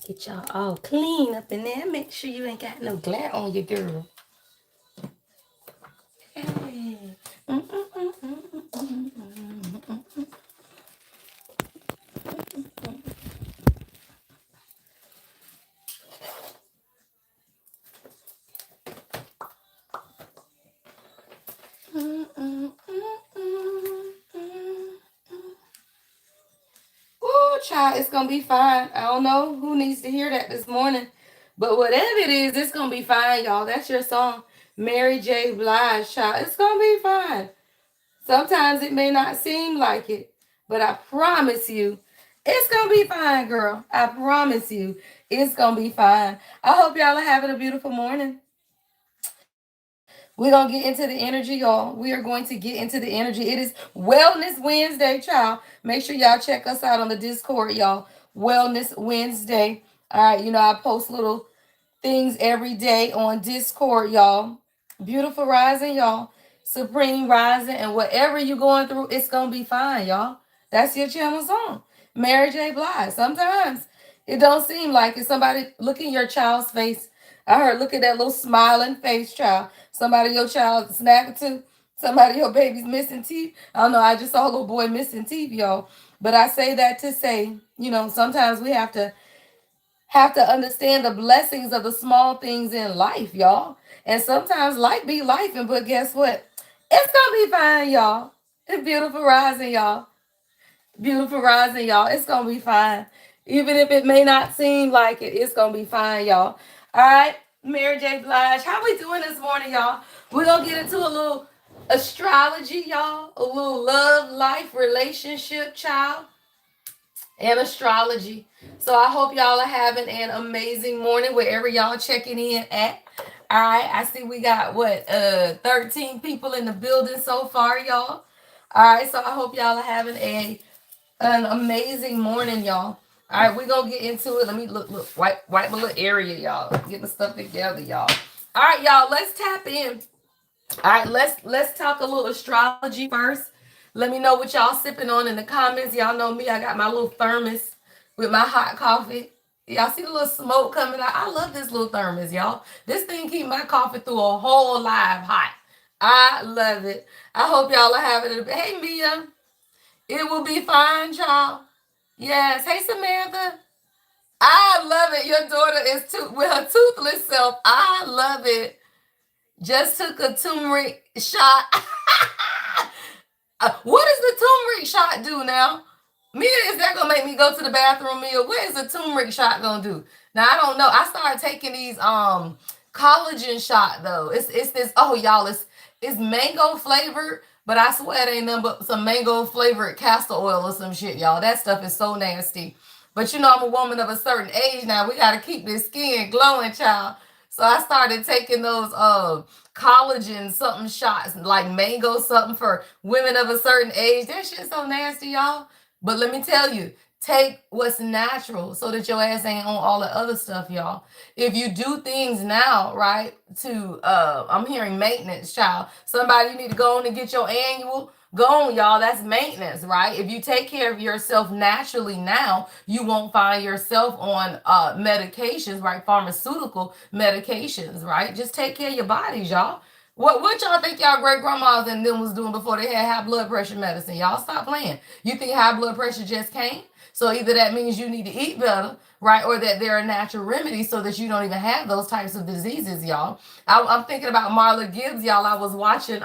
Get y'all all clean up in there. Make sure you ain't got no glare on you, girl. Hey. Oh, child, it's gonna be fine. I don't know who needs to hear that this morning, but whatever it is, it's gonna be fine, y'all. That's your song, Mary J. Blige, child. It's gonna be fine. Sometimes it may not seem like it, but I promise you, it's gonna be fine, girl. I promise you, it's gonna be fine. I hope y'all are having a beautiful morning. We're gonna get into the energy, y'all. We are going to get into the energy. It is Wellness Wednesday, child. Make sure y'all check us out on the Discord, y'all. Wellness Wednesday. All right, you know, I post little things every day on Discord, y'all. Beautiful rising, y'all. Supreme rising, and whatever you're going through, it's gonna be fine, y'all. That's your channel song, Mary J. Blige. Sometimes it don't seem like it. Somebody look in your child's face. I heard, look at that little smiling face, child. Somebody your child snapping to. Somebody your baby's missing teeth. I don't know. I just saw a little boy missing teeth, y'all. But I say that to say, you know, sometimes we have to understand the blessings of the small things in life, y'all. And sometimes life be life, and but guess what? It's gonna be fine, y'all. It's beautiful rising, y'all. Beautiful rising, y'all. It's gonna be fine. Even if it may not seem like it, it's gonna be fine, y'all. All right, Mary J. Blige, how we doing this morning, y'all? We're gonna get into a little astrology, y'all. A little love, life, relationship, child, and astrology. So I hope y'all are having an amazing morning wherever y'all checking in at. All right, I see we got what 13 people in the building so far, y'all. All right, so I hope y'all are having an amazing morning, y'all. All right, we're gonna get into it. Let me look, wipe my little area, y'all. Get the stuff together, y'all. All right, y'all, let's tap in. All right, let's talk a little astrology first. Let me know what y'all sipping on in the comments. Y'all know me, I got my little thermos with my hot coffee. Y'all see the little smoke coming out? I love this little thermos, y'all. This thing keep my coffee through a whole live hot. I love it. I hope y'all are having it. Hey, Mia. It will be fine, child. Yes. Hey, Samantha. I love it. Your daughter is with her toothless self. I love it. Just took a turmeric shot. What does the turmeric shot do now? Mia, is that gonna make me go to the bathroom, Mia? What is the turmeric shot gonna do? Now I don't know. I started taking these collagen shot though. It's this, oh y'all, it's mango flavored, but I swear it ain't nothing but some mango flavored castor oil or some shit, y'all. That stuff is so nasty. But you know, I'm a woman of a certain age now. We gotta keep this skin glowing, child. So I started taking those collagen something shots, like mango something for women of a certain age. That shit's so nasty, y'all. But let me tell you, take what's natural so that your ass ain't on all the other stuff, y'all. If you do things now, right, to I'm hearing maintenance, child. Somebody, you need to go on and get your annual. Go on, y'all. That's maintenance, right? If you take care of yourself naturally now, you won't find yourself on medications, right? Pharmaceutical medications, right? Just take care of your bodies, y'all. What y'all think y'all great grandmas and them was doing before they had high blood pressure medicine? Y'all stop playing. You think high blood pressure just came? So either that means you need to eat better, right? Or that there are natural remedies so that you don't even have those types of diseases, y'all. I'm thinking about Marla Gibbs, y'all. I was watching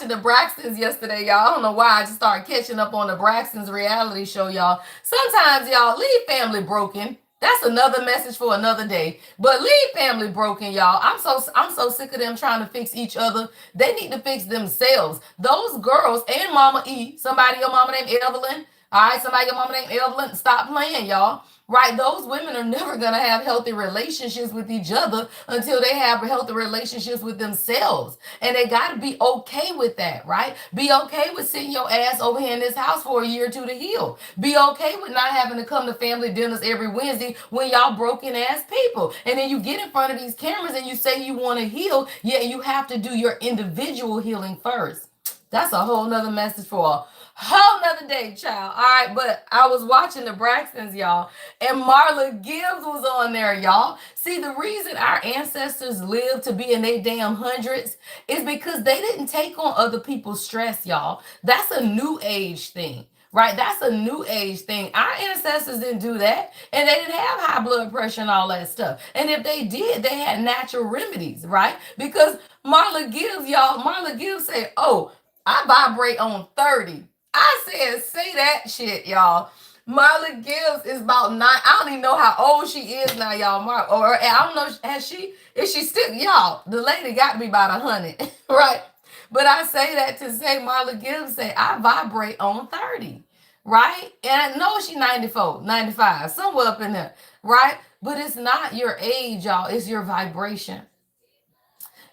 the Braxtons yesterday, y'all. I don't know why I just started catching up on the Braxtons reality show, y'all. Sometimes, y'all, leave family broken. That's another message for another day. But leave family broken, y'all. I'm so sick of them trying to fix each other. They need to fix themselves. Those girls and Mama E, somebody your mama named Evelyn. All right, somebody your mama named Evelyn. Stop playing, y'all. Right, those women are never going to have healthy relationships with each other until they have healthy relationships with themselves. And they got to be okay with that, right? Be okay with sitting your ass over here in this house for a year or two to heal. Be okay with not having to come to family dinners every Wednesday when y'all broken ass people. And then you get in front of these cameras and you say you want to heal, yet you have to do your individual healing first. That's a whole nother message for a whole nother day, child. All right, but I was watching the Braxtons, y'all, and Marla Gibbs was on there, y'all. See, the reason our ancestors lived to be in their damn hundreds is because they didn't take on other people's stress, y'all. That's a new age thing. Right, that's a new age thing. Our ancestors didn't do that, and they didn't have high blood pressure and all that stuff. And if they did, they had natural remedies, right? Because Marla Gibbs, y'all, Marla Gibbs said, "Oh, I vibrate on 30." I said, "Say that shit, y'all." Marla Gibbs is about nine. I don't even know how old she is now, y'all. Or I don't know, has she? Is she still, y'all? The lady got to be about 100, right? But I say that to say Marla Gibbs said, I vibrate on 30, right? And I know she 94, 95, somewhere up in there, right? But it's not your age, y'all. It's your vibration.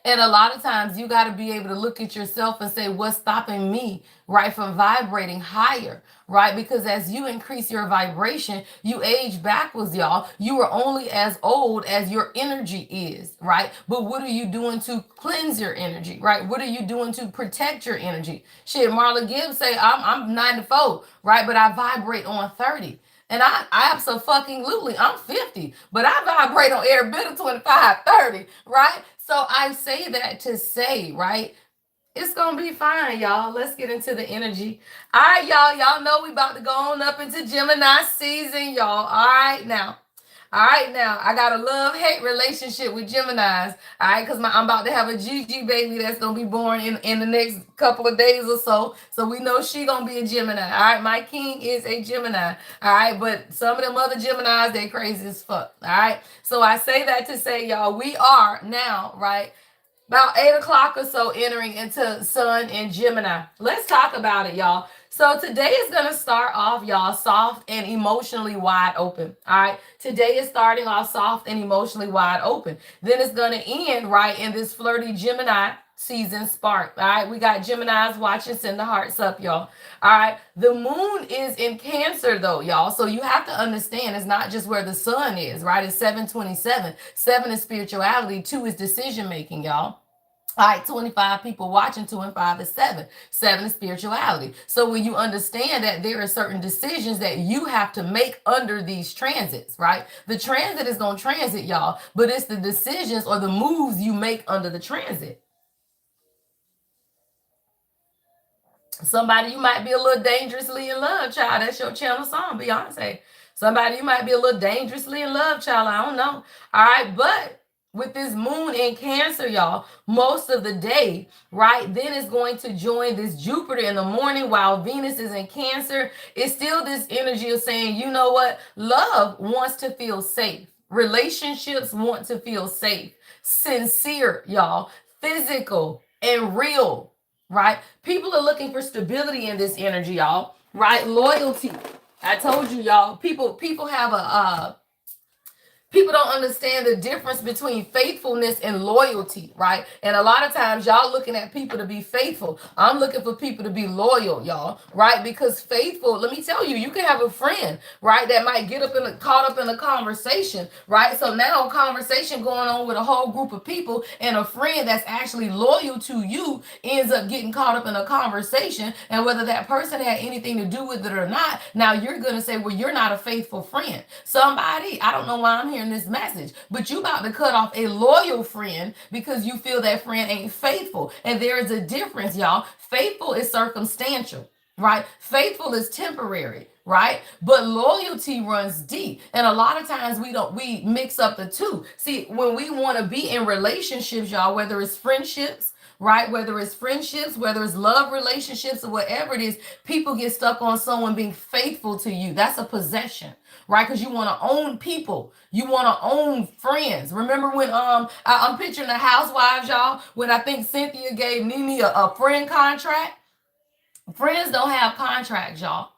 And a lot of times you got to be able to look at yourself and say, what's stopping me, right, from vibrating higher, right? Because as you increase your vibration, you age backwards, y'all. You are only as old as your energy is, right? But what are you doing to cleanse your energy, right? What are you doing to protect your energy? Shit, Marla Gibbs say, I'm 94, right? But I vibrate on 30. And I absolutely, I'm 50, but I vibrate on every bit of 25, 30, right? So I say that to say, right? It's gonna be fine, y'all. Let's get into the energy. All right, y'all. Y'all know we about to go on up into Gemini season, y'all. All right, now. All right, now I got a love-hate relationship with Geminis. All right, because I'm about to have a Gigi baby that's gonna be born in the next couple of days or so. So we know she gonna be a Gemini. All right, my king is a Gemini. All right, but some of them other Geminis, they crazy as fuck. All right, so I say that to say, y'all, we are now, right, about 8 o'clock or so entering into Sun and Gemini. Let's talk about it, y'all. So today is going to start off, y'all, soft and emotionally wide open. All right. Today is starting off soft and emotionally wide open. Then it's going to end, right, in this flirty Gemini season spark. All right. We got Geminis watching. Send the hearts up, y'all. All right. The moon is in Cancer, though, y'all. So you have to understand it's not just where the sun is, right? It's 727. 7 is spirituality. 2 is decision making, y'all. All right, 25 people watching, 2 and 5 is 7. 7 is spirituality. So when you understand that there are certain decisions that you have to make under these transits, right? The transit is going to transit, y'all, but it's the decisions or the moves you make under the transit. Somebody, you might be a little dangerously in love, child. That's your channel song, Beyonce. Somebody, you might be a little dangerously in love, child. I don't know. All right, but with this moon in Cancer, y'all, most of the day, right, then it's going to join this Jupiter in the morning while Venus is in Cancer. It's still this energy of saying, you know what? Love wants to feel safe. Relationships want to feel safe. Sincere, y'all. Physical and real, right? People are looking for stability in this energy, y'all, right? Loyalty. I told you, y'all, people have a people don't understand the difference between faithfulness and loyalty, right? And a lot of times y'all looking at people to be faithful. I'm looking for people to be loyal, y'all, right? Because faithful, let me tell you, you can have a friend, right, that might get caught up in a conversation, right? So now a conversation going on with a whole group of people, and a friend that's actually loyal to you ends up getting caught up in a conversation, and whether that person had anything to do with it or not, now you're going to say, well, you're not a faithful friend. Somebody, I don't know why I'm here this message, but you about to cut off a loyal friend because you feel that friend ain't faithful. And there is a difference, y'all. Faithful is circumstantial, right? Faithful is temporary, right? But loyalty runs deep. And a lot of times we mix up the two. See, when we want to be in relationships, y'all, whether it's friendships, right? Whether it's friendships, whether it's love relationships, or whatever it is, people get stuck on someone being faithful to you. That's a possession, right? Because you want to own people. You want to own friends. Remember when I'm picturing the housewives, y'all, when I think Cynthia gave Nene a friend contract? Friends don't have contracts, y'all.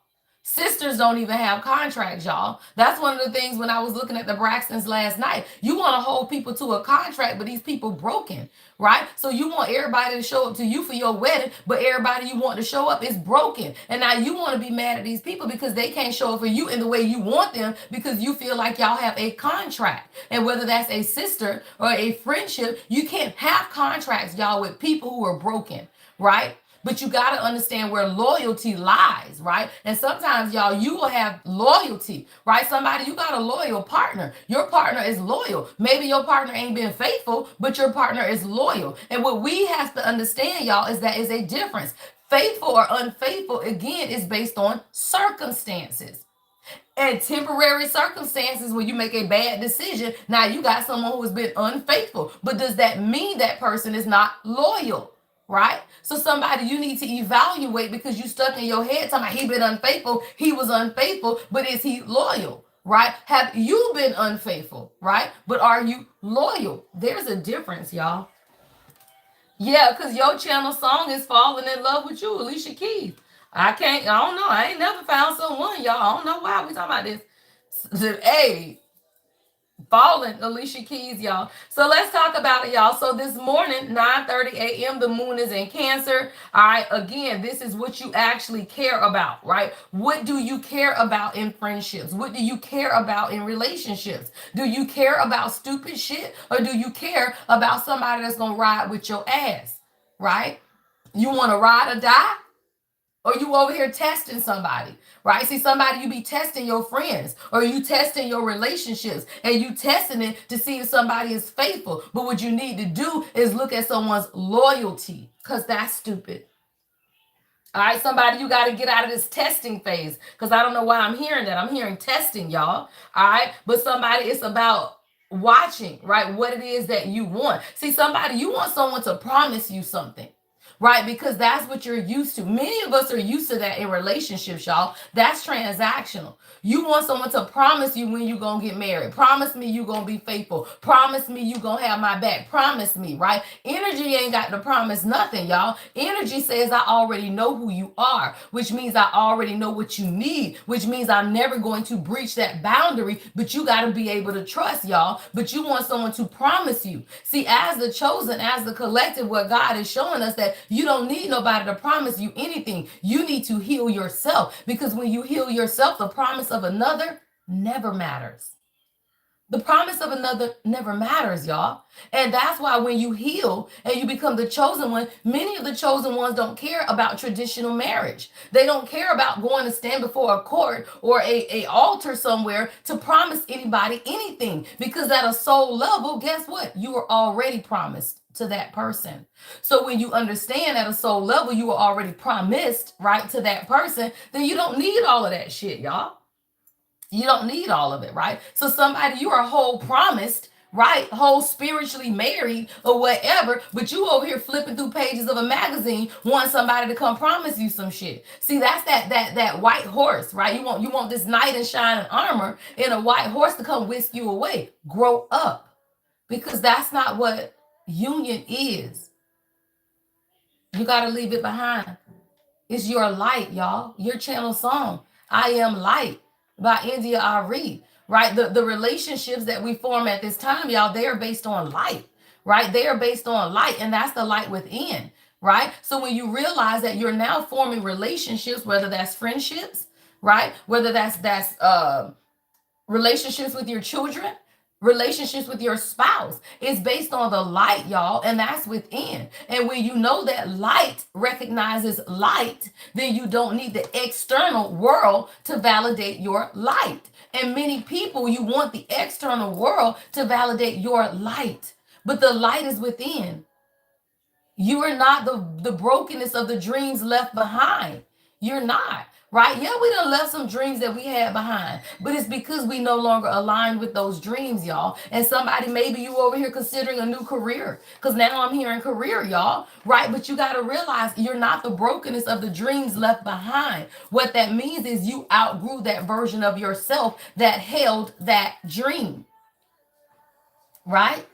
Sisters don't even have contracts, y'all. That's one of the things when I was looking at the Braxtons last night. You want to hold people to a contract, but these people broken, right? So you want everybody to show up to you for your wedding, but everybody you want to show up is broken. And now you want to be mad at these people because they can't show up for you in the way you want them because you feel like y'all have a contract. And whether that's a sister or a friendship, you can't have contracts, y'all, with people who are broken, right? But you got to understand where loyalty lies, right? And sometimes, y'all, you will have loyalty, right? Somebody, you got a loyal partner. Your partner is loyal. Maybe your partner ain't been faithful, but your partner is loyal. And what we have to understand, y'all, is that is a difference. Faithful or unfaithful, again, is based on circumstances. And temporary circumstances when you make a bad decision, now you got someone who has been unfaithful. But does that mean that person is not loyal? Right? So somebody you need to evaluate, because you stuck in your head talking about he been unfaithful, he was unfaithful, but is he loyal? Right? Have you been unfaithful? Right? But are you loyal? There's a difference, y'all. Yeah, because your channel song is Falling in Love with You, Alicia Keys. I don't know. I ain't never found someone, y'all. I don't know why we talking about this. Hey, Falling, Alicia Keys, y'all. So let's talk about it, y'all. So this morning, 9:30 a.m., the moon is in Cancer. All right, again, this is what you actually care about, right? What do you care about in friendships? What do you care about in relationships? Do you care about stupid shit, or do you care about somebody that's going to ride with your ass, right? You want to ride or die? Or you over here testing somebody, right? See, somebody, you be testing your friends, or you testing your relationships, and you testing it to see if somebody is faithful. But what you need to do is look at someone's loyalty, because that's stupid. All right, somebody, you got to get out of this testing phase, because I don't know why I'm hearing that. I'm hearing testing, y'all. All right, but somebody, it's about watching, right, what it is that you want. See, somebody, you want someone to promise you something, right? Because that's what you're used to. Many of us are used to that in relationships, y'all. That's transactional. You want someone to promise you when you're going to get married. Promise me you're going to be faithful. Promise me you're going to have my back. Promise me, right? Energy ain't got to promise nothing, y'all. Energy says I already know who you are, which means I already know what you need, which means I'm never going to breach that boundary, but you got to be able to trust, y'all. But you want someone to promise you. See, as the chosen, as the collective, what God is showing us that you don't need nobody to promise you anything. You need to heal yourself, because when you heal yourself, the promise of another never matters. The promise of another never matters, y'all. And that's why when you heal and you become the chosen one, many of the chosen ones don't care about traditional marriage. They don't care about going to stand before a court or a altar somewhere to promise anybody anything. Because at a soul level, guess what? You are already promised to that person. So when you understand at a soul level, you are already promised, right, to that person, then you don't need all of that shit, y'all. You don't need all of it, right? So somebody, you are whole promised, right? Whole spiritually married or whatever, but you over here flipping through pages of a magazine, want somebody to come promise you some shit. See, that's that white horse, right? You want this knight in shining armor and a white horse to come whisk you away. Grow up, because that's not what union is. You got to leave it behind. It's your light, y'all. Your channel song, I Am Light, by India Ari, right? The relationships that we form at this time, y'all, they are based on light, right? They are based on light, and that's the light within, right? So when you realize that you're now forming relationships, whether that's friendships, right? Whether that's relationships with your children, relationships with your spouse, it's based on the light, y'all, and that's within. And when you know that light recognizes light, then you don't need the external world to validate your light. And many people, you want the external world to validate your light, but the light is within. You are not the brokenness of the dreams left behind. You're not. Right? Yeah, we done left some dreams that we had behind, but it's because we no longer align with those dreams, y'all. And somebody, maybe you over here considering a new career, because now I'm hearing career, y'all. Right? But you got to realize you're not the brokenness of the dreams left behind. What that means is you outgrew that version of yourself that held that dream. Right?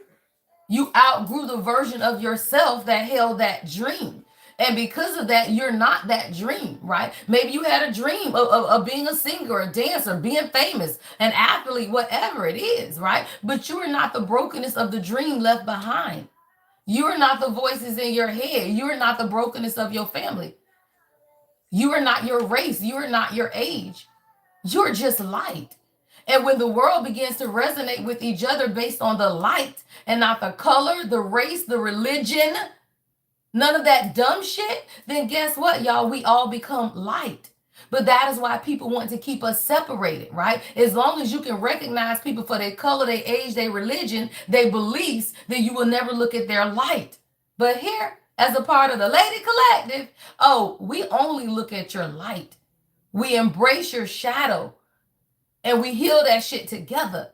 You outgrew the version of yourself that held that dream. And because of that, you're not that dream, right? Maybe you had a dream of being a singer, a dancer, being famous, an athlete, whatever it is, right? But you are not the brokenness of the dream left behind. You are not the voices in your head. You are not the brokenness of your family. You are not your race. You are not your age. You're just light. And when the world begins to resonate with each other based on the light and not the color, the race, the religion, none of that dumb shit, then guess what, y'all? We all become light. But that is why people want to keep us separated, right? As long as you can recognize people for their color, their age, their religion, their beliefs, then you will never look at their light. But here, as a part of the Lady Collective, oh, we only look at your light. We embrace your shadow and we heal that shit together.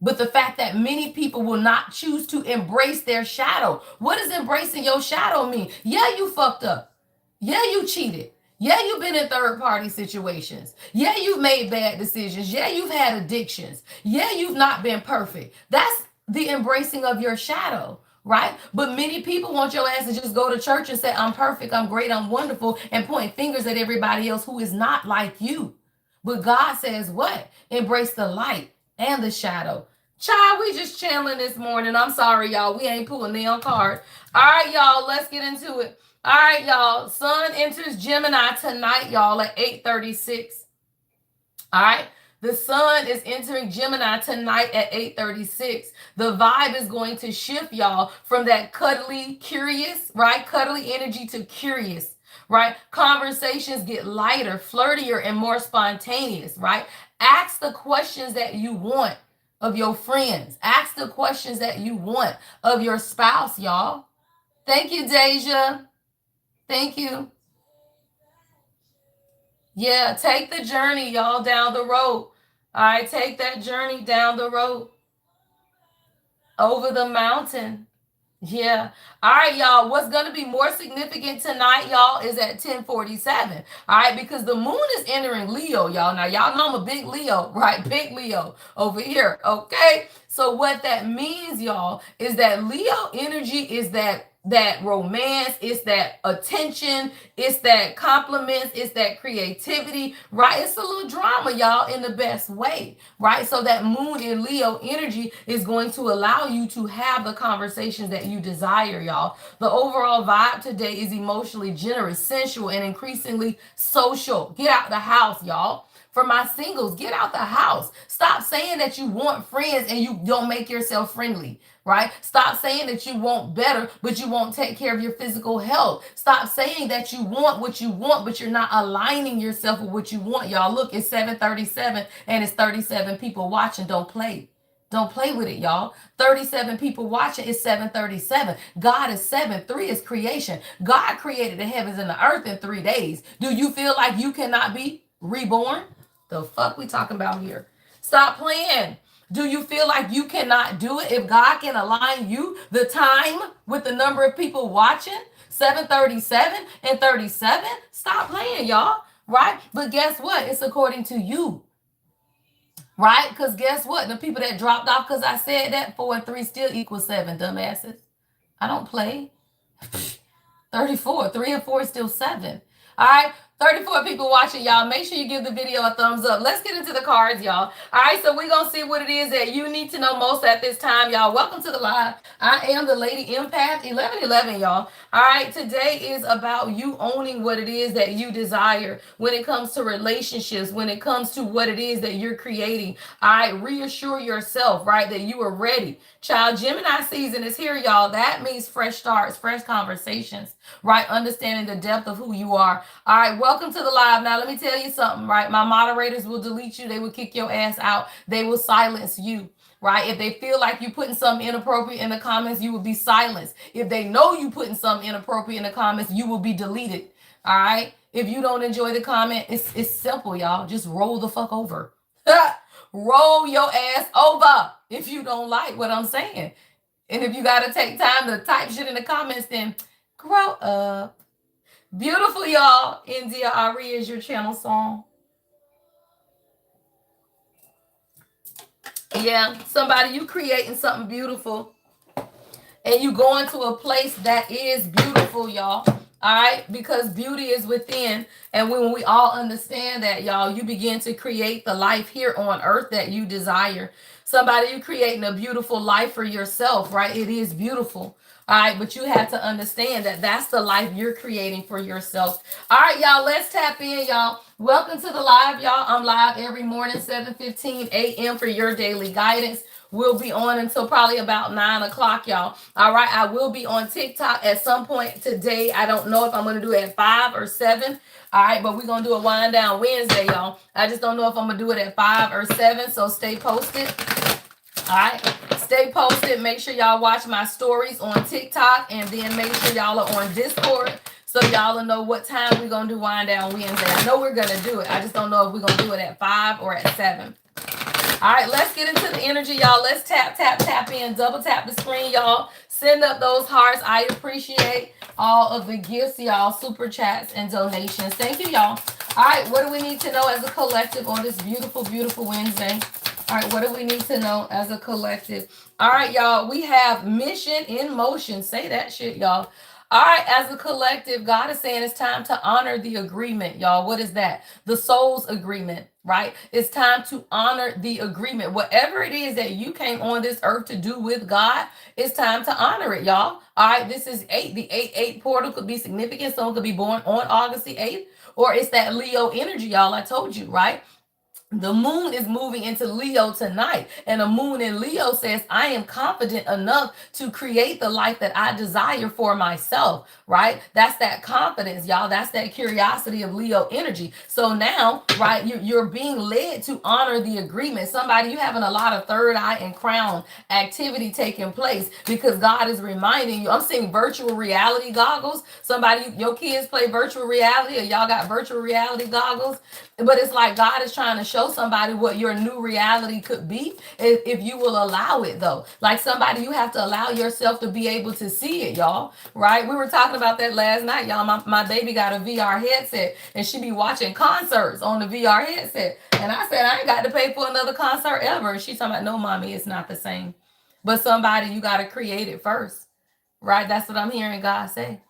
But the fact that many people will not choose to embrace their shadow. What does embracing your shadow mean? Yeah, you fucked up. Yeah, you cheated. Yeah, you've been in third party situations. Yeah, you've made bad decisions. Yeah, you've had addictions. Yeah, you've not been perfect. That's the embracing of your shadow, right? But many people want your ass to just go to church and say, I'm perfect, I'm great, I'm wonderful, and point fingers at everybody else who is not like you. But God says what? Embrace the light and the shadow. Child, we just channeling this morning. I'm sorry, y'all. We ain't pulling the card. All right, y'all. Let's get into it. All right, y'all. Sun enters Gemini tonight, y'all, at 8:36. All right. The sun is entering Gemini tonight at 8:36. The vibe is going to shift, y'all, from that cuddly, curious, right? Cuddly energy to curious, right? Conversations get lighter, flirtier, and more spontaneous, right? Ask the questions that you want of your friends. Ask the questions that you want of your spouse, y'all. Thank you, Deja. Thank you. Yeah, take the journey, y'all, down the road. All right, take that journey down the road, over the mountain. Yeah. All right, y'all. What's going to be more significant tonight, y'all, is at 10:47. All right, because the moon is entering Leo, y'all. Now, y'all know I'm a big Leo, right? Big Leo over here. Okay. So what that means, y'all, is that Leo energy is that romance, it's that attention, it's that compliments, it's that creativity, right? It's a little drama, y'all, in the best way, right? So that moon in Leo energy is going to allow you to have the conversations that you desire, y'all. The overall vibe today is emotionally generous, sensual, and increasingly social. Get out the house, y'all. For my singles, get out the house. Stop saying that you want friends and you don't make yourself friendly, right? Stop saying that you want better, but you won't take care of your physical health. Stop saying that you want what you want, but you're not aligning yourself with what you want. Y'all, look, it's 7:37 and it's 37 people watching. Don't play. Don't play with it, y'all. 37 people watching is 7:37. God is 7. 3 is creation. God created the heavens and the earth in 3 days. Do you feel like you cannot be reborn? The fuck we talking about here? Stop playing. Do you feel like you cannot do it? If God can align you, the time with the number of people watching, 7:37 and 37, stop playing, y'all. Right? But guess what? It's according to you. Right? Because guess what? The people that dropped off because I said that 4 and 3 still equals 7, dumbasses. I don't play. 34. 3 and 4 is still 7. All right. 34 people watching, y'all. Make sure you give the video a thumbs up. Let's get into the cards, y'all. All right, so we're going to see what it is that you need to know most at this time, y'all. Welcome to the live. I am the Lady Empath 1111, y'all. All right, today is about you owning what it is that you desire when it comes to relationships, when it comes to what it is that you're creating. All right, reassure yourself, right, that you are ready. Child, Gemini season is here, y'all. That means fresh starts, fresh conversations, right? Understanding the depth of who you are. All right, welcome to the live. Now, let me tell you something, right? My moderators will delete you. They will kick your ass out. They will silence you, right? If they feel like you putting something inappropriate in the comments, you will be silenced. If they know you putting something inappropriate in the comments, you will be deleted, all right? If you don't enjoy the comment, it's simple, y'all. Just roll the fuck over. Roll your ass over if you don't like what I'm saying. And if you got to take time to type shit in the comments, then grow up. Beautiful, y'all. India Ari is your channel song. Yeah, somebody, you creating something beautiful. And you going to a place that is beautiful, y'all. All right, because beauty is within. And when we all understand that, y'all, you begin to create the life here on earth that you desire. Somebody, you creating a beautiful life for yourself, right? It is beautiful. All right, but you have to understand that that's the life you're creating for yourself. All right, y'all, let's tap in, y'all. Welcome to the live, y'all. I'm live every morning, 7:15 a.m. for your daily guidance. We'll be on until probably about 9 o'clock, y'all. All right. I will be on TikTok at some point today. I don't know if I'm going to do it at 5 or 7. All right. But we're going to do a wind down Wednesday, y'all. I just don't know if I'm going to do it at 5 or 7. So stay posted. All right. Stay posted. Make sure y'all watch my stories on TikTok. And then make sure y'all are on Discord, so y'all will know what time we're going to do wind down Wednesday. I know we're going to do it. I just don't know if we're going to do it at 5 or at 7. All right, let's get into the energy, y'all. Let's tap, tap, tap in. Double tap the screen, y'all. Send up those hearts. I appreciate all of the gifts, y'all, super chats and donations. Thank you, y'all. All right, what do we need to know as a collective on this beautiful, beautiful Wednesday? All right, what do we need to know as a collective? All right, y'all, we have mission in motion. Say that shit, y'all. All right, as a collective, God is saying it's time to honor the agreement, y'all. What is that? The soul's agreement, right? It's time to honor the agreement. Whatever it is that you came on this earth to do with God, it's time to honor it, y'all. All right, this is 8. The 8-8 portal could be significant. Someone could be born on August the 8th, or it's that Leo energy, y'all. I told you, right? The moon is moving into Leo tonight, and a moon in Leo says, I am confident enough to create the life that I desire for myself, right? That's that confidence, y'all. That's that curiosity of Leo energy. So now, right, you're being led to honor the agreement. Somebody, you having a lot of third eye and crown activity taking place because God is reminding you. I'm seeing virtual reality goggles. Somebody, your kids play virtual reality, or y'all got virtual reality goggles. But it's like God is trying to show somebody what your new reality could be if you will allow it, though. Like somebody, you have to allow yourself to be able to see it, y'all. Right? We were talking about that last night, y'all. My baby got a VR headset, and she be watching concerts on the VR headset. And I said, I ain't got to pay for another concert ever. And she's talking about, no, mommy, it's not the same. But somebody, you got to create it first. Right? That's what I'm hearing God say.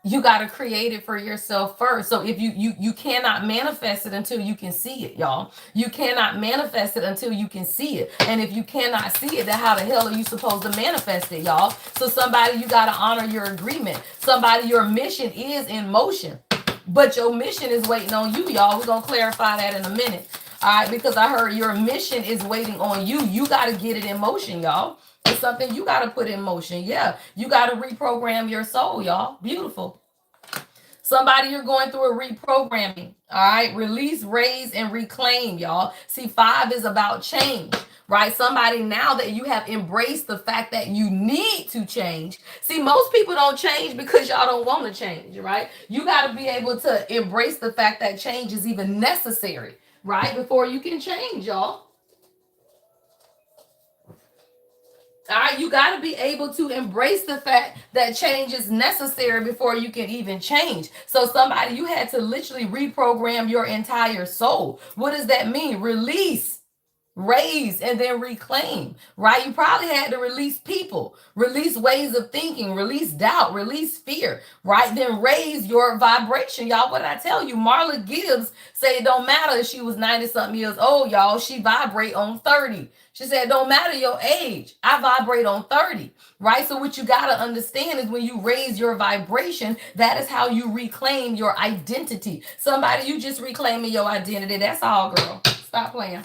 You got to create it for yourself first. So if you cannot manifest it until you can see it, y'all. You cannot manifest it until you can see it. And if you cannot see it, then how the hell are you supposed to manifest it, y'all? So somebody, you got to honor your agreement. Somebody, your mission is in motion, but your mission is waiting on you, y'all. We're going to clarify that in a minute. All right, because I heard your mission is waiting on you. You got to get it in motion, y'all. It's something you got to put in motion. Yeah, you got to reprogram your soul, y'all. Beautiful. Somebody, you're going through a reprogramming. All right, release, raise, and reclaim, y'all. See, 5 is about change, right? Somebody, now that you have embraced the fact that you need to change. See, most people don't change because y'all don't want to change, right? You got to be able to embrace the fact that change is even necessary, right? Before you can change, y'all. All right, you got to be able to embrace the fact that change is necessary before you can even change. So somebody, you had to literally reprogram your entire soul. What does that mean? Release, raise, and then reclaim, right? You probably had to release people, release ways of thinking, release doubt, release fear, right? Then raise your vibration. Y'all, what did I tell you? Marla Gibbs said it don't matter if she was 90-something years old, y'all. She vibrate on 30. She said, don't matter your age. I vibrate on 30, right? So what you got to understand is when you raise your vibration, that is how you reclaim your identity. Somebody, you just reclaiming your identity. That's all, girl. Stop playing.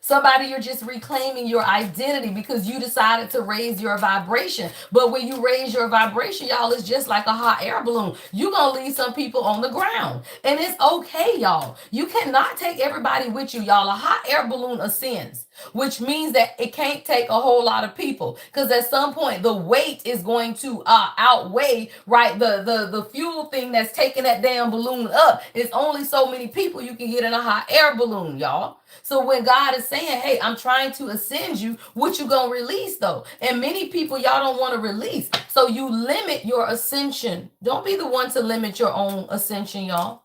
Somebody, you're just reclaiming your identity because you decided to raise your vibration. But when you raise your vibration, y'all, it's just like a hot air balloon. You're going to leave some people on the ground. And it's okay, y'all. You cannot take everybody with you, y'all. A hot air balloon ascends, which means that it can't take a whole lot of people, because at some point the weight is going to outweigh, right, the fuel thing that's taking that damn balloon up. It's only so many people you can get in a hot air balloon, y'all. So when God is saying, hey, I'm trying to ascend you, what you gonna release though? And many people, y'all don't want to release, so you limit your ascension. Don't be the one to limit your own ascension, y'all.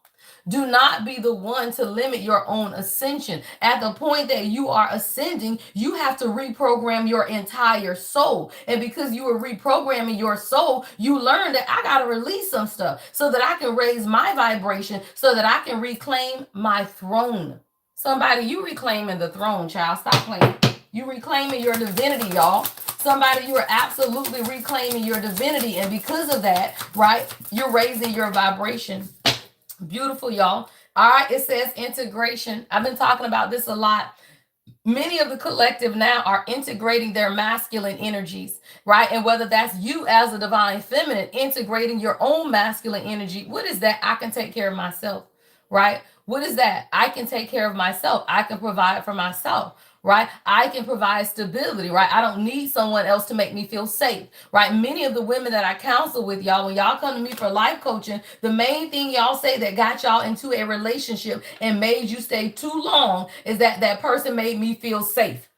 Do not be the one to limit your own ascension. At the point that you are ascending, you have to reprogram your entire soul. And because you are reprogramming your soul, you learn that I got to release some stuff so that I can raise my vibration, so that I can reclaim my throne. Somebody, you reclaiming the throne, child. Stop playing. You reclaiming your divinity, y'all. Somebody, you are absolutely reclaiming your divinity. And because of that, right, you're raising your vibration. Beautiful, y'all. All right, it says integration. I've been talking about this a lot. Many of the collective now are integrating their masculine energies, right? And whether that's you as a divine feminine integrating your own masculine energy, what is that? I can take care of myself, right? What is that? I can take care of myself. I can provide for myself, right? I can provide stability, right? I don't need someone else to make me feel safe, right? Many of the women that I counsel with, y'all, when y'all come to me for life coaching, the main thing y'all say that got y'all into a relationship and made you stay too long is that that person made me feel safe.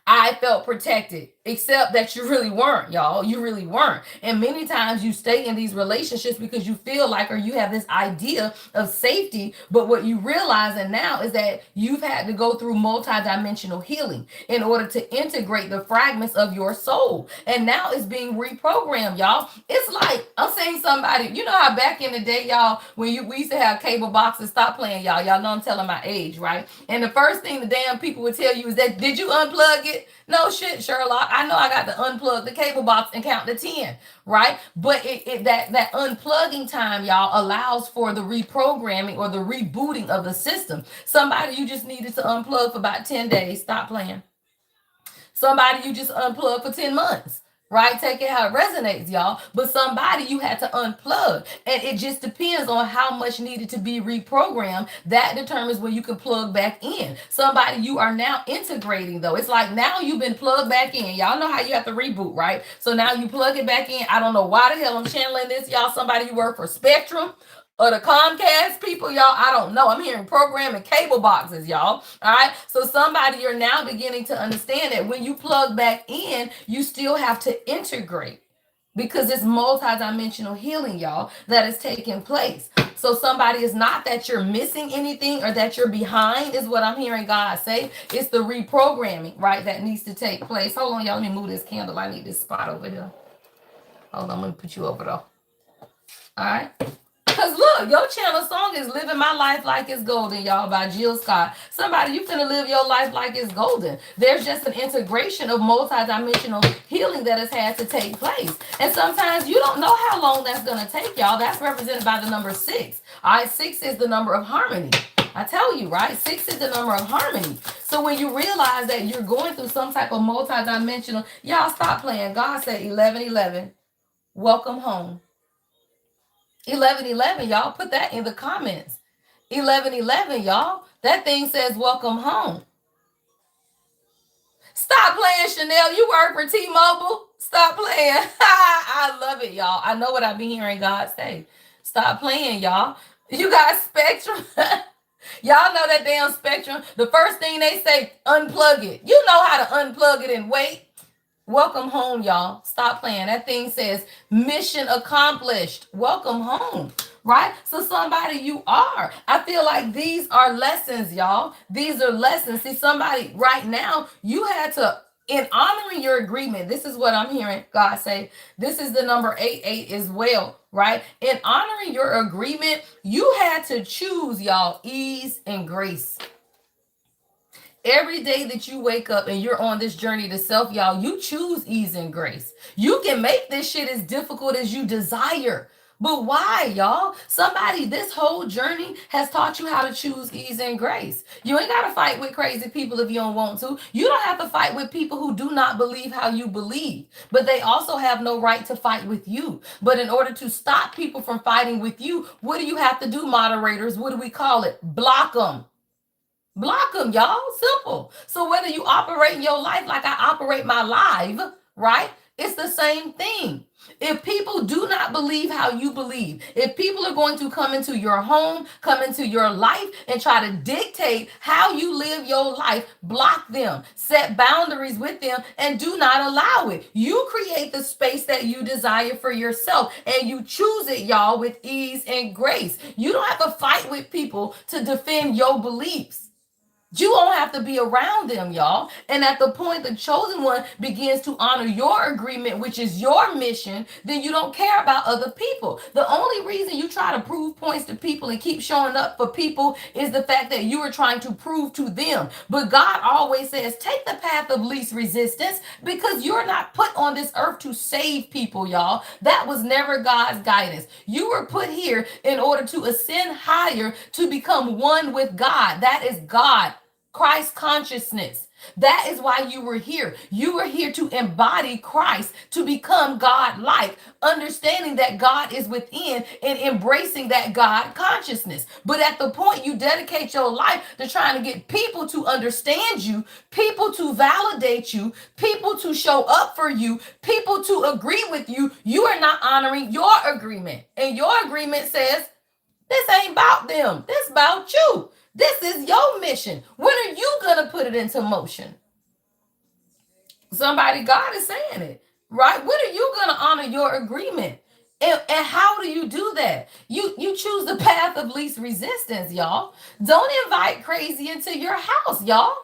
I felt protected, except that you really weren't, y'all. You really weren't. And many times you stay in these relationships because you feel like, or you have this idea of safety. But what you realizing now is that you've had to go through multidimensional healing in order to integrate the fragments of your soul. And now it's being reprogrammed, y'all. It's like I'm saying somebody, you know how back in the day, y'all, when we used to have cable boxes, stop playing, y'all. Y'all know I'm telling my age, right? And the first thing the damn people would tell you is that, did you unplug it? No shit, Sherlock. I know I got to unplug the cable box and count to 10, right? But that unplugging time, y'all, allows for the reprogramming or the rebooting of the system. Somebody you just needed to unplug for about 10 days, stop playing. Somebody you just unplug for 10 months, right? Take it how it resonates, y'all. But somebody you had to unplug. And it just depends on how much needed to be reprogrammed. That determines when you can plug back in. Somebody you are now integrating, though. It's like now you've been plugged back in. Y'all know how you have to reboot, right? So now you plug it back in. I don't know why the hell I'm channeling this, y'all. Somebody you work for Spectrum or the Comcast people, y'all, I don't know. I'm hearing programming cable boxes, y'all. All right. So somebody you're now beginning to understand that when you plug back in, you still have to integrate because it's multidimensional healing, y'all, that is taking place. So somebody is not that you're missing anything or that you're behind, is what I'm hearing God say. It's the reprogramming, right, that needs to take place. Hold on, y'all. Let me move this candle. I need this spot over here. Hold on, let me put you over there. All right. Because look, your channel song is Living My Life Like It's Golden, y'all, by Jill Scott. Somebody, you finna live your life like it's golden. There's just an integration of multidimensional healing that has had to take place. And sometimes you don't know how long that's going to take, y'all. That's represented by the number 6. All right, 6 is the number of harmony. I tell you, right? 6 is the number of harmony. So when you realize that you're going through some type of multidimensional, y'all stop playing. God said 11:11. Welcome home. 11:11, y'all. Put that in the comments. 11:11, y'all. That thing says welcome home. Stop playing, Chanel. You work for T-Mobile. Stop playing. I love it, y'all. I know what I've been hearing God say. Stop playing, y'all. You got Spectrum. Y'all know that damn Spectrum. The first thing they say, unplug it. You know how to unplug it and wait. Welcome home, y'all. Stop playing. That thing says mission accomplished. Welcome home, right? So somebody you are. I feel like these are lessons, y'all. These are lessons. See, somebody right now, you had to, in honoring your agreement, this is what I'm hearing God say. This is the number 88 as well, right? In honoring your agreement, you had to choose, y'all, ease and grace. Every day that you wake up and you're on this journey to self, y'all, you choose ease and grace. You can make this shit as difficult as you desire. But why, y'all? Somebody, this whole journey has taught you how to choose ease and grace. You ain't got to fight with crazy people if you don't want to. You don't have to fight with people who do not believe how you believe. But they also have no right to fight with you. But in order to stop people from fighting with you, what do you have to do, moderators? What do we call it? Block them. Block them, y'all. Simple. So whether you operate in your life like I operate my life, right? It's the same thing. If people do not believe how you believe, if people are going to come into your home, come into your life, and try to dictate how you live your life, block them, set boundaries with them, and do not allow it. You create the space that you desire for yourself, and you choose it, y'all, with ease and grace. You don't have to fight with people to defend your beliefs. You won't have to be around them, y'all. And at the point the chosen one begins to honor your agreement, which is your mission, then you don't care about other people. The only reason you try to prove points to people and keep showing up for people is the fact that you are trying to prove to them. But God always says, take the path of least resistance because you're not put on this earth to save people, y'all. That was never God's guidance. You were put here in order to ascend higher, to become one with God. That is God. Christ consciousness. That is why you were here. You were here to embody Christ, to become God-like, understanding that God is within and embracing that God consciousness. But at the point you dedicate your life to trying to get people to understand you, people to validate you, people to show up for you, people to agree with you, you are not honoring your agreement. And your agreement says, this ain't about them. This about you. This is your mission. When are you going to put it into motion? Somebody, God is saying it, right? When are you going to honor your agreement? And how do you do that? You choose the path of least resistance, y'all. Don't invite crazy into your house, y'all.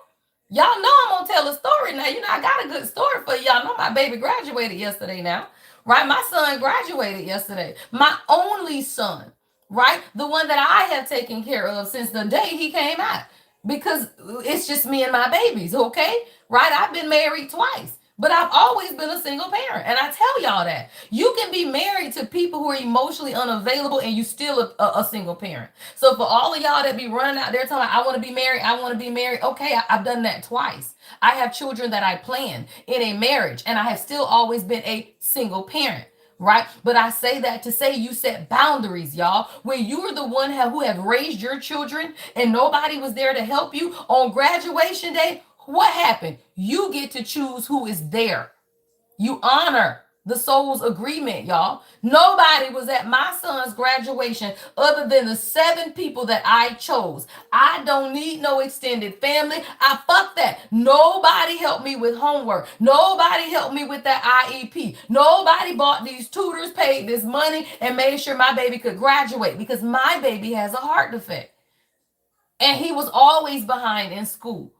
Y'all know I'm going to tell a story now. You know, I got a good story for y'all. Know my baby graduated yesterday now, right? My son graduated yesterday. My only son, right? The one that I have taken care of since the day he came out, because it's just me and my babies, okay? Right? I've been married twice, but I've always been a single parent. And I tell y'all that you can be married to people who are emotionally unavailable and you still a single parent. So for all of y'all that be running out there telling, I want to be married, I want to be married. Okay, I've done that twice. I have children that I planned in a marriage, and I have still always been a single parent. Right? But I say that to say you set boundaries, y'all. When you are the one who have raised your children and nobody was there to help you on graduation day, what happened? You get to choose who is there. You honor the soul's agreement, y'all. Nobody was at my son's graduation other than the 7 people that I chose. I don't need no extended family. Fuck that. Nobody helped me with homework. Nobody helped me with that IEP. Nobody bought these tutors, paid this money, and made sure my baby could graduate, because my baby has a heart defect. And he was always behind in school.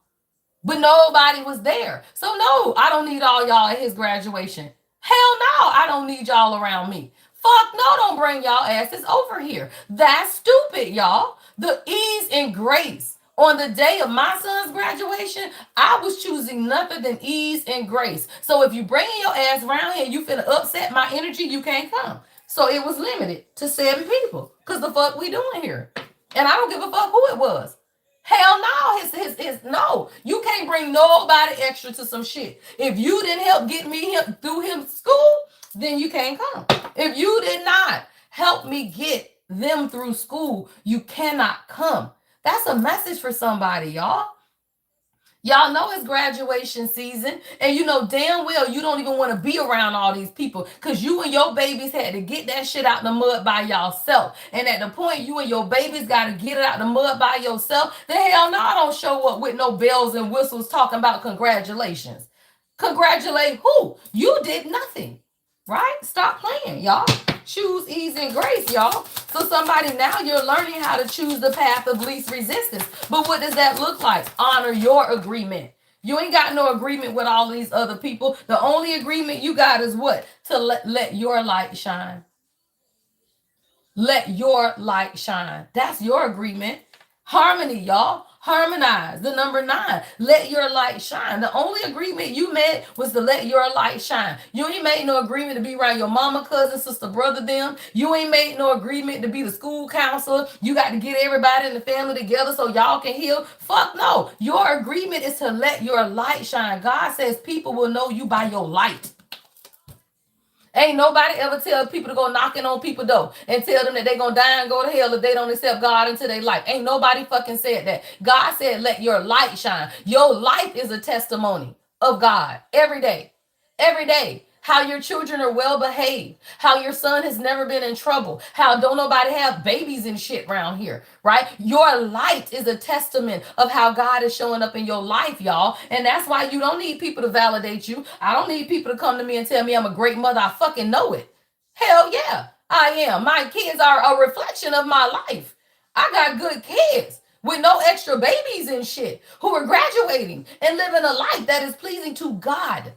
But nobody was there. So no, I don't need all y'all at his graduation. Hell no, I don't need y'all around me. Fuck no, don't bring y'all asses over here. That's stupid, y'all. The ease and grace. On the day of my son's graduation, I was choosing nothing than ease and grace. So if you bringing your ass around here and you finna upset my energy, you can't come. So it was limited to 7 people. Because the fuck we doing here? And I don't give a fuck who it was. Hell no, no. You can't bring nobody extra to some shit. If you didn't help get me through him school, then you can't come. If you did not help me get them through school, you cannot come. That's a message for somebody, y'all. Y'all know it's graduation season, and you know damn well you don't even want to be around all these people, because you and your babies had to get that shit out the mud by yourself. And at the point you and your babies got to get it out the mud by yourself, the hell no, I don't show up with no bells and whistles talking about congratulations. Congratulate who? You did nothing, right? Stop playing, y'all. Choose ease and grace, y'all. So somebody, now you're learning how to choose the path of least resistance. But what does that look like? Honor your agreement. You ain't got no agreement with all these other people. The only agreement you got is what? To let your light shine. Let your light shine. That's your agreement. Harmony, y'all. Harmonize. The number 9. Let your light shine. The only agreement you made was to let your light shine. You ain't made no agreement to be around your mama, cousin, sister, brother, them. You ain't made no agreement to be the school counselor. You got to get everybody in the family together so y'all can heal. Fuck no. Your agreement is to let your light shine. God says people will know you by your light. Ain't nobody ever tell people to go knocking on people's door and tell them that they're going to die and go to hell if they don't accept God into their life. Ain't nobody fucking said that. God said, let your light shine. Your life is a testimony of God every day. Every day. How your children are well behaved, how your son has never been in trouble, how don't nobody have babies and shit around here, right? Your light is a testament of how God is showing up in your life, y'all. And that's why you don't need people to validate you. I don't need people to come to me and tell me I'm a great mother. I fucking know it. Hell yeah, I am. My kids are a reflection of my life. I got good kids with no extra babies and shit who are graduating and living a life that is pleasing to God.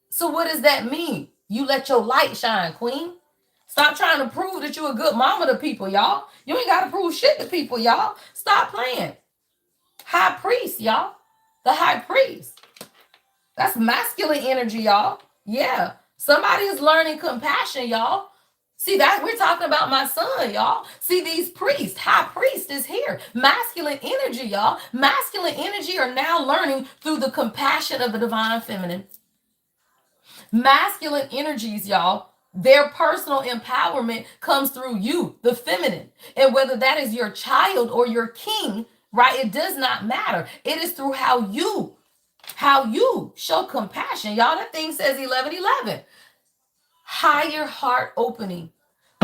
So what does that mean? You let your light shine, queen. Stop trying to prove that you're a good mama to people, y'all. You ain't got to prove shit to people, y'all. Stop playing. High priest, y'all. The high priest. That's masculine energy, y'all. Yeah. Somebody is learning compassion, y'all. See that we're talking about my son, y'all. See these priests, high priest is here. Masculine energy, y'all. Masculine energy are now learning through the compassion of the divine feminine. Masculine energies, y'all, their personal empowerment comes through you, the feminine. And whether that is your child or your king, right? It does not matter. It is through how you show compassion. Y'all, that thing says 11:11. Higher heart opening.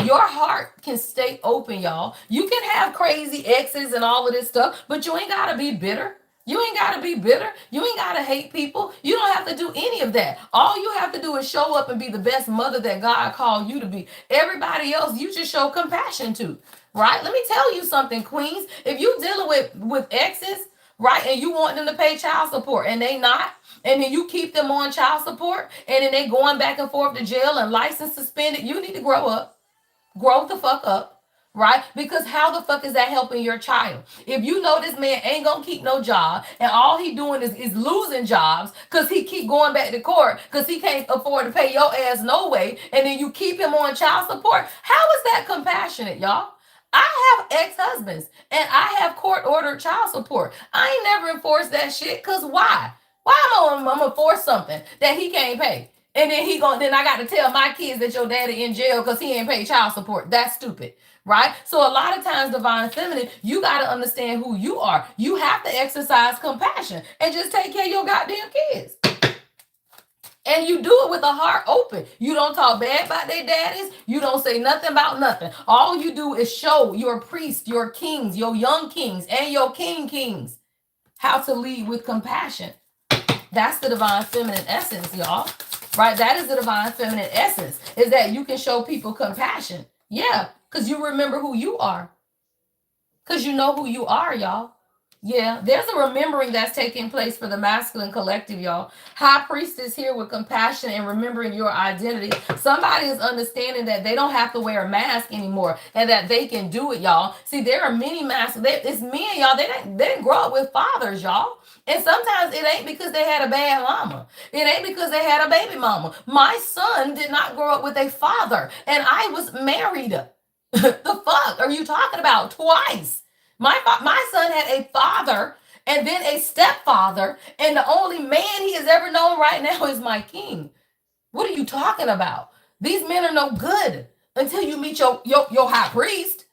Your heart can stay open, y'all. You can have crazy exes and all of this stuff, but you ain't got to be bitter. You ain't got to be bitter. You ain't got to hate people. You don't have to do any of that. All you have to do is show up and be the best mother that God called you to be. Everybody else, you just show compassion to, right? Let me tell you something, queens. If you dealing with exes, right, and you want them to pay child support and they not, and then you keep them on child support, and then they going back and forth to jail and license suspended, you need to grow up. Grow the fuck up, right? Because how the fuck is that helping your child? If you know this man ain't gonna keep no job and all he doing is losing jobs because he keep going back to court because he can't afford to pay your ass no way, and then you keep him on child support, how is that compassionate, y'all? I have ex-husbands and I have court-ordered child support. I ain't never enforced that shit because why? Why am I gonna force something that he can't pay? And then I got to tell my kids that your daddy in jail because he ain't paid child support. That's stupid, right? So a lot of times, divine feminine, you got to understand who you are. You have to exercise compassion and just take care of your goddamn kids. And you do it with a heart open. You don't talk bad about their daddies. You don't say nothing about nothing. All you do is show your priests, your kings, your young kings, and your kings how to lead with compassion. That's the divine feminine essence, y'all. Right? That is the divine feminine essence, is that you can show people compassion. Yeah, because you remember who you are. Because you know who you are, y'all. Yeah, there's a remembering that's taking place for the masculine collective, y'all. High priestess here with compassion and remembering your identity. Somebody is understanding that they don't have to wear a mask anymore and that they can do it, y'all. See, there are many masks. It's men, y'all. They didn't grow up with fathers, y'all. And sometimes it ain't because they had a bad mama. It ain't because they had a baby mama. My son did not grow up with a father, and I was married. The fuck are you talking about? Twice. My son had a father and then a stepfather, and the only man he has ever known right now is my king. What are you talking about? These men are no good until you meet your high priest,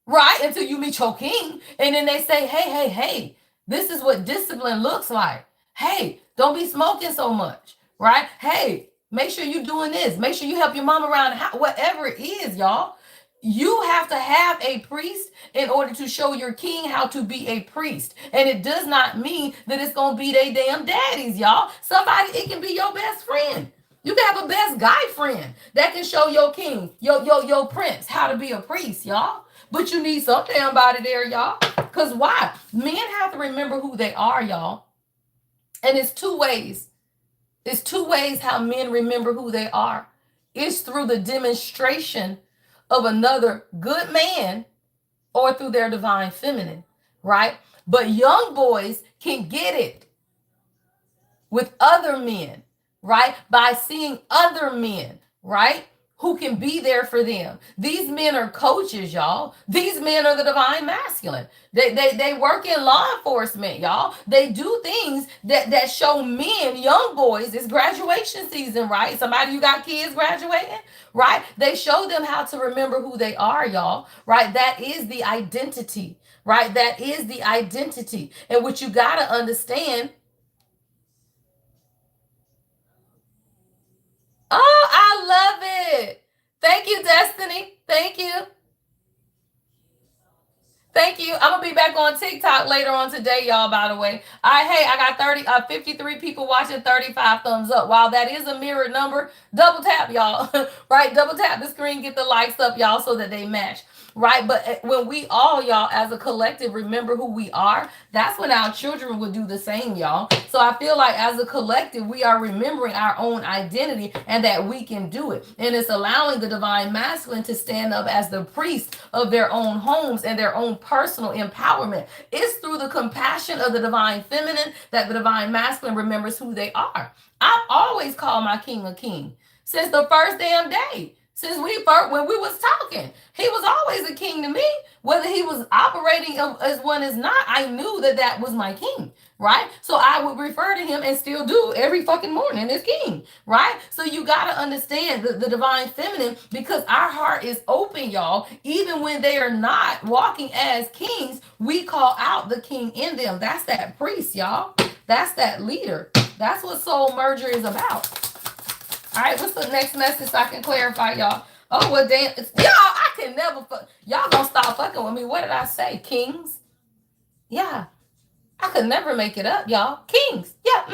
right? Until you meet your king, and then they say, hey, this is what discipline looks like. Hey, don't be smoking so much, right? Hey, make sure you're doing this. Make sure you help your mom around, whatever it is, y'all. You have to have a priest in order to show your king how to be a priest. And it does not mean that it's going to be they damn daddies, y'all. Somebody, it can be your best friend. You can have a best guy friend that can show your king, your prince, how to be a priest, y'all. But you need some damn body there, y'all. Because why? Men have to remember who they are, y'all. And it's two ways. It's two ways how men remember who they are. It's through the demonstration of another good man or through their divine feminine, right? But young boys can get it with other men, right? By seeing other men, right? Who can be there for them. These men are coaches, y'all. These men are the divine masculine. They work in law enforcement, y'all. They do things that show men, young boys, it's graduation season, right? Somebody, you got kids graduating, right? They show them how to remember who they are, y'all, right? That is the identity, right? That is the identity. And what you got to understand. Oh, I love it. Thank you, Destiny. Thank you. Thank you. I'm gonna be back on TikTok later on today, y'all. By the way, I got 53 people watching, 35 thumbs up. While that is a mirrored number, double tap, y'all. Right, double tap the screen, get the likes up, y'all, so that they match. Right, but when we all, y'all, as a collective, remember who we are, that's when our children will do the same, y'all. So I feel like as a collective, we are remembering our own identity and that we can do it. And it's allowing the divine masculine to stand up as the priest of their own homes and their own personal empowerment. It's through the compassion of the divine feminine that the divine masculine remembers who they are. I've always called my king a king since the first damn day. Since we first, when we was talking, he was always a king to me. Whether he was operating as one is not, I knew that that was my king, right? So I would refer to him and still do every fucking morning as king, right? So you got to understand the divine feminine, because our heart is open, y'all. Even when they are not walking as kings, we call out the king in them. That's that priest, y'all. That's that leader. That's what soul merger is about. All right, what's the next message so I can clarify, y'all? Oh, well, damn. Y'all, I can never fuck. Y'all gonna stop fucking with me. What did I say? Kings? Yeah. I could never make it up, y'all. Kings. Yeah.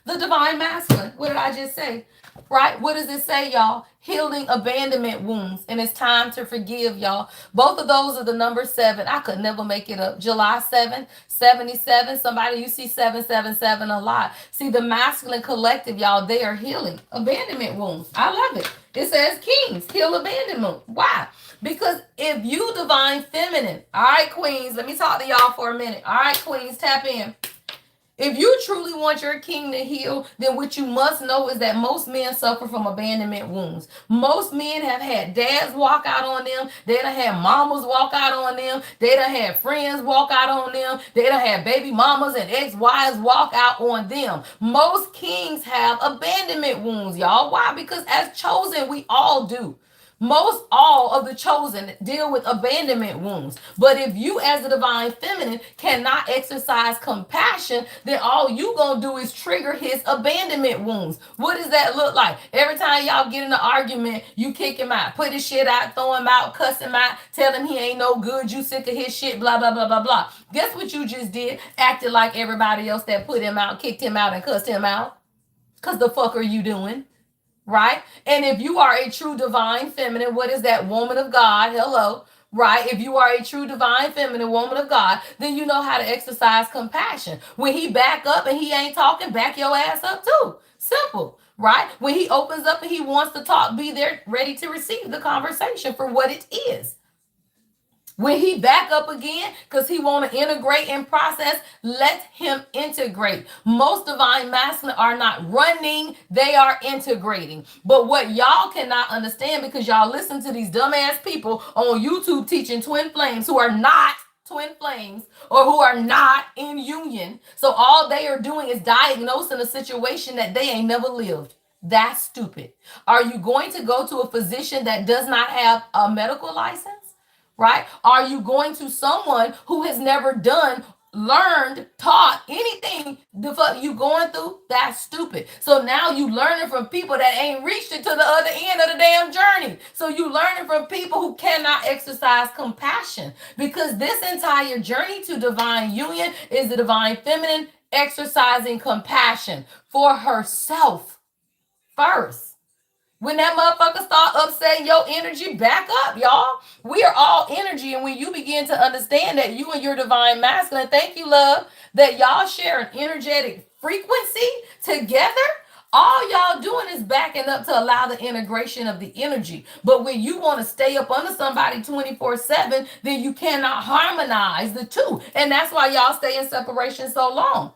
The divine masculine. What did I just say? Right? What does it say, y'all? Healing abandonment wounds. And it's time to forgive, y'all. Both of those are the number 7. I could never make it up. July 7th, 77. Somebody, you see 777 a lot. See, the masculine collective, y'all, they are healing abandonment wounds. I love it. It says kings heal abandonment. Why? Because if you divine feminine, all right, queens, let me talk to y'all for a minute. All right, queens, tap in. If you truly want your king to heal, then what you must know is that most men suffer from abandonment wounds. Most men have had dads walk out on them. They done had mamas walk out on them. They done had friends walk out on them. They done had baby mamas and ex-wives walk out on them. Most kings have abandonment wounds, y'all. Why? Because as chosen, we all do. Most all of the chosen deal with abandonment wounds. But if you as a divine feminine cannot exercise compassion, then all you gonna do is trigger his abandonment wounds. What does that look like? Every time y'all get in an argument, you kick him out, put his shit out, throw him out, cuss him out, tell him he ain't no good, you sick of his shit, blah, blah, blah, blah, blah. Guess what you just did? Acted like everybody else that put him out, kicked him out, and cussed him out. Because the fuck are you doing? Right? And if you are a true divine feminine, what is that? Woman of God. Hello. Right? If you are a true divine feminine woman of God, then you know how to exercise compassion. When he back up and he ain't talking, back your ass up too. Simple. Right? When he opens up and he wants to talk, be there ready to receive the conversation for what it is. When he back up again, because he want to integrate and process, let him integrate. Most divine masculine are not running, they are integrating. But what y'all cannot understand, because y'all listen to these dumbass people on YouTube teaching twin flames who are not twin flames or who are not in union. So all they are doing is diagnosing a situation that they ain't never lived. That's stupid. Are you going to go to a physician that does not have a medical license? Right? Are you going to someone who has never done, learned, taught anything the fuck you going through? That's stupid. So now you learning from people that ain't reached it to the other end of the damn journey. So you learning from people who cannot exercise compassion, because this entire journey to divine union is the divine feminine exercising compassion for herself first. When that motherfucker start upsetting your energy, back up, y'all. We are all energy. And when you begin to understand that you and your divine masculine, thank you, love, that y'all share an energetic frequency together, all y'all doing is backing up to allow the integration of the energy. But when you want to stay up under somebody 24/7, then you cannot harmonize the two. And that's why y'all stay in separation so long.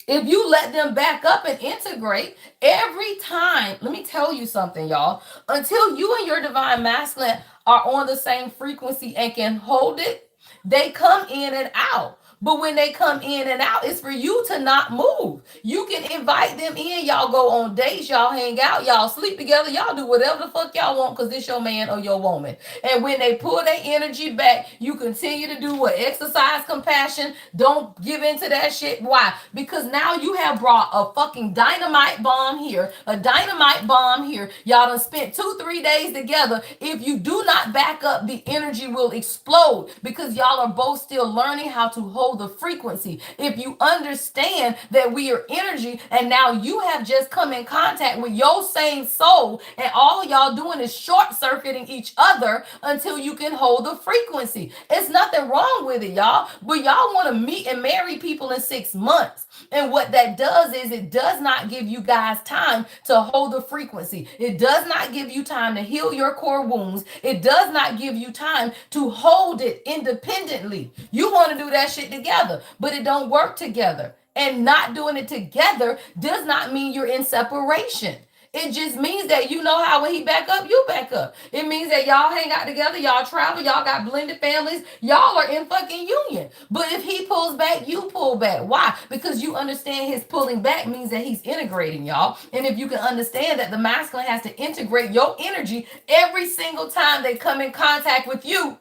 If you let them back up and integrate every time, let me tell you something, y'all. Until you and your divine masculine are on the same frequency and can hold it, they come in and out. But when they come in and out, it's for you to not move. You can invite them in. Y'all go on dates. Y'all hang out. Y'all sleep together. Y'all do whatever the fuck y'all want because it's your man or your woman. And when they pull their energy back, you continue to do what? Exercise compassion. Don't give into that shit. Why? Because now you have brought a fucking dynamite bomb here, a dynamite bomb here. Y'all done spent 2-3 days together. If you do not back up, the energy will explode because y'all are both still learning how to hold the frequency. If you understand that we are energy and now you have just come in contact with your same soul and all y'all doing is short circuiting each other until you can hold the frequency. It's nothing wrong with it, y'all, but y'all want to meet and marry people in 6 months. And what that does is it does not give you guys time to hold the frequency. It does not give you time to heal your core wounds. It does not give you time to hold it independently. You want to do that shit together, but it don't work together. And not doing it together does not mean you're in separation. It just means that you know how when he back up, you back up. It means that y'all hang out together, y'all travel, y'all got blended families, y'all are in fucking union. But if he pulls back, you pull back. Why? Because you understand his pulling back means that he's integrating, y'all. And if you can understand that the masculine has to integrate your energy every single time they come in contact with you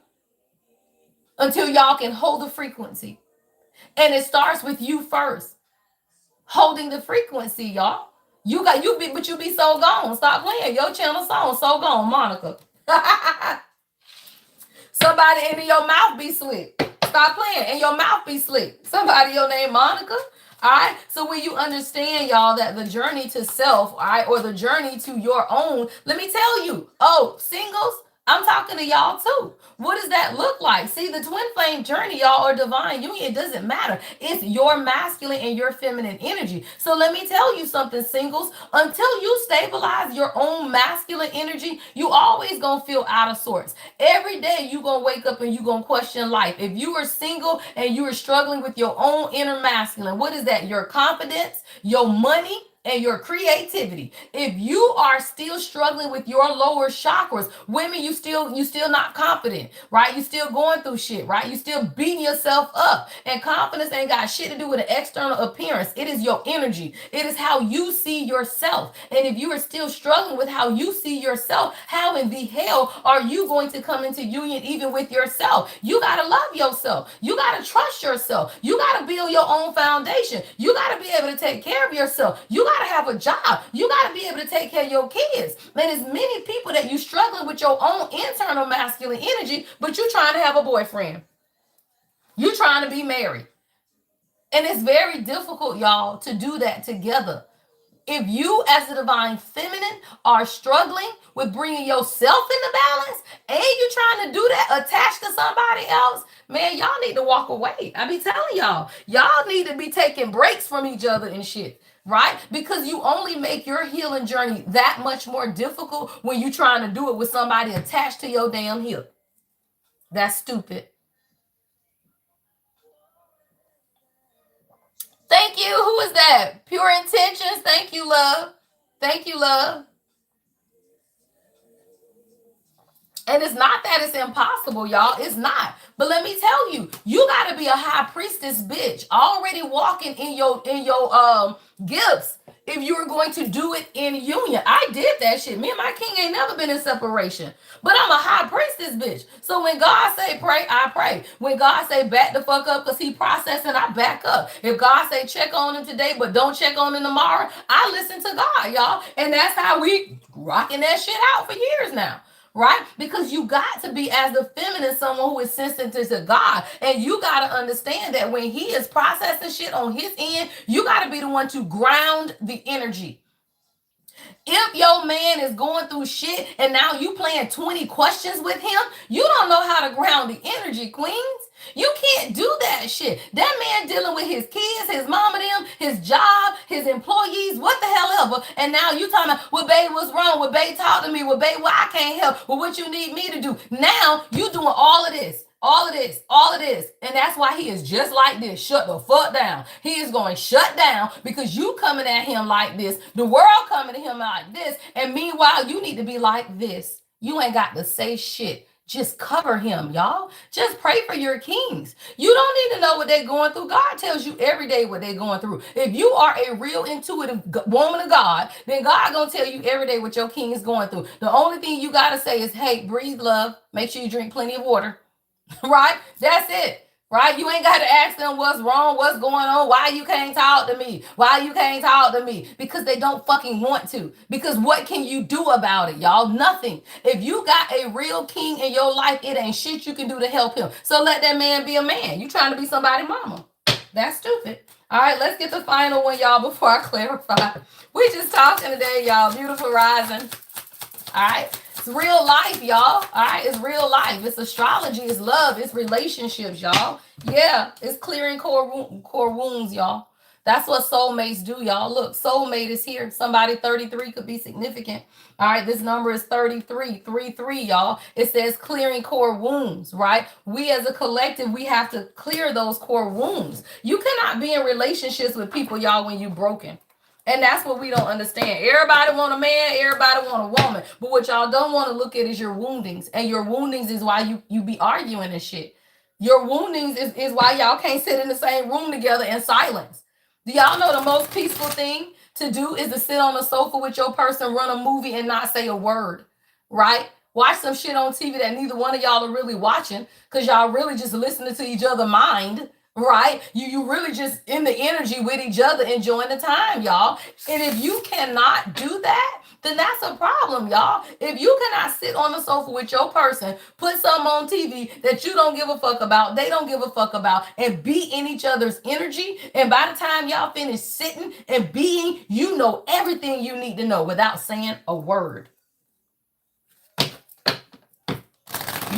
until y'all can hold the frequency. And it starts with you first, holding the frequency, y'all. But you be so gone. Stop playing. Your channel song so gone, Monica. Somebody in your mouth be slick. Stop playing. And your mouth be slick. Somebody your name Monica. All right. So when you understand, y'all, that the journey to self, all right, or the journey to your own, let me tell you, singles, I'm talking to y'all too. What does that look like? See, the twin flame journey, y'all, or divine union, it doesn't matter. It's your masculine and your feminine energy. So let me tell you something, singles. Until you stabilize your own masculine energy, you always gonna feel out of sorts. Every day you gonna wake up and you gonna question life. If you are single and you are struggling with your own inner masculine, what is that? Your confidence, your money, and your creativity. If you are still struggling with your lower chakras, women, you still not confident, right? You still going through shit, right? You still beating yourself up. And confidence ain't got shit to do with an external appearance. It is your energy. It is how you see yourself. And if you are still struggling with how you see yourself, how in the hell are you going to come into union even with yourself? You got to love yourself. You got to trust yourself. You got to build your own foundation. You got to be able to take care of yourself. You got to have a job. You got to be able to take care of your kids. And there's many people that you struggling with your own internal masculine energy, but you trying to have a boyfriend. You trying to be married. And it's very difficult, y'all, to do that together. If you as a divine feminine are struggling with bringing yourself into balance and you trying to do that attached to somebody else, man, y'all need to walk away. I be telling y'all need to be taking breaks from each other and shit. Right? Because you only make your healing journey that much more difficult when you trying to do it with somebody attached to your damn hip. That's stupid. Thank you. Who is that? Pure Intentions. Thank you, love. Thank you, love. And it's not that it's impossible, y'all. It's not. But let me tell you, you gotta be a high priestess bitch, already walking in your gifts. If you were going to do it in union, I did that shit. Me and my king ain't never been in separation. But I'm a high priestess bitch. So when God say pray, I pray. When God say back the fuck up because he processing, I back up. If God say check on him today, but don't check on him tomorrow, I listen to God, y'all. And that's how we rocking that shit out for years now. Right? Because you got to be, as the feminine, someone who is sensitive to God. And you got to understand that when he is processing shit on his end, you got to be the one to ground the energy. If your man is going through shit and now you playing 20 questions with him, you don't know how to ground the energy, queens. You can't do that shit. That man dealing with his kids, his mama, them, his job, his employees, what the hell ever. And now you talking about, well, babe, what's wrong? Well, babe, talk to me. Well, babe, why I can't help? Well, what you need me to do? Now you doing all of this. All of this, all of this. And that's why he is just like this. Shut the fuck down. He is going to shut down because you coming at him like this. The world coming at him like this. And meanwhile, you need to be like this. You ain't got to say shit. Just cover him, y'all. Just pray for your kings. You don't need to know what they're going through. God tells you every day what they're going through. If you are a real intuitive woman of God, then God gonna tell you every day what your king is going through. The only thing you got to say is, hey, breathe, love. Make sure you drink plenty of water. Right? That's it. Right? You ain't got to ask them what's wrong, what's going on, why you can't talk to me, why you can't talk to me, because they don't fucking want to. Because what can you do about it, y'all? Nothing. If you got a real king in your life, it ain't shit you can do to help him. So let that man be a man. You trying to be somebody's mama. That's stupid. All right, let's get the final one, y'all, before I clarify. We just talking today, y'all. Beautiful rising. All right. It's real life, y'all. All right, it's real life. It's astrology. It's love. It's relationships, y'all. Yeah, it's clearing core wounds, y'all. That's what soulmates do, y'all. Look, soulmate is here. Somebody 33 could be significant. All right, this number is 33, 33, y'all. It says clearing core wounds, right? We as a collective, we have to clear those core wounds. You cannot be in relationships with people, y'all, when you're broken. And that's what we don't understand. Everybody want a man, everybody want a woman. But what y'all don't want to look at is your woundings. And your woundings is why you be arguing and shit. Your woundings is why y'all can't sit in the same room together in silence. Do y'all know the most peaceful thing to do is to sit on the sofa with your person, run a movie, and not say a word, right? Watch some shit on TV that neither one of y'all are really watching because y'all really just listening to each other mind, right? You really just in the energy with each other, enjoying the time, y'all. And if you cannot do that, then that's a problem, y'all. If you cannot sit on the sofa with your person, put something on TV that you don't give a fuck about, they don't give a fuck about, and be in each other's energy, and by the time y'all finish sitting and being, you know everything you need to know without saying a word. You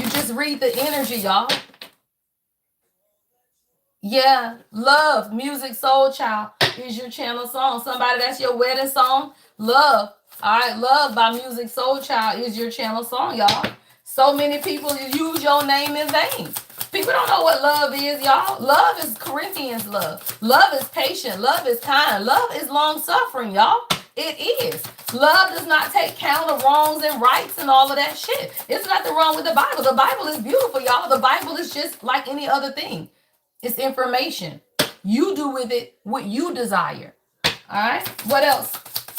just read the energy, y'all. Yeah, Love, Music Soul Child is your channel song. Somebody that's your wedding song. Love. All right, Love by Music Soul Child is your channel song, y'all. So many people use your name in vain. People don't know what love is, y'all. Love is Corinthians love. Love is patient. Love is kind. Love is long suffering, y'all. It is. Love does not take count of wrongs and rights and all of that shit. It's nothing wrong with the Bible. The Bible is beautiful, y'all. The Bible is just like any other thing. It's information. You do with it what you desire. All right. What else?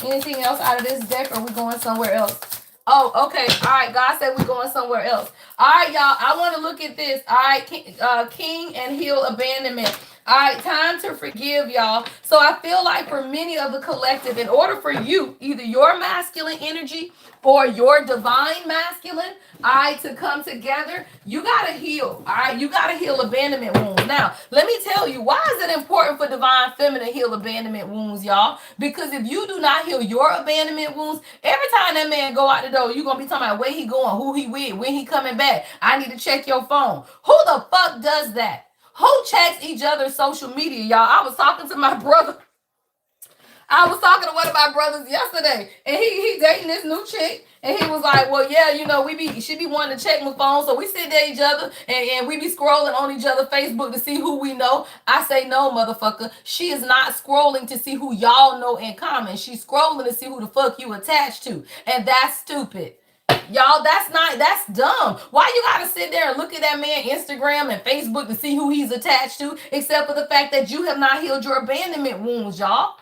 Anything else out of this deck? Or are we going somewhere else? Oh, okay. All right. God said we're going somewhere else. All right, y'all. I want to look at this. All right. King and heal abandonment. All right. Time to forgive, y'all. So I feel like for many of the collective, in order for you, either your masculine energy or your divine masculine, all right, to come together, you got to heal. All right. You got to heal abandonment wounds. Now, let me tell you, why is it important for divine feminine to heal abandonment wounds, y'all? Because if you do not heal your abandonment wounds, every time that man go out the door, you're going to be talking about where he going, who he with, when he coming back. I need to check your phone. Who the fuck does that? Who checks each other's social media, y'all? I was talking to my brother. I was talking to one of my brothers yesterday, and he dating this new chick, and he was like, well, yeah, you know, she be wanting to check my phone, so we sit there each other, and we be scrolling on each other Facebook to see who we know. I say, no, motherfucker, she is not scrolling to see who y'all know in common. She's scrolling to see who the fuck you attached to, and that's stupid. Y'all, that's dumb. Why you gotta sit there and look at that man Instagram and Facebook to see who he's attached to, except for the fact that you have not healed your abandonment wounds, y'all?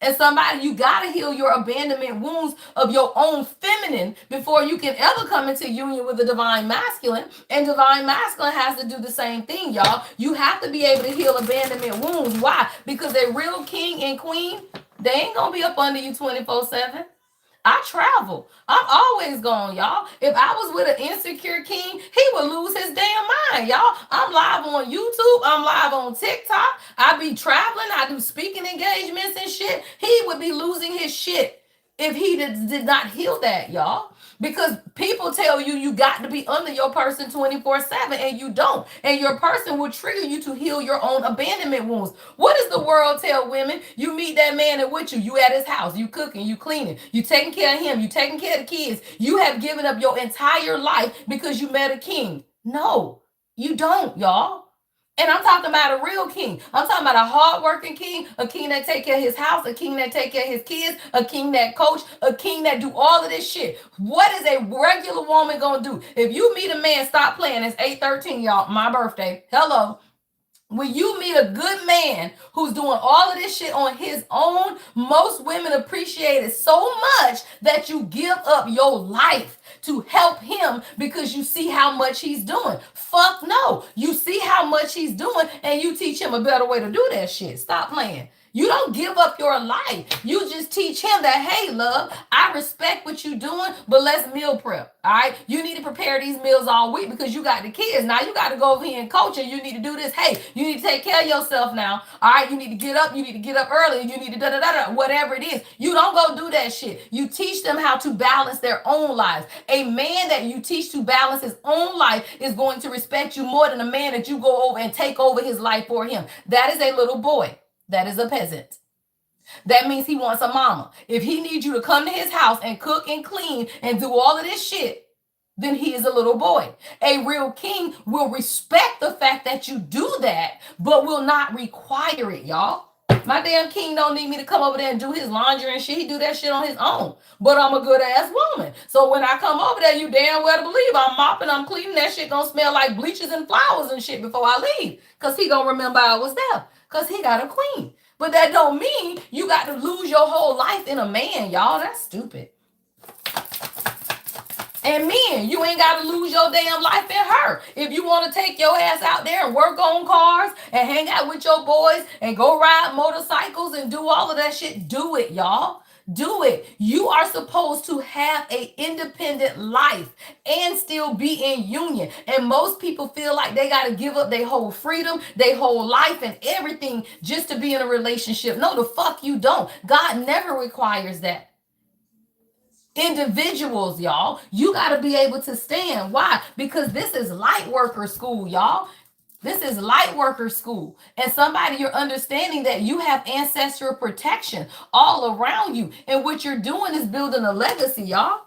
And somebody, you gotta heal your abandonment wounds of your own feminine before you can ever come into union with the divine masculine. And divine masculine has to do the same thing, y'all. You have to be able to heal abandonment wounds. Why? Because a real king and queen, they ain't gonna be up under you 24/7. I travel. I'm always gone, y'all. If I was with an insecure king, he would lose his damn mind, y'all. I'm live on YouTube. I'm live on TikTok. I be traveling. I do speaking engagements and shit. He would be losing his shit if he did not heal that, y'all. Because people tell you got to be under your person 24/7, and you don't. And your person will trigger you to heal your own abandonment wounds. What does the world tell women? You meet that man and with you at his house, you cooking, you cleaning, you taking care of him, you taking care of the kids. You have given up your entire life because you met a king. No, you don't, y'all. And I'm talking about a real king. I'm talking about a hardworking king, a king that take care of his house, a king that take care of his kids, a king that coach, a king that do all of this shit. What is a regular woman gonna do? If you meet a man, stop playing. It's 8/13, y'all. My birthday. Hello. When you meet a good man who's doing all of this shit on his own, most women appreciate it so much that you give up your life to help him because you see how much he's doing. Fuck no. You see how much he's doing and you teach him a better way to do that shit. Stop playing. You don't give up your life. You just teach him that, hey, love, I respect what you're doing, but let's meal prep. All right. You need to prepare these meals all week because you got the kids. Now you got to go over here and coach and you need to do this. Hey, you need to take care of yourself now. All right. You need to get up. You need to get up early. You need to whatever it is. You don't go do that shit. You teach them how to balance their own lives. A man that you teach to balance his own life is going to respect you more than a man that you go over and take over his life for him. That is a little boy. That is a peasant. That means he wants a mama. If he needs you to come to his house and cook and clean and do all of this shit, then he is a little boy. A real king will respect the fact that you do that, but will not require it, y'all. My damn king don't need me to come over there and do his laundry and shit. He do that shit on his own. But I'm a good ass woman. So when I come over there, you damn well believe I'm mopping, I'm cleaning. That shit gonna smell like bleaches and flowers and shit before I leave. Cause he gonna remember I was there. Cause he got a queen. But that don't mean you got to lose your whole life in a man, y'all. That's stupid. And men, you ain't got to lose your damn life in her. If you want to take your ass out there and work on cars and hang out with your boys and go ride motorcycles and do all of that shit, do it, y'all. Do it. You are supposed to have a independent life and still be in union. And most people feel like they got to give up their whole freedom, their whole life and everything just to be in a relationship. No, the fuck you don't. God never requires that. Individuals, y'all, you got to be able to stand. Why? Because this is light worker school, y'all. This is light worker school. And somebody, you're understanding that you have ancestral protection all around you. And what you're doing is building a legacy, y'all.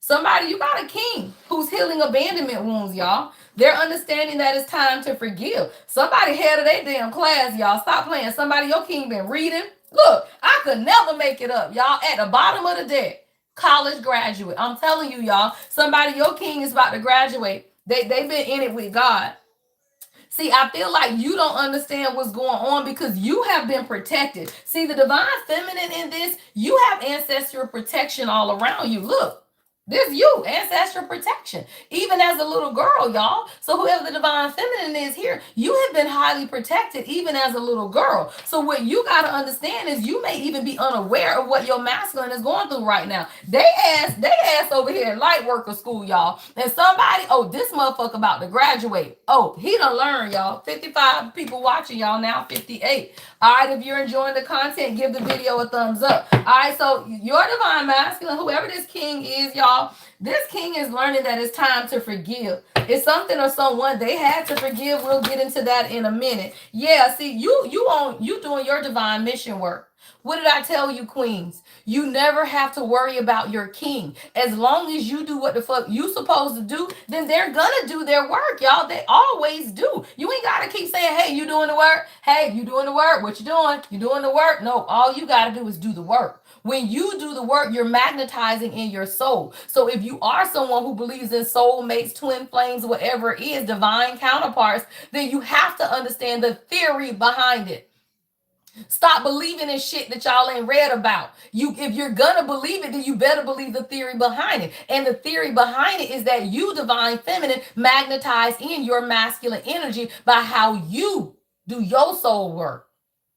Somebody, you got a king who's healing abandonment wounds, y'all. They're understanding that it's time to forgive. Somebody head of their damn class, y'all. Stop playing. Somebody, your king been reading. Look, I could never make it up, y'all. At the bottom of the deck. College graduate. I'm telling you, y'all, somebody, your king is about to graduate. They've been in it with God. See, I feel like you don't understand what's going on because you have been protected. See, the divine feminine in this, you have ancestral protection all around you. Look. This you, ancestral protection, even as a little girl, y'all. So whoever the divine feminine is here, you have been highly protected even as a little girl. So what you got to understand is you may even be unaware of what your masculine is going through right now. They ass over here in light worker school, y'all. And somebody, oh, this motherfucker about to graduate. Oh, he done learned, y'all. 55 people watching, y'all, now 58. All right, if you're enjoying the content, give the video a thumbs up. All right, so your divine masculine, whoever this king is, y'all, this king is learning that it's time to forgive. It's something or someone they had to forgive. We'll get into that in a minute. Yeah, see, you doing your divine mission work. What did I tell you, queens? You never have to worry about your king. As long as you do what the fuck you supposed to do, then they're gonna do their work, y'all. They always do. You ain't gotta keep saying, hey, you doing the work? Hey, you doing the work? What you doing? You doing the work? No, all you gotta do is do the work. When you do the work, you're magnetizing in your soul. So if you are someone who believes in soulmates, twin flames, whatever it is, divine counterparts, then you have to understand the theory behind it. Stop believing in shit that y'all ain't read about. If you're gonna believe it, then you better believe the theory behind it. And the theory behind it is that you, divine feminine, magnetize in your masculine energy by how you do your soul work.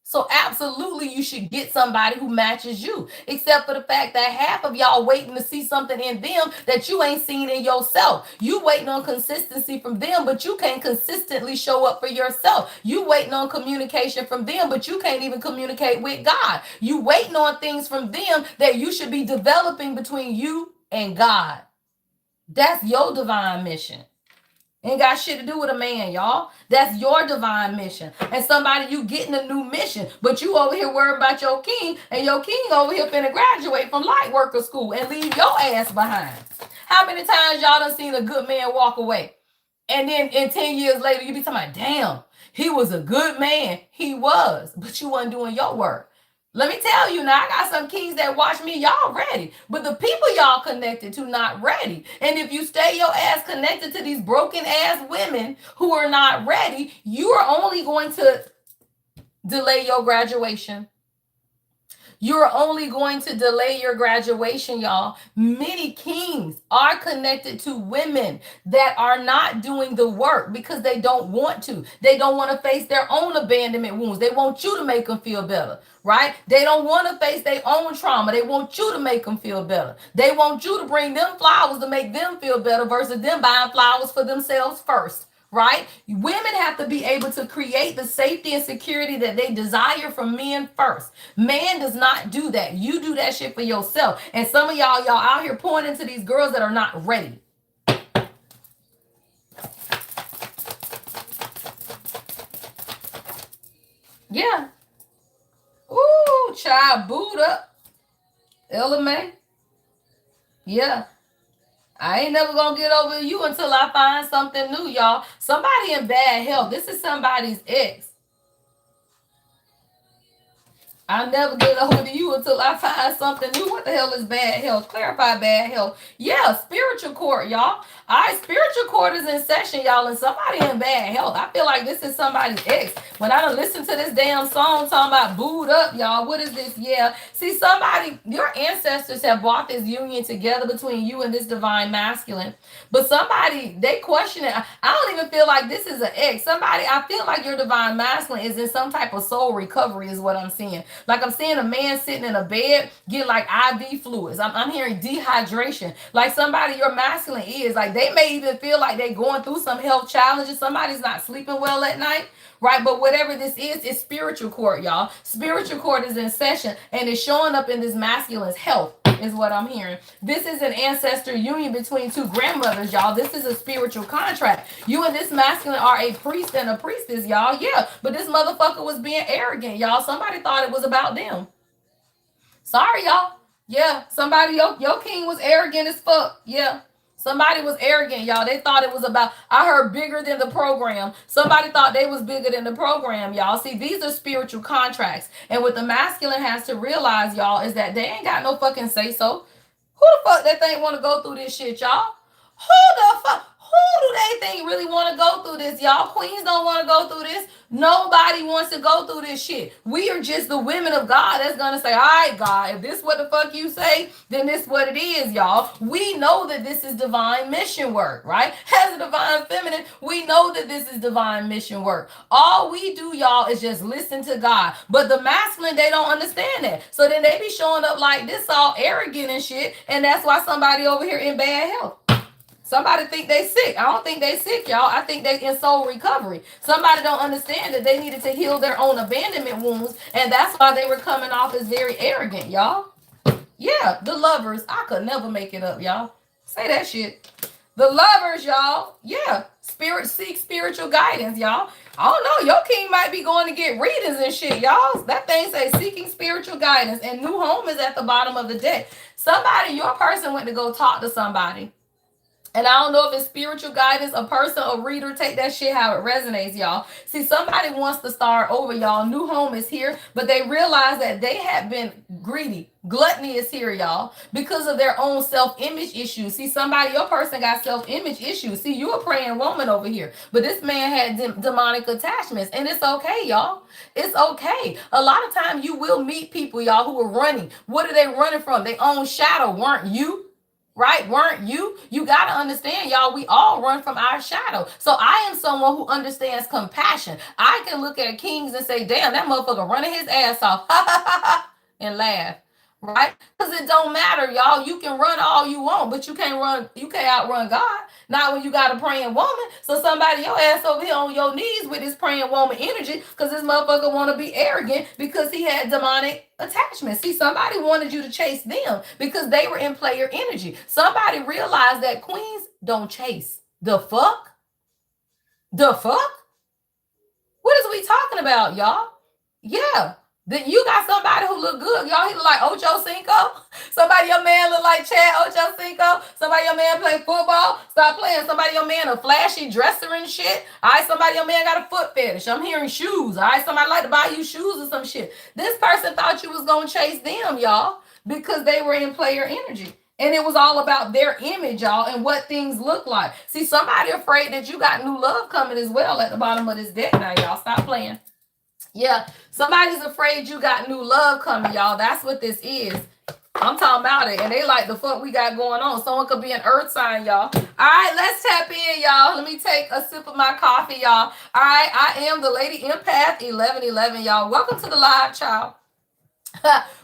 So absolutely you should get somebody who matches you, except for the fact that half of y'all waiting to see something in them that you ain't seen in yourself. You waiting on consistency from them, but you can't consistently show up for yourself. You waiting on communication from them, but you can't even communicate with God. You waiting on things from them that you should be developing between you and God. That's your divine mission. Ain't got shit to do with a man, y'all. That's your divine mission. And somebody, you getting a new mission, but you over here worried about your king, and your king over here finna graduate from light worker school and leave your ass behind. How many times y'all done seen a good man walk away? And then in 10 years later, you be talking about, damn, he was a good man. He was, but you wasn't doing your work. Let me tell you now, I got some kings that watch me, y'all ready. But the people y'all connected to not ready. And if you stay your ass connected to these broken ass women who are not ready, you are only going to delay your graduation. You're only going to delay your graduation, y'all. Many kings are connected to women that are not doing the work because they don't want to. They don't want to face their own abandonment wounds. They want you to make them feel better, right? They don't want to face their own trauma. They want you to make them feel better. They want you to bring them flowers to make them feel better versus them buying flowers for themselves first. Right? Women have to be able to create the safety and security that they desire from men first. Man does not do that. You do that shit for yourself. And some of y'all out here pointing to these girls that are not ready. Yeah. Ooh, child, boot up. Ella May. Yeah. I ain't never gonna get over you until I find something new, y'all. Somebody in bad health. This is somebody's ex. I'll never get a hold of you until I find something new. What the hell is bad health? Clarify bad health. Yeah, spiritual court, y'all. All right, spiritual court is in session, y'all, and somebody in bad health. I feel like this is somebody's ex. When I don't listen to this damn song talking about booed up, y'all, what is this? Yeah. See, somebody, your ancestors have brought this union together between you and this divine masculine. But somebody, they question it. I don't even feel like this is an ex. Somebody, I feel like your divine masculine is in some type of soul recovery, is what I'm seeing. Like I'm seeing a man sitting in a bed getting like IV fluids. I'm hearing dehydration. Like somebody, your masculine is like they may even feel like they're going through some health challenges. Somebody's not sleeping well at night. Right, but whatever this is, it's spiritual court, y'all. Spiritual court is in session and it's showing up in this masculine's health, is what I'm hearing. This is an ancestor union between two grandmothers, y'all. This is a spiritual contract. You and this masculine are a priest and a priestess, y'all. Yeah, but this motherfucker was being arrogant, y'all. Somebody thought it was about them. Sorry, y'all. Yeah, somebody, your king was arrogant as fuck. Yeah. Somebody was arrogant, y'all. They thought it was about, I heard bigger than the program. Somebody thought they was bigger than the program, y'all. See, these are spiritual contracts. And what the masculine has to realize, y'all, is that they ain't got no fucking say so. Who the fuck they think want to go through this shit, y'all? Who the fuck? Who do they think really want to go through this, y'all? Queens don't want to go through this. Nobody wants to go through this shit. We are just the women of God that's going to say, all right, God, if this what the fuck you say, then this what it is, y'all. We know that this is divine mission work, right? As a divine feminine, we know that this is divine mission work. All we do, y'all, is just listen to God. But the masculine, they don't understand that. So then they be showing up like this all arrogant and shit. And that's why somebody over here in bad health. Somebody think they sick. I don't think they sick, y'all. I think they in soul recovery. Somebody don't understand that they needed to heal their own abandonment wounds, and that's why they were coming off as very arrogant, y'all. Yeah, the lovers. I could never make it up, y'all. Say that shit. The lovers, y'all. Yeah, seek spiritual guidance, y'all. I don't know. Your king might be going to get readings and shit, y'all. That thing says seeking spiritual guidance, and new home is at the bottom of the deck. Somebody, your person went to go talk to somebody. And I don't know if it's spiritual guidance, a person, a reader, take that shit how it resonates, y'all. See, somebody wants to start over, y'all. New home is here, but they realize that they have been greedy. Gluttony is here, y'all, because of their own self-image issues. See, somebody, your person got self-image issues. See, you a praying woman over here, but this man had demonic attachments, and it's okay, y'all. It's okay. A lot of times you will meet people, y'all, who are running. What are they running from? Their own shadow, weren't you? Right? Weren't you? You got to understand, y'all, we all run from our shadow. So I am someone who understands compassion. I can look at kings and say, damn, that motherfucker running his ass off and laugh. Right? Because it don't matter, y'all. You can run all you want, but you can't outrun God. Not when you got a praying woman. So somebody, your ass over here on your knees with this praying woman energy, because this motherfucker want to be arrogant because he had demonic attachment. See, somebody wanted you to chase them because they were in player energy. Somebody realized that queens don't chase. The fuck? The fuck? What is we talking about, y'all? Yeah. Then you got somebody who look good. Y'all, he look like Ocho Cinco. Somebody, your man look like Chad Ocho Cinco. Somebody, your man play football. Stop playing. Somebody, your man a flashy dresser and shit. All right, somebody, your man got a foot fetish. I'm hearing shoes. All right, somebody like to buy you shoes or some shit. This person thought you was going to chase them, y'all, because they were in player energy. And it was all about their image, y'all, and what things look like. See, somebody afraid that you got new love coming as well at the bottom of this deck now, y'all. Stop playing. Yeah, somebody's afraid you got new love coming, y'all. That's what this is. I'm talking about it. And they like the fuck we got going on. Someone could be an earth sign, y'all. All right, let's tap in, y'all. Let me take a sip of my coffee, y'all. All right, I am the Lady Empath 1111, y'all. Welcome to the live, child.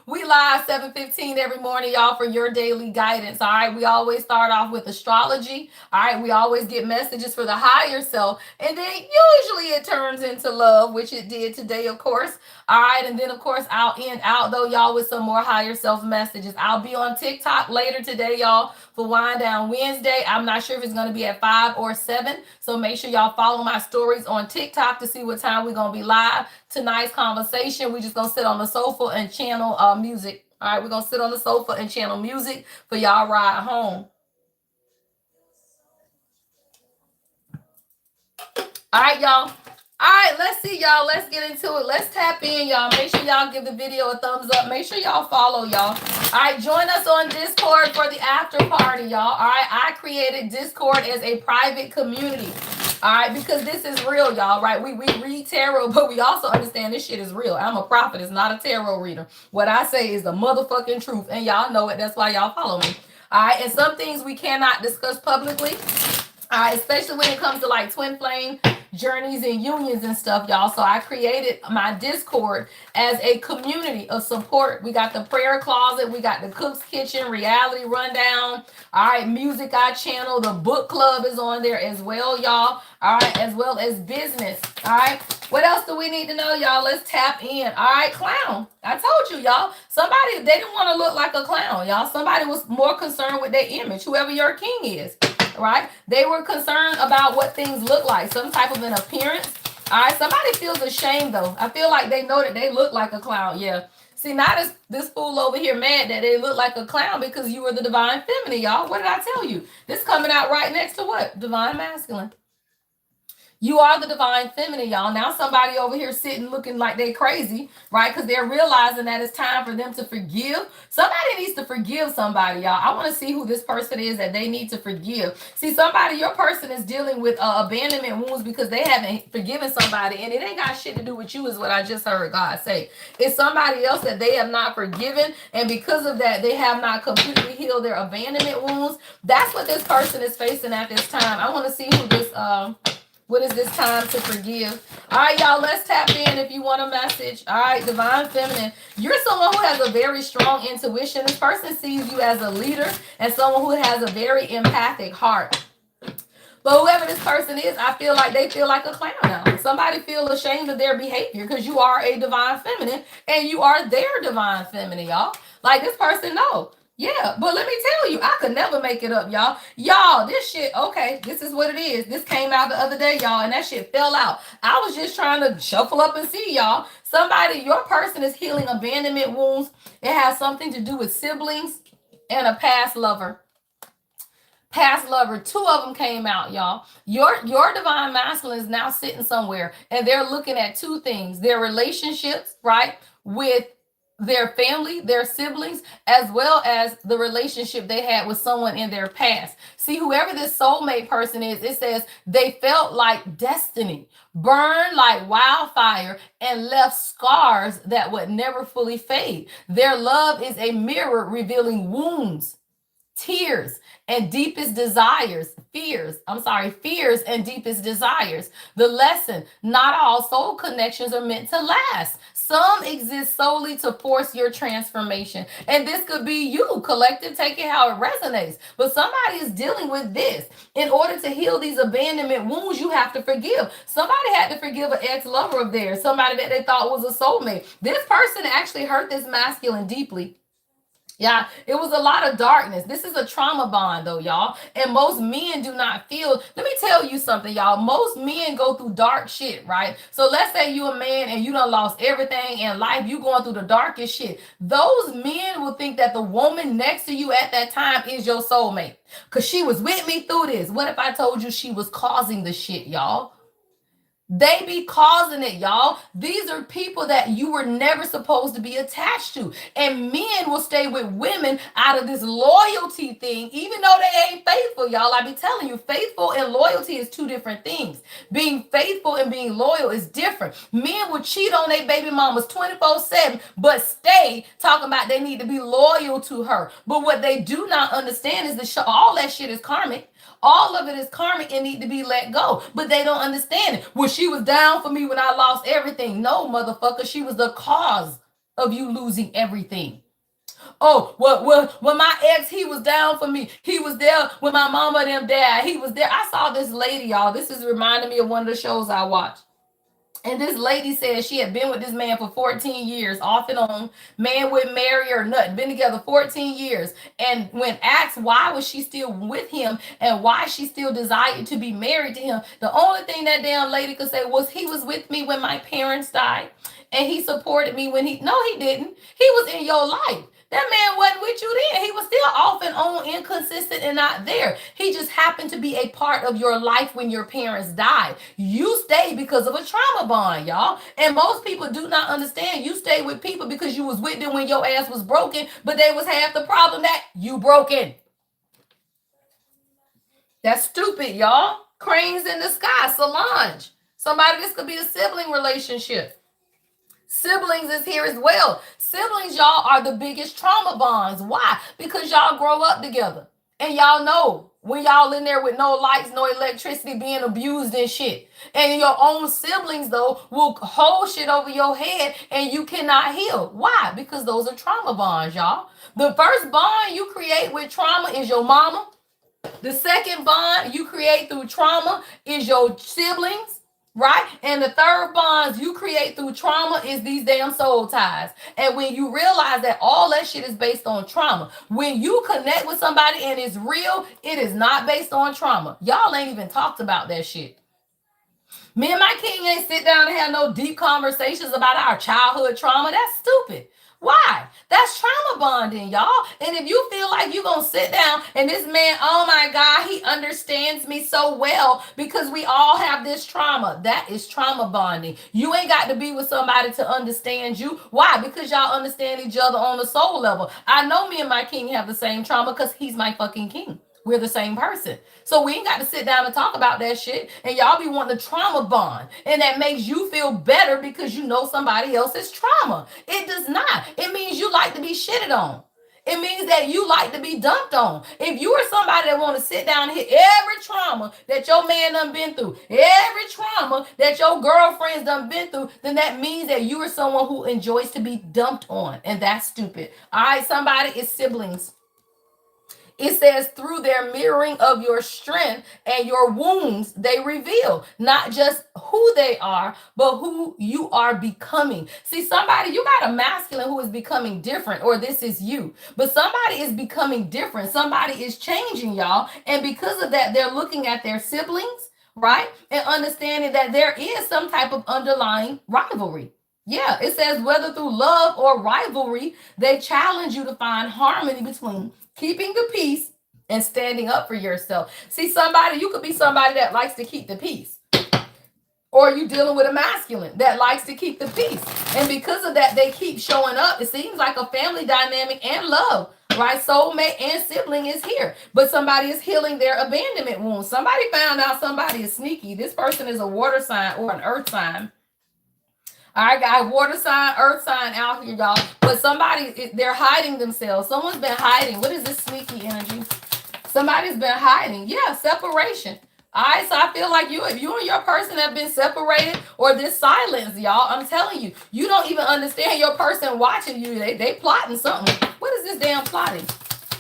We live 7:15 every morning, y'all, for your daily guidance. All right, we always start off with astrology. All right, we always get messages for the higher self, and then usually it turns into love, which it did today, of course. All right, and then of course I'll end out though, y'all, with some more higher self messages. I'll be on TikTok later today, y'all, for Wind Down Wednesday. I'm not sure if it's going to be at 5 or 7, so make sure y'all follow my stories on TikTok to see what time we're going to be live. Tonight's conversation, we just going to sit on the sofa and channel music. All right, we're going to sit on the sofa and channel music for y'all ride home. All right, y'all. All right, let's see, y'all. Let's get into it. Let's tap in, y'all. Make sure y'all give the video a thumbs up. Make sure y'all follow, y'all. All right, join us on Discord for the after party, y'all. All right, I created Discord as a private community. All right, because this is real, y'all, right? We read tarot, but we also understand this shit is real. I'm a prophet, it's not a tarot reader. What I say is the motherfucking truth, and y'all know it. That's why y'all follow me. All right, and some things we cannot discuss publicly. All right, especially when it comes to like twin flame journeys and unions and stuff, y'all. So I created my Discord as a community of support. We got the prayer closet, we got the cook's kitchen, reality rundown. All right, music I channel, the book club is on there as well, y'all. All right, as well as business. All right, what else do we need to know, y'all? Let's tap in. All right, clown. I told you, y'all. Somebody, they didn't want to look like a clown, y'all. Somebody was more concerned with their image, whoever your king is. Right? They were concerned about what things look like, some type of an appearance. All right, somebody feels ashamed though. I feel like they know that they look like a clown. Yeah. See, now this fool over here mad that they look like a clown because you were the divine feminine, y'all. What did I tell you? This coming out right next to what? Divine masculine. You are the divine feminine, y'all. Now somebody over here sitting looking like they crazy, right? Because they're realizing that it's time for them to forgive. Somebody needs to forgive somebody, y'all. I want to see who this person is that they need to forgive. See, somebody, your person is dealing with abandonment wounds because they haven't forgiven somebody, and it ain't got shit to do with you, is what I just heard God say. It's somebody else that they have not forgiven, and because of that, they have not completely healed their abandonment wounds. That's what this person is facing at this time. I want to see who this what is this time to forgive? All right, y'all, let's tap in if you want a message. All right, divine feminine. You're someone who has a very strong intuition. This person sees you as a leader and someone who has a very empathic heart. But whoever this person is, I feel like they feel like a clown now. Somebody feel ashamed of their behavior because you are a divine feminine and you are their divine feminine, y'all. Like this person, no. Yeah, but let me tell you, I could never make it up, y'all. Y'all, this shit, okay, this is what it is. This came out the other day, y'all, and that shit fell out. I was just trying to shuffle up and see, y'all. Somebody, your person is healing abandonment wounds. It has something to do with siblings and a past lover. Past lover, two of them came out, y'all. Your divine masculine is now sitting somewhere, and they're looking at two things: their relationships, right, with their family, their siblings, as well as the relationship they had with someone in their past. See, whoever this soulmate person is, it says they felt like destiny, burned like wildfire, and left scars that would never fully fade. Their love is a mirror revealing wounds, tears, and deepest desires, fears and deepest desires. The lesson: not all soul connections are meant to last. Some exist solely to force your transformation. And this could be you, collective, take it how it resonates. But somebody is dealing with this. In order to heal these abandonment wounds, you have to forgive. Somebody had to forgive an ex-lover of theirs, somebody that they thought was a soulmate. This person actually hurt this masculine deeply. Yeah, it was a lot of darkness. This is a trauma bond though, y'all. And most men do not feel, let me tell you something, y'all. Most men go through dark shit, right? So let's say you a man and you done lost everything in life. You going through the darkest shit. Those men will think that the woman next to you at that time is your soulmate. Because she was with me through this. What if I told you she was causing the shit, y'all? They be causing it, y'all. These are people that you were never supposed to be attached to. And men will stay with women out of this loyalty thing, even though they ain't faithful, y'all. I be telling you, faithful and loyalty is two different things. Being faithful and being loyal is different. Men will cheat on their baby mamas 24/7, but stay talking about they need to be loyal to her. But what they do not understand is all that shit is karmic. All of it is karmic and need to be let go. But they don't understand it. Well, she was down for me when I lost everything. No, motherfucker, she was the cause of you losing everything. Oh, well, my ex, he was down for me. He was there when my mama and them died. He was there. I saw this lady, y'all. This is reminding me of one of the shows I watched. And this lady said she had been with this man for 14 years, off and on. Man wouldn't marry her, nothing. Been together 14 years. And when asked why was she still with him and why she still desired to be married to him, the only thing that damn lady could say was he was with me when my parents died. And he supported me when no, he didn't. He was in your life. That man wasn't with you then. He was still off and on, inconsistent and not there. He just happened to be a part of your life when your parents died. You stayed because of a trauma bond, y'all. And most people do not understand. You stayed with people because you was with them when your ass was broken, but they was half the problem that you broken. That's stupid, y'all. Cranes in the sky, Solange. Somebody, this could be a sibling relationship. Siblings is here as well. Siblings, y'all, are the biggest trauma bonds. Why? Because y'all grow up together. And y'all know when y'all in there with no lights, no electricity, being abused and shit. And your own siblings, though, will hold shit over your head and you cannot heal. Why? Because those are trauma bonds, y'all. The first bond you create with trauma is your mama. The second bond you create through trauma is your siblings, right? And the third bonds you create through trauma is these damn soul ties. And when you realize that all that shit is based on trauma, when you connect with somebody and it's real, it is not based on trauma. Y'all ain't even talked about that shit. Me and my king ain't sit down and have no deep conversations about our childhood trauma. That's stupid. Why? That's trauma bonding, y'all. And if you feel like you're going to sit down and this man, oh my God, he understands me so well because we all have this trauma. That is trauma bonding. You ain't got to be with somebody to understand you. Why? Because y'all understand each other on the soul level. I know me and my king have the same trauma because he's my fucking king. We're the same person. So we ain't got to sit down and talk about that shit. And y'all be wanting to trauma bond. And that makes you feel better because you know somebody else's trauma. It does not. It means you like to be shitted on. It means that you like to be dumped on. If you are somebody that want to sit down and hit every trauma that your man done been through, every trauma that your girlfriend's done been through, then that means that you are someone who enjoys to be dumped on. And that's stupid. All right, somebody, is siblings. It says through their mirroring of your strength and your wounds, they reveal not just who they are, but who you are becoming. See, somebody, you got a masculine who is becoming different, or this is you. But somebody is becoming different. Somebody is changing, y'all. And because of that, they're looking at their siblings, right? And understanding that there is some type of underlying rivalry. Yeah, it says whether through love or rivalry, they challenge you to find harmony between keeping the peace and standing up for yourself. See, somebody, you could be somebody that likes to keep the peace. Or you dealing with a masculine that likes to keep the peace. And because of that, they keep showing up. It seems like a family dynamic and love, right? Soulmate and sibling is here. But somebody is healing their abandonment wounds. Somebody found out somebody is sneaky. This person is a water sign or an earth sign. All right, guys, water sign, earth sign out here, y'all. But somebody, they're hiding themselves. Someone's been hiding. What is this sneaky energy? Somebody's been hiding. Yeah, separation. All right, so I feel like if you and your person have been separated or this silence, y'all, I'm telling you, you don't even understand your person watching you. They plotting something. What is this damn plotting?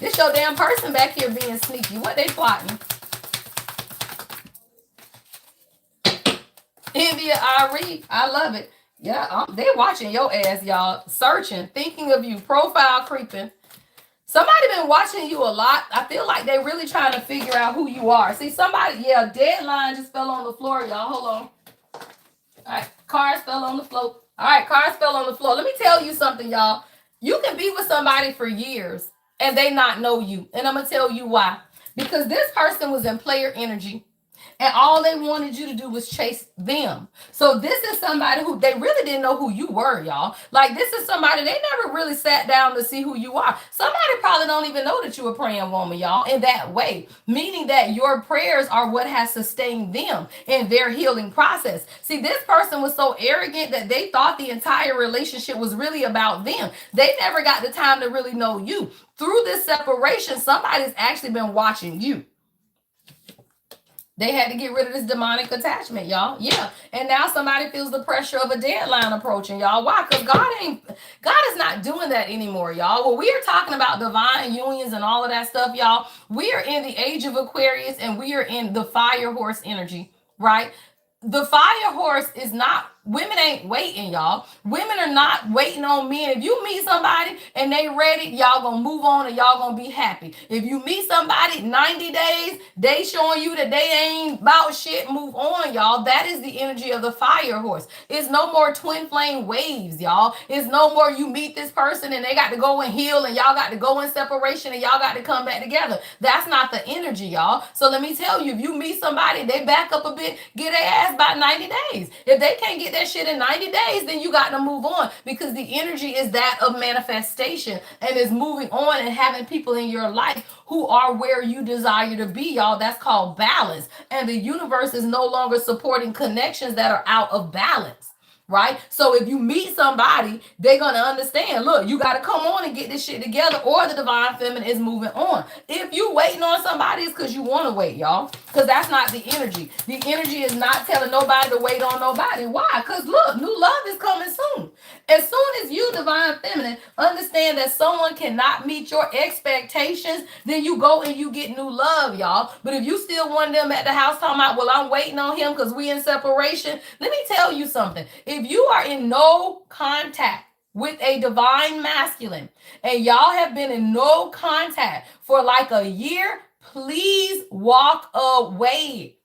This your damn person back here being sneaky. What they plotting? India Ari, I love it. Yeah, they watching your ass, y'all. Searching, thinking of you, profile creeping. Somebody been watching you a lot. I feel like they really trying to figure out who you are. See, somebody, yeah, deadline just fell on the floor, y'all. Hold on. All right, cars fell on the floor. All right, cars fell on the floor. Let me tell you something, y'all. You can be with somebody for years and they not know you. And I'm going to tell you why. Because this person was in player energy. And all they wanted you to do was chase them. So this is somebody who they really didn't know who you were, y'all. Like, this is somebody they never really sat down to see who you are. Somebody probably don't even know that you're a praying woman, y'all, in that way. Meaning that your prayers are what has sustained them in their healing process. See, this person was so arrogant that they thought the entire relationship was really about them. They never got the time to really know you. Through this separation, somebody's actually been watching you. They had to get rid of this demonic attachment, y'all. Yeah. And now somebody feels the pressure of a deadline approaching, y'all. Why? Because God is not doing that anymore, y'all. When we are talking about divine unions and all of that stuff, y'all, we are in the age of Aquarius and we are in the fire horse energy, right? The fire horse is not Women ain't waiting, y'all. Women are not waiting on men. If you meet somebody and they ready, y'all gonna move on and y'all gonna be happy. If you meet somebody 90 days, they showing you that they ain't about shit, move on, y'all. That is the energy of the fire horse. It's no more twin flame waves, y'all. It's no more you meet this person and they got to go and heal and y'all got to go in separation and y'all got to come back together. That's not the energy, y'all. So let me tell you, if you meet somebody, they back up a bit, get their ass by 90 days. If they can't get that shit in 90 days, then you got to move on, because the energy is that of manifestation and is moving on and having people in your life who are where you desire to be, y'all. That's called balance. And the universe is no longer supporting connections that are out of balance. Right? So if you meet somebody, they're going to understand, look, you got to come on and get this shit together, or the divine feminine is moving on. If you waiting on somebody, it's because you want to wait, y'all. Because that's not the energy. The energy is not telling nobody to wait on nobody. Why? Because look, new love is coming soon. As soon as you, divine feminine, understand that someone cannot meet your expectations, then you go and you get new love, y'all. But if you still want them at the house talking about, well, I'm waiting on him because we in separation, let me tell you something. If you are in no contact with a divine masculine and y'all have been in no contact for like a year, please walk away.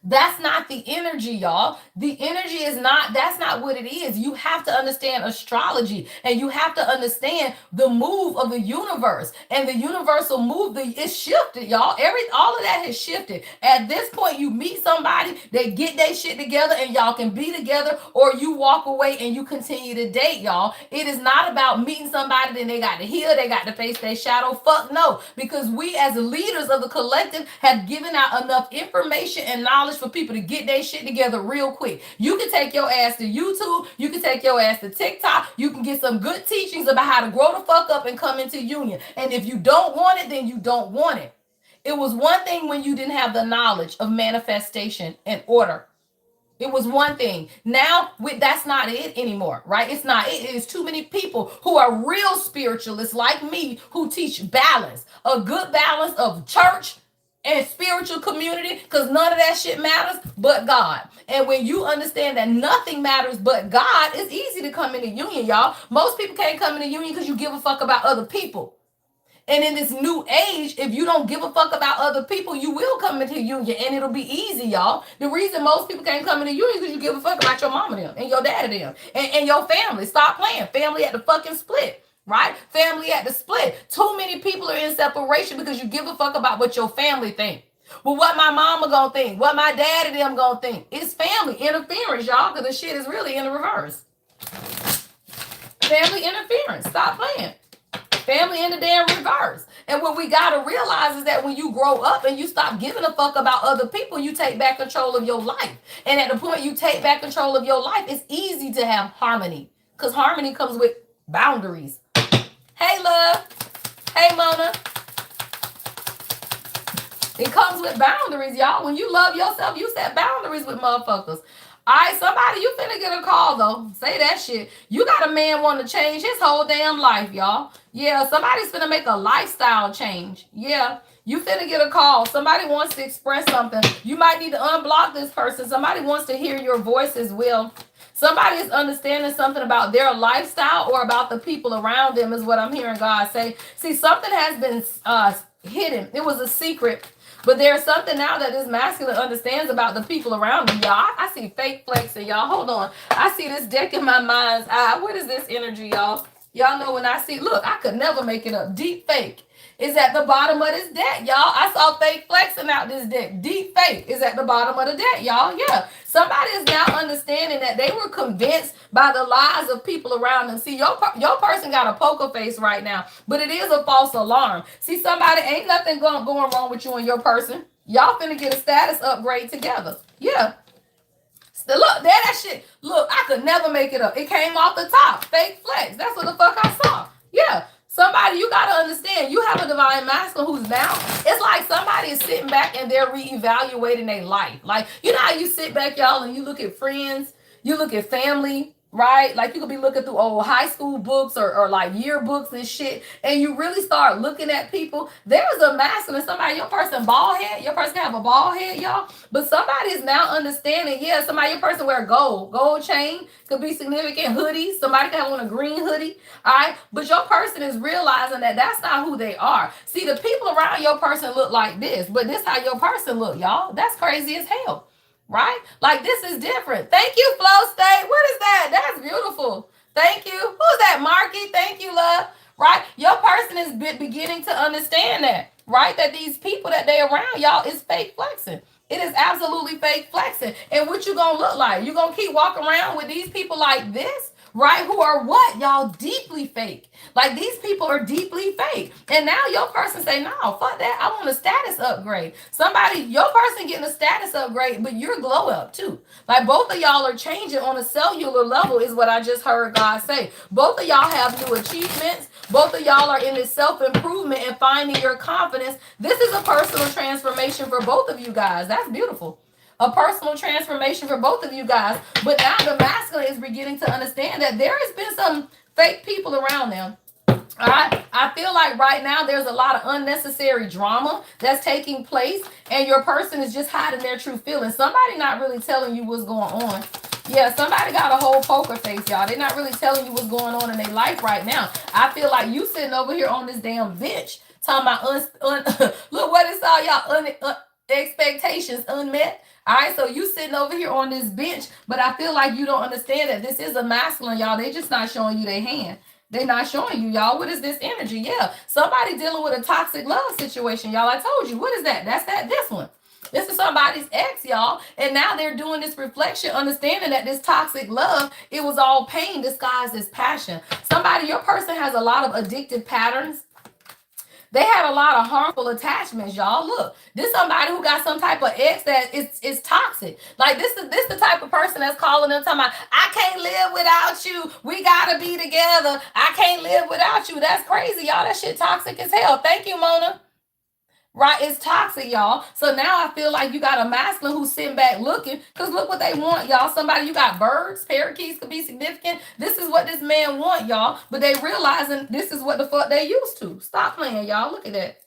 That's not the energy, y'all. The energy is not, that's not what it is. You have to understand astrology and you have to understand the move of the universe, and the universal move, it's shifted, y'all. All of that has shifted. At this point, you meet somebody, they get their shit together and y'all can be together, or you walk away and you continue to date, y'all. It is not about meeting somebody, then they got to heal, they got to face their shadow. Fuck no, because we as leaders of the collective have given out enough information and knowledge for people to get their shit together real quick. You can take your ass to YouTube, you can take your ass to TikTok, you can get some good teachings about how to grow the fuck up and come into union. And if you don't want it, then you don't want it. It was one thing when you didn't have the knowledge of manifestation and order. It was one thing. Now, that's not it anymore, right? It's not it. It is too many people who are real spiritualists like me who teach balance, a good balance of church and spiritual community, because none of that shit matters but God. And when you understand that nothing matters but God, it's easy to come into union, y'all. Most people can't come into union because you give a fuck about other people. And in this new age, if you don't give a fuck about other people, you will come into union and it'll be easy, y'all. The reason most people can't come into union is because you give a fuck about your mama them and your daddy them and your family. Stop playing. Family at the fucking split. Right? Family at the split. Too many people are in separation because you give a fuck about what your family think. Well, what my mama gonna think? What my daddy them gonna think? It's family interference, y'all, because the shit is really in the reverse. Family interference. Stop playing. Family in the damn reverse. And what we got to realize is that when you grow up and you stop giving a fuck about other people, you take back control of your life. And at the point you take back control of your life, it's easy to have harmony, because harmony comes with boundaries. Hey, love. Hey, Mona. It comes with boundaries, y'all. When you love yourself, you set boundaries with motherfuckers. All right, somebody, you finna get a call, though. Say that shit. You got a man wanting to change his whole damn life, y'all. Yeah, somebody's finna make a lifestyle change. Yeah, you finna get a call. Somebody wants to express something. You might need to unblock this person. Somebody wants to hear your voice as well. Somebody is understanding something about their lifestyle or about the people around them is what I'm hearing God say. See, something has been hidden. It was a secret. But there's something now that this masculine understands about the people around them, y'all. I see fake flexing, y'all. Hold on. I see this deck in my mind's eye. What is this energy, y'all? Y'all know when I see, look, I could never make it up. Deep fake is at the bottom of this deck, y'all. I saw fake flexing out this deck. Deep fake is at the bottom of the deck, y'all. Yeah. Somebody is now understanding that they were convinced by the lies of people around them. See, your person got a poker face right now, but it is a false alarm. See, somebody, ain't nothing going wrong with you and your person. Y'all finna get a status upgrade together. Yeah. Look, that shit. Look, I could never make it up. It came off the top. Fake flex. That's what the fuck I saw. Yeah. Somebody, you got to understand, you have a divine masculine who's now, it's like somebody is sitting back and they're reevaluating their life. Like, you know how you sit back, y'all, and you look at friends, you look at family, right? Like you could be looking through old high school books or like yearbooks and shit, and you really start looking at people. There's a masculine, somebody, your person bald head, your person can have a bald head, y'all. But somebody is now understanding, yeah, somebody, your person wear gold chain, could be significant hoodies. Somebody can have on a green hoodie, all right? But your person is realizing that that's not who they are. See, the people around your person look like this, but this how your person look, y'all. That's crazy as hell. Right? Like this is different. Thank you, Flow State. What is that? That's beautiful. Thank you. Who's that, Marky? Thank you, love. Right? Your person is beginning to understand that, right? That these people that they around y'all is fake flexing. It is absolutely fake flexing. And what you gonna look like? You gonna keep walking around with these people like this? Right? Who are what? Y'all deeply fake. Like these people are deeply fake. And now your person say, no, fuck that. I want a status upgrade. Somebody, your person getting a status upgrade, but you're glow up too. Like both of y'all are changing on a cellular level, is what I just heard God say. Both of y'all have new achievements. Both of y'all are in this self-improvement and finding your confidence. This is a personal transformation for both of you guys. That's beautiful. A personal transformation for both of you guys. But now the masculine is beginning to understand that there has been some fake people around them. All right. I feel like right now there's a lot of unnecessary drama that's taking place, and your person is just hiding their true feelings. Somebody not really telling you what's going on. Yeah, somebody got a whole poker face, y'all. They're not really telling you what's going on in their life right now. I feel like you sitting over here on this damn bench talking about look what it's all y'all expectations unmet. All right, so you sitting over here on this bench, but I feel like you don't understand that this is a masculine, y'all. They just not showing you their hand. They're not showing you, y'all. What is this energy? Yeah, somebody dealing with a toxic love situation, y'all. I told you. What is that? That's this one. This is somebody's ex, y'all. And now they're doing this reflection, understanding that this toxic love, it was all pain disguised as passion. Somebody, your person has a lot of addictive patterns. They had a lot of harmful attachments, y'all. Look, this somebody who got some type of ex that is toxic. Like this is the type of person that's calling them talking about, I can't live without you. We gotta be together. I can't live without you. That's crazy, y'all. That shit toxic as hell. Thank you, Mona. Right? It's toxic, y'all. So now I feel like you got a masculine who's sitting back looking, because look what they want, y'all. Somebody, you got birds, parakeets could be significant. This is what this man want, y'all. But they realizing this is what the fuck they used to. Stop playing, y'all. Look at that.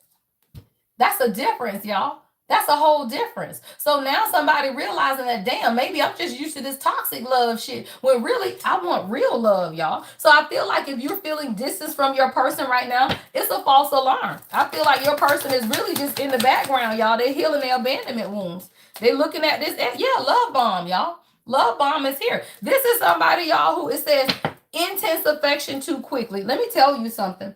That's a difference, y'all. That's a whole difference. So now somebody realizing that, damn, maybe I'm just used to this toxic love shit, when really I want real love, y'all. So I feel like if you're feeling distance from your person right now, it's a false alarm. I feel like your person is really just in the background, y'all. They're healing their abandonment wounds. They're looking at this, yeah, love bomb, y'all. Love bomb is here. This is somebody, y'all, who it says intense affection too quickly. Let me tell you something.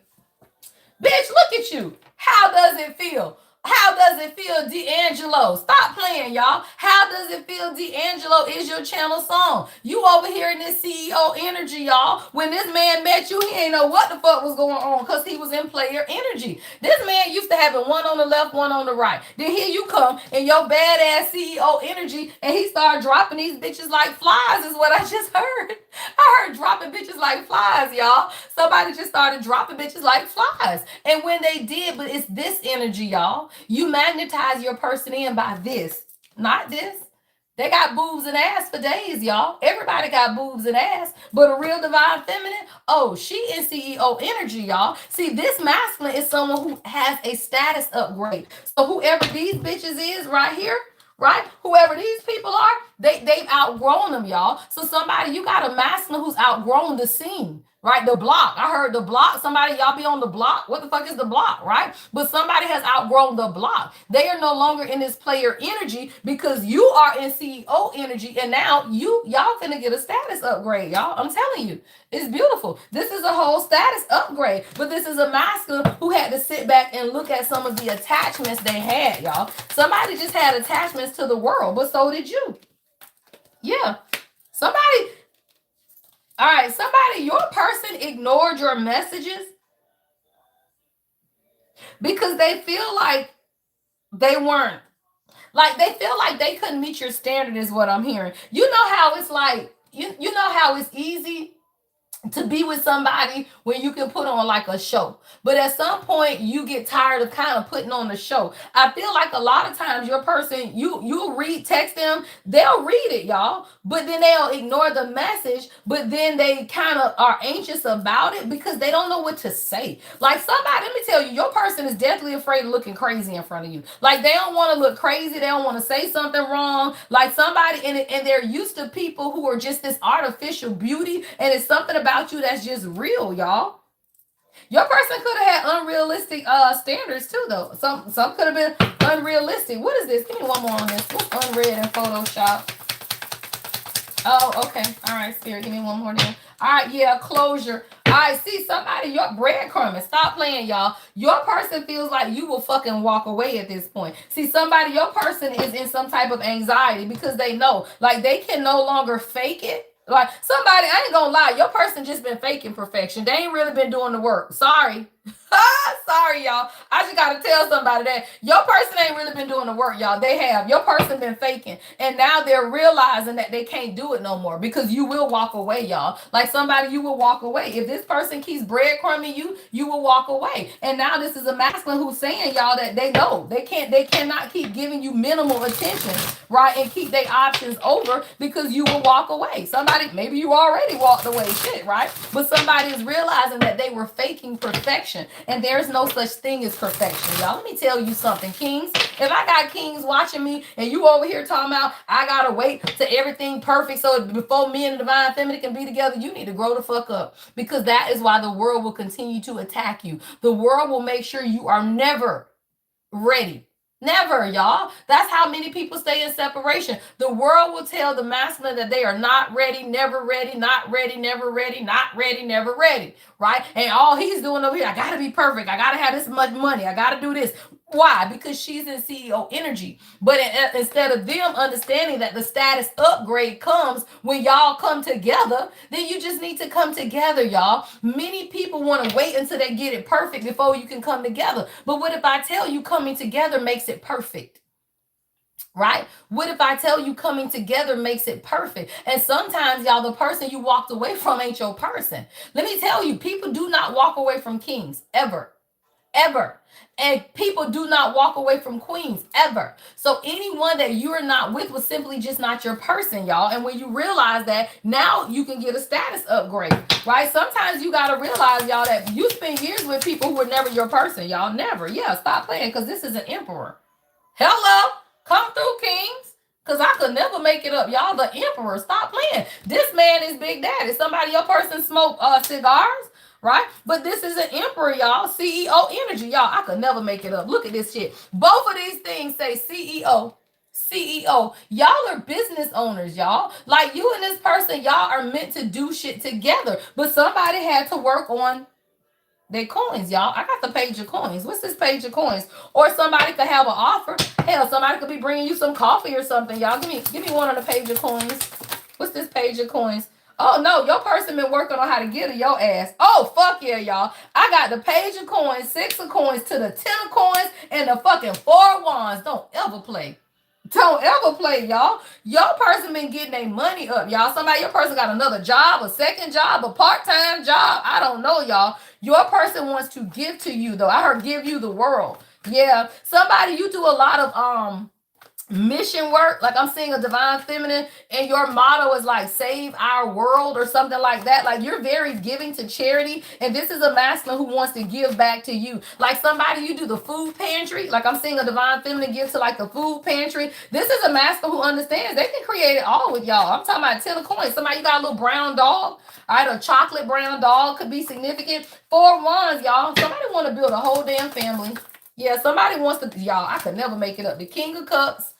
Bitch, look at you. How does it feel? How does it feel, D'Angelo? Stop playing, y'all. How does it feel, D'Angelo is your channel song. You over here in this CEO energy, y'all. When this man met you, he ain't know what the fuck was going on because he was in player energy. This man used to having one on the left, one on the right. Then here you come in your badass CEO energy, and he started dropping these bitches like flies, is what I just heard. I heard dropping bitches like flies, y'all. Somebody just started dropping bitches like flies. And when they did, but it's this energy, y'all. You magnetize your person in by this, not this. They got boobs and ass for days, y'all. Everybody got boobs and ass, but a real divine feminine, oh, she in CEO energy, y'all. See, this masculine is someone who has a status upgrade. So whoever these bitches is right here, right? Whoever these people are, they've outgrown them, y'all. So somebody, you got a masculine who's outgrown the scene. Right, the block. I heard the block. Somebody, y'all be on the block. What the fuck is the block, right? But somebody has outgrown the block. They are no longer in this player energy because you are in CEO energy, and now y'all finna get a status upgrade, y'all. I'm telling you, it's beautiful. This is a whole status upgrade, but this is a masculine who had to sit back and look at some of the attachments they had, y'all. Somebody just had attachments to the world, but so did you. Yeah, somebody. All right, somebody, your person ignored your messages because they feel like they weren't. Like they feel like they couldn't meet your standard is what I'm hearing. You know how it's like, you know how it's easy to be with somebody when you can put on like a show. But at some point you get tired of kind of putting on the show. I feel like a lot of times your person, you'll read, text them, they'll read it, y'all, but then they'll ignore the message, but then they kind of are anxious about it because they don't know what to say. Like somebody, let me tell you, your person is deathly afraid of looking crazy in front of you. Like they don't want to look crazy, they don't want to say something wrong. Like somebody, and they're used to people who are just this artificial beauty, and it's something about you that's just real, y'all. Your person could have had unrealistic standards too, though. Some could have been unrealistic. What is this? Give me one more on this. What's unread in Photoshop? Oh, okay. All right, Spirit. Give me one more then. All right, yeah, closure. All right, see somebody, your breadcrumbing. Stop playing, y'all. Your person feels like you will fucking walk away at this point. See, somebody, your person is in some type of anxiety because they know, like, they can no longer fake it. Like, somebody, I ain't gonna lie, your person just been faking perfection. They ain't really been doing the work. Sorry. Sorry, y'all. I just gotta tell somebody that your person ain't really been doing the work, y'all. They have. Your person been faking, and now they're realizing that they can't do it no more because you will walk away, y'all. Like somebody, you will walk away. If this person keeps breadcrumbing you, you will walk away. And now this is a masculine who's saying, y'all, that they know they cannot keep giving you minimal attention, right? And keep their options over because you will walk away. Somebody, maybe you already walked away, shit, right? But somebody is realizing that they were faking perfection. And there's no such thing as perfection, y'all. Let me tell you something, kings. If I got kings watching me and you over here talking about I gotta wait to everything perfect so before me and the divine feminine can be together, you need to grow the fuck up. Because that is why the world will continue to attack you. The world will make sure you are never ready. Never, y'all. That's how many people stay in separation. The world will tell the masculine that they are not ready, never ready, not ready, never ready, not ready, never ready, right? And all he's doing over here, I gotta be perfect. I gotta have this much money. I gotta do this. Why? Because she's in CEO energy. But instead of them understanding that the status upgrade comes when y'all come together, then you just need to come together, y'all. Many people want to wait until they get it perfect before you can come together. But what if I tell you coming together makes it perfect? Right? What if I tell you coming together makes it perfect? And sometimes, y'all, the person you walked away from ain't your person. Let me tell you, people do not walk away from kings ever. Ever. And people do not walk away from queens ever. So anyone that you're not with was simply just not your person, y'all. And when you realize that, now you can get a status upgrade, right? Sometimes you got to realize, y'all, that you spend years with people who were never your person, y'all. Never. Yeah, stop playing because this is an emperor. Hello? Come through, kings. Because I could never make it up. Y'all, the emperor. Stop playing. This man is Big Daddy. Somebody, your person smoke cigars? Right? But this is an emperor, y'all. CEO energy, y'all. I could never make it up. Look at this shit. Both of these things say CEO. CEO. Y'all are business owners, y'all. Like you and this person, y'all are meant to do shit together. But somebody had to work on their coins, y'all. I got the page of coins. What's this page of coins? Or somebody could have an offer. Hell, somebody could be bringing you some coffee or something, y'all. Give me one on the page of coins. What's this page of coins? Oh no, your person been working on how to get to your ass. Oh fuck yeah, y'all. I got the page of coins, 6 of coins to the 10 of coins, and the fucking 4 of wands. Don't ever play. Don't ever play, y'all. Your person been getting their money up, y'all. Somebody, your person got another job, a second job, a part-time job. I don't know, y'all. Your person wants to give to you, though. I heard give you the world. Yeah. Somebody, you do a lot of mission work. Like I'm seeing a divine feminine and your motto is like save our world or something like that. Like you're very giving to charity, and this is a masculine who wants to give back to you. Like somebody, you do the food pantry. Like I'm seeing a divine feminine give to like the food pantry. This is a masculine who understands they can create it all with y'all. I'm talking about 10 of coins. Somebody, you got a little brown dog. All right, a chocolate brown dog could be significant. 4 wands, y'all. Somebody want to build a whole damn family. Yeah, somebody wants to, y'all, I could never make it up. The King of Cups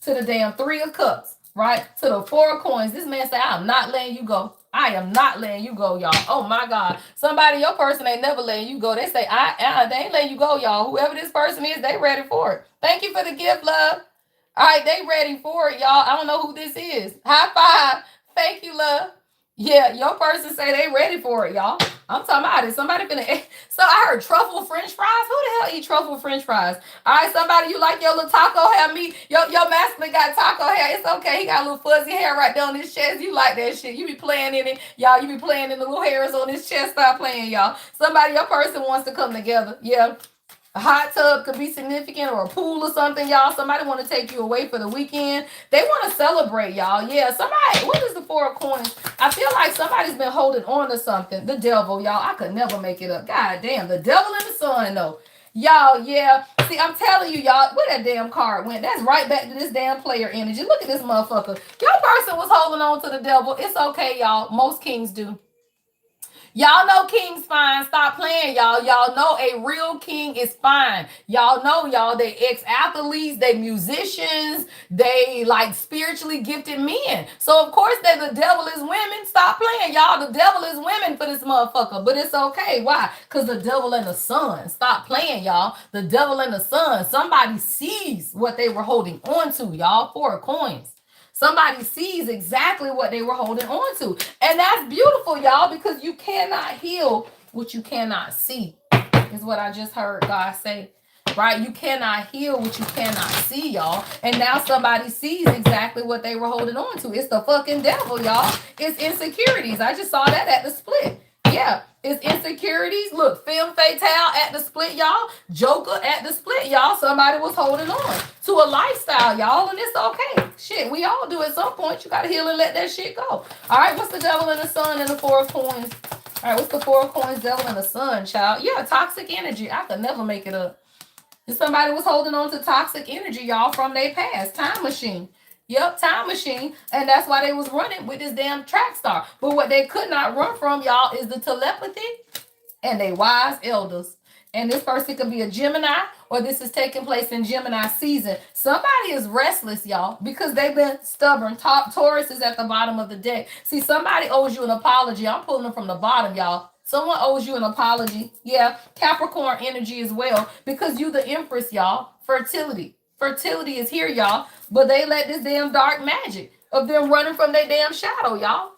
to the damn 3 of Cups, right? To the 4 of Coins. This man say, I'm not letting you go. I am not letting you go, y'all. Oh my God. Somebody, your person ain't never letting you go. They say, they ain't letting you go, y'all. Whoever this person is, they ready for it. Thank you for the gift, love. All right, they ready for it, y'all. I don't know who this is. High five. Thank you, love. Yeah, your person say they ready for it, y'all. I'm talking about it. Somebody finna. So I heard truffle French fries. Who the hell eat truffle French fries? All right, somebody, you like your little taco hair? Me, your masculine got taco hair. It's okay. He got a little fuzzy hair right there on his chest. You like that shit? You be playing in it, y'all. You be playing in the little hairs on his chest. Stop playing, y'all. Somebody, your person wants to come together. Yeah. A hot tub could be significant, or a pool or something, y'all. Somebody want to take you away for the weekend. They want to celebrate, y'all. Yeah, somebody, what is the Four of Coins? I feel like somebody's been holding on to something. The devil, y'all. I could never make it up. God damn, the devil and the sun, though. Y'all, yeah. See, I'm telling you, y'all, where that damn card went, that's right back to this damn player energy. Look at this motherfucker. Your person was holding on to the devil. It's okay, y'all. Most kings do. Y'all know kings fine. Stop playing, y'all. Y'all know a real king is fine. Y'all know, y'all, they ex-athletes, they musicians, they like spiritually gifted men. So of course that the devil is women. Stop playing, y'all. The devil is women for this motherfucker. But it's okay. Why? Because the devil and the sun. Stop playing, y'all. The devil and the sun. Somebody sees what they were holding on to, y'all. Four of Coins. Somebody sees exactly what they were holding on to. And that's beautiful, y'all, because you cannot heal what you cannot see, is what I just heard God say. Right? You cannot heal what you cannot see, y'all. And now somebody sees exactly what they were holding on to. It's the fucking devil, y'all. It's insecurities. I just saw that at the split. Yeah, it's insecurities. Look, femme fatale at the split, y'all. Joker at the split, y'all. Somebody was holding on to a lifestyle, y'all, and it's okay. Shit, we all do at some point. You gotta heal and let that shit go. All right, what's the devil and the sun and the Four of Coins? All right, what's the Four of Coins, devil and the sun, child? Yeah, toxic energy. I could never make it up. And somebody was holding on to toxic energy, y'all, from their past. Time machine. Yep, time machine. And that's why they was running with this damn track star. But what they could not run from, y'all, is the telepathy and they wise elders. And this person could be a Gemini, or this is taking place in Gemini season. Somebody is restless, y'all, because they've been stubborn. Taurus is at the bottom of the deck. See, somebody owes you an apology. I'm pulling them from the bottom, y'all. Someone owes you an apology. Yeah, Capricorn energy as well, because you the Empress, y'all. Fertility. Fertility is here, y'all. But they let this damn dark magic of them running from their damn shadow, y'all.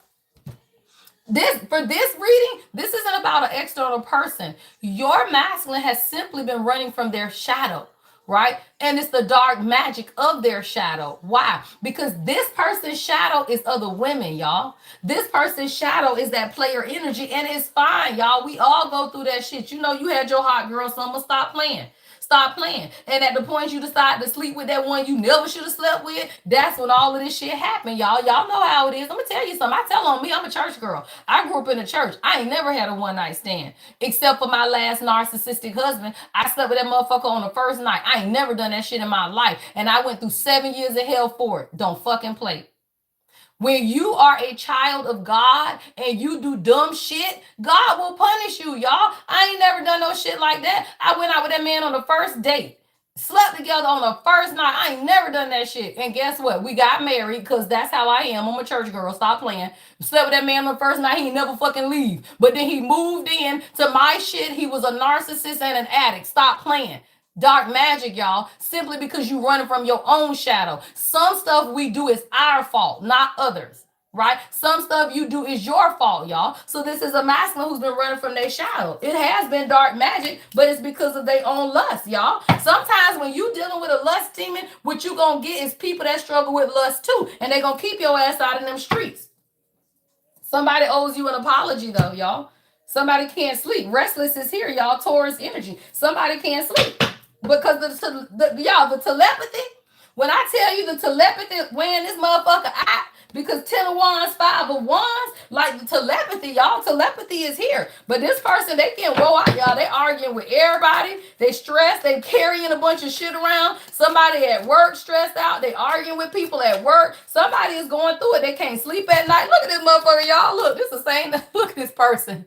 For this reading, this isn't about an external person. Your masculine has simply been running from their shadow, right? And it's the dark magic of their shadow. Why? Because this person's shadow is other women, y'all. This person's shadow is that player energy, and it's fine, y'all. We all go through that shit. You know, you had your hot girl summer. Stop playing. Stop playing. And at the point you decide to sleep with that one you never should have slept with, that's when all of this shit happened, y'all. Y'all know how it is. I'm going to tell you something. I tell on me, I'm a church girl. I grew up in the church. I ain't never had a one-night stand. Except for my last narcissistic husband. I slept with that motherfucker on the first night. I ain't never done that shit in my life. And I went through 7 years of hell for it. Don't fucking play. When you are a child of God and you do dumb shit, God will punish you, y'all. I ain't never done no shit like that. I went out with that man on the first date. Slept together on the first night. I ain't never done that shit. And guess what? We got married because that's how I am. I'm a church girl. Stop playing. Slept with that man on the first night. He ain't never fucking leave. But then he moved in to my shit. He was a narcissist and an addict. Stop playing. Dark magic, y'all, simply because you running from your own shadow. Some stuff we do is our fault, not others, right? Some stuff you do is your fault, y'all. So this is a masculine who's been running from their shadow. It has been dark magic, but it's because of their own lust, y'all. Sometimes when you dealing with a lust demon, what you gonna get is people that struggle with lust too, and they gonna keep your ass out in them streets. Somebody owes you an apology though, y'all. Somebody can't sleep. Restless is here, y'all. Taurus energy. Somebody can't sleep. Because the telepathy, when I tell you the telepathy weighing this motherfucker out, because 10 of wands, 5 of wands, like the telepathy, y'all, telepathy is here. But this person, they can't roll out, y'all. They arguing with everybody. They stressed. They carrying a bunch of shit around. Somebody at work stressed out. They arguing with people at work. Somebody is going through it. They can't sleep at night. Look at this motherfucker, y'all. Look, this is the same. Look at this person.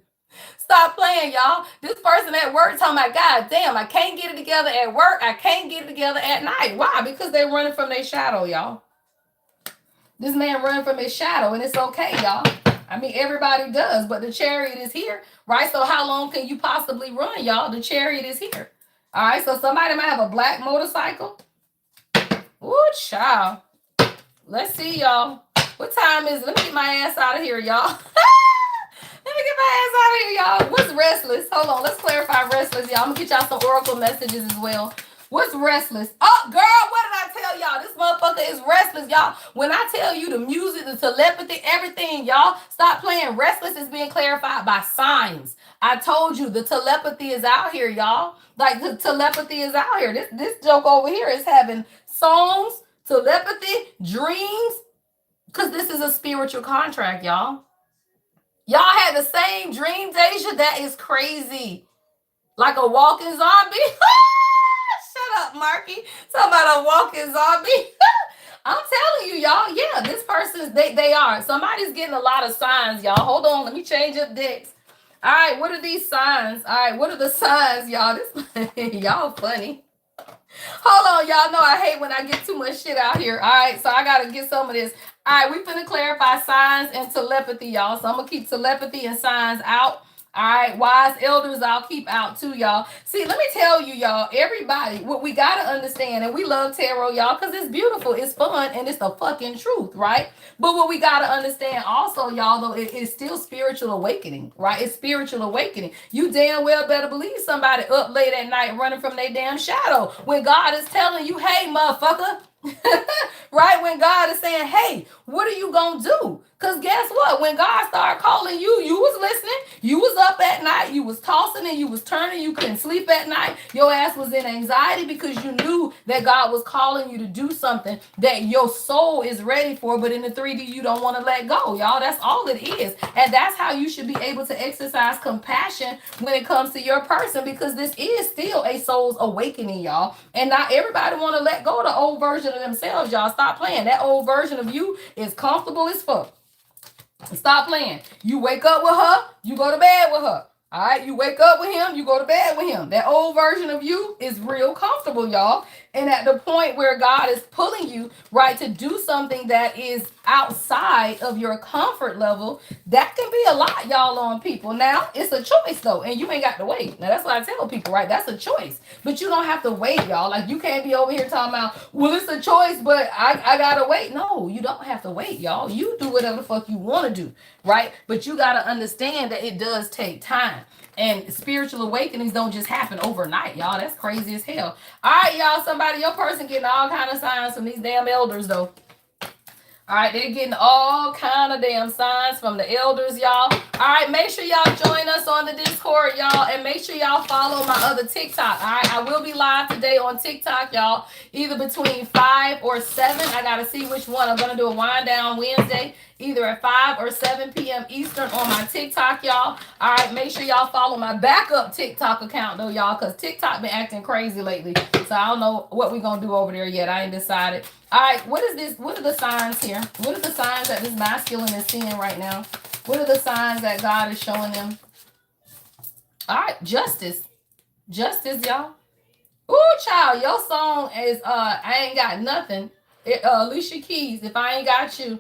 Stop playing, y'all. This person at work talking about, God damn, I can't get it together at work. I can't get it together at night. Why? Because they're running from their shadow, y'all. This man running from his shadow, and it's okay, y'all. I mean, everybody does, but the chariot is here, right? So how long can you possibly run, y'all? The chariot is here. All right, so somebody might have a black motorcycle. Ooh, child. Let's see, y'all. What time is it? Let me get my ass out of here, y'all. Let me get my ass out of here, y'all. restless? Hold on, let's clarify restless, y'all. I'm gonna get y'all some oracle messages as well. What's restless? Oh, girl, what did I tell y'all? This motherfucker is restless, y'all. When I tell you the music, the telepathy, everything, y'all, stop playing. Restless is being clarified by signs. I told you the telepathy is out here, y'all. Like the telepathy is out here. This joke over here is having songs, telepathy, dreams, because this is a spiritual contract, y'all. Y'all had the same dream, Deja. That is crazy. Like a walking zombie. Shut up, Marky. Talking about a walking zombie. I'm telling you, y'all. Yeah, this person's they are. Somebody's getting a lot of signs, y'all. Hold on, let me change up decks. All right, what are these signs? All right, what are the signs, y'all? This y'all funny. Hold on, y'all know I hate when I get too much shit out here. All right, so I gotta get some of this. All right, we finna clarify signs and telepathy, y'all. So I'm gonna keep telepathy and signs out. All right, wise elders, I'll keep out too, y'all. See, let me tell you, y'all, everybody, what we got to understand, and we love tarot, y'all, because it's beautiful, it's fun, and it's the fucking truth, right? But what we got to understand also, y'all, though, it is still spiritual awakening, right? It's spiritual awakening. You damn well better believe somebody up late at night running from their damn shadow when God is telling you, hey, motherfucker, right? When God is saying, hey, what are you gonna do? Because guess what? When God started calling you, you was listening. You was up at night. You was tossing and you was turning. You couldn't sleep at night. Your ass was in anxiety because you knew that God was calling you to do something that your soul is ready for, but in the 3D, you don't want to let go, y'all. That's all it is. And that's how you should be able to exercise compassion when it comes to your person, because this is still a soul's awakening, y'all. And not everybody want to let go of the old version of themselves, y'all. Stop playing. That old version of you is comfortable as fuck. Stop playing. You wake up with her, you go to bed with her. All right, you wake up with him, you go to bed with him. That old version of you is real comfortable, y'all. And at the point where God is pulling you, right, to do something that is outside of your comfort level, that can be a lot, y'all, on people. Now, it's a choice, though, and you ain't got to wait. Now, that's what I tell people, right? That's a choice. But you don't have to wait, y'all. Like, you can't be over here talking about, well, it's a choice, but I got to wait. No, you don't have to wait, y'all. You do whatever the fuck you want to do, right? But you got to understand that it does take time. And spiritual awakenings don't just happen overnight, y'all. That's crazy as hell. All right, y'all. Somebody, your person getting all kind of signs from these damn elders, though. All right, they're getting all kind of damn signs from the elders, y'all. All right, make sure y'all join us on the Discord, y'all, and make sure y'all follow my other TikTok. All right, I will be live today on TikTok, y'all, either between 5 or 7. I got to see which one. I'm going to do a wind down Wednesday, either at 5 or 7 p.m. Eastern on my TikTok, y'all. All right, make sure y'all follow my backup TikTok account, though, y'all, because TikTok been acting crazy lately. So I don't know what we're going to do over there yet. I ain't decided. All right, what is this? What are the signs here? What are the signs that this masculine is seeing right now? What are the signs that God is showing them? All right, justice. Justice, y'all. Ooh, child, your song is I Ain't Got Nothing. Alicia Keys, If I Ain't Got You.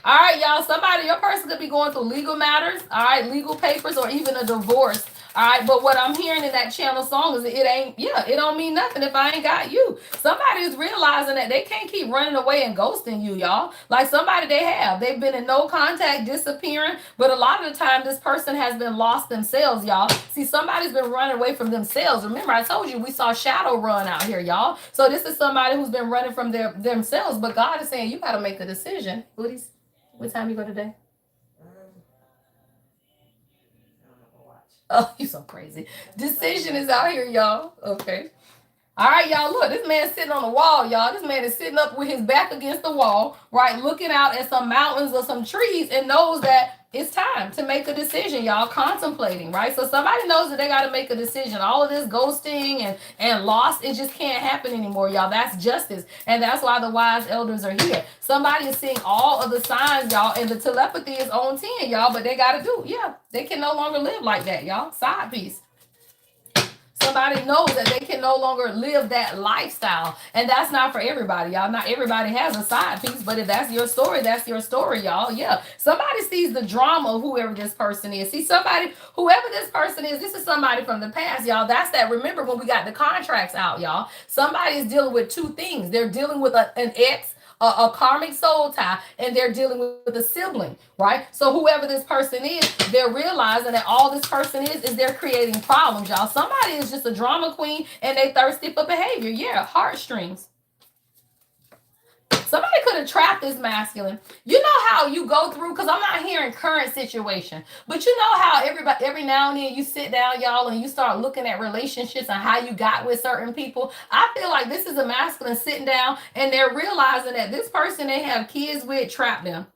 All right, y'all, somebody, your person could be going through legal matters, all right, legal papers, or even a divorce. All right, but what I'm hearing in that channel song is it don't mean nothing if I ain't got you. Somebody is realizing that they can't keep running away and ghosting you, y'all. Like somebody they've been in no contact, disappearing, but a lot of the time this person has been lost themselves, y'all. See, somebody's been running away from themselves. Remember, I told you we saw shadow run out here, y'all. So this is somebody who's been running from themselves, but God is saying you got to make a decision. What time you go today? Oh, you so crazy. Decision is out here, y'all. Okay. All right, y'all, look, this man's sitting on the wall, y'all. This man is sitting up with his back against the wall, right, looking out at some mountains or some trees and knows that it's time to make a decision, y'all, contemplating, right? So somebody knows that they got to make a decision. All of this ghosting and loss, it just can't happen anymore, y'all. That's justice. And that's why the wise elders are here. Somebody is seeing all of the signs, y'all, and the telepathy is on 10, y'all, but they got to do, they can no longer live like that, y'all. Side piece. Somebody knows that they can no longer live that lifestyle. And that's not for everybody, y'all. Not everybody has a side piece, but if that's your story, that's your story, y'all. Yeah. Somebody sees the drama of whoever this person is. See, whoever this person is, this is somebody from the past, y'all. That's that. Remember when we got the contracts out, y'all. Somebody is dealing with two things. They're dealing with an ex, a karmic soul tie, and they're dealing with a sibling, right? So whoever this person is, they're realizing that all this person is they're creating problems, y'all. Somebody is just a drama queen and they thirsty for behavior. Yeah, heartstrings. Somebody could have trapped this masculine. You know how you go through, because I'm not hearing current situation, but you know how every now and then you sit down, y'all, and you start looking at relationships and how you got with certain people. I feel like this is a masculine sitting down and they're realizing that this person they have kids with trapped them,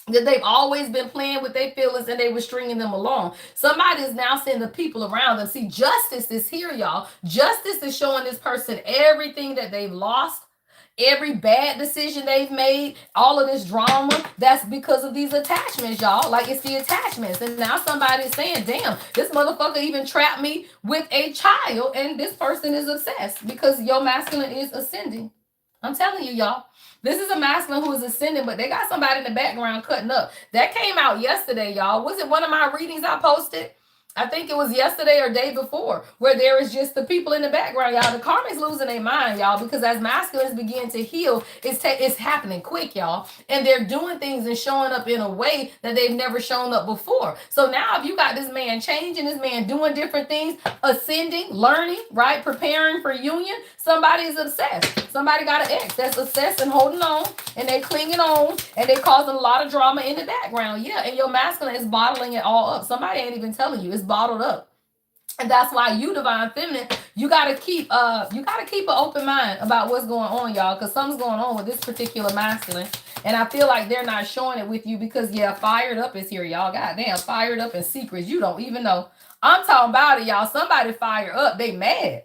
that they've always been playing with their feelings and they were stringing them along. Somebody is now seeing the people around them. See, justice is here, y'all. Justice is showing this person everything that they've lost, every bad decision they've made, all of this drama. That's because of these attachments, y'all. Like, it's the attachments. And now somebody's saying, damn, this motherfucker even trapped me with a child, and this person is obsessed because your masculine is ascending. I'm telling you, y'all. This is a masculine who is ascending, but they got somebody in the background cutting up. That came out yesterday, y'all. Was it one of my readings I posted? I think it was yesterday or day before, where there is just the people in the background, y'all. The karmic's losing their mind, y'all, because as masculines begin to heal, it's happening quick, y'all. And they're doing things and showing up in a way that they've never shown up before. So now if you got this man changing, this man doing different things, ascending, learning, right, preparing for union, somebody is obsessed. Somebody got an ex that's obsessed and holding on, and they clinging on, and they causing a lot of drama in the background. Yeah, and your masculine is bottling it all up. Somebody ain't even telling you. It's bottled up. And that's why you, divine feminine, you gotta keep an open mind about what's going on, y'all, because something's going on with this particular masculine. And I feel like they're not showing it with you because, yeah, fired up is here, y'all. Goddamn, fired up in secrets. You don't even know. I'm talking about it, y'all. Somebody fired up. They mad.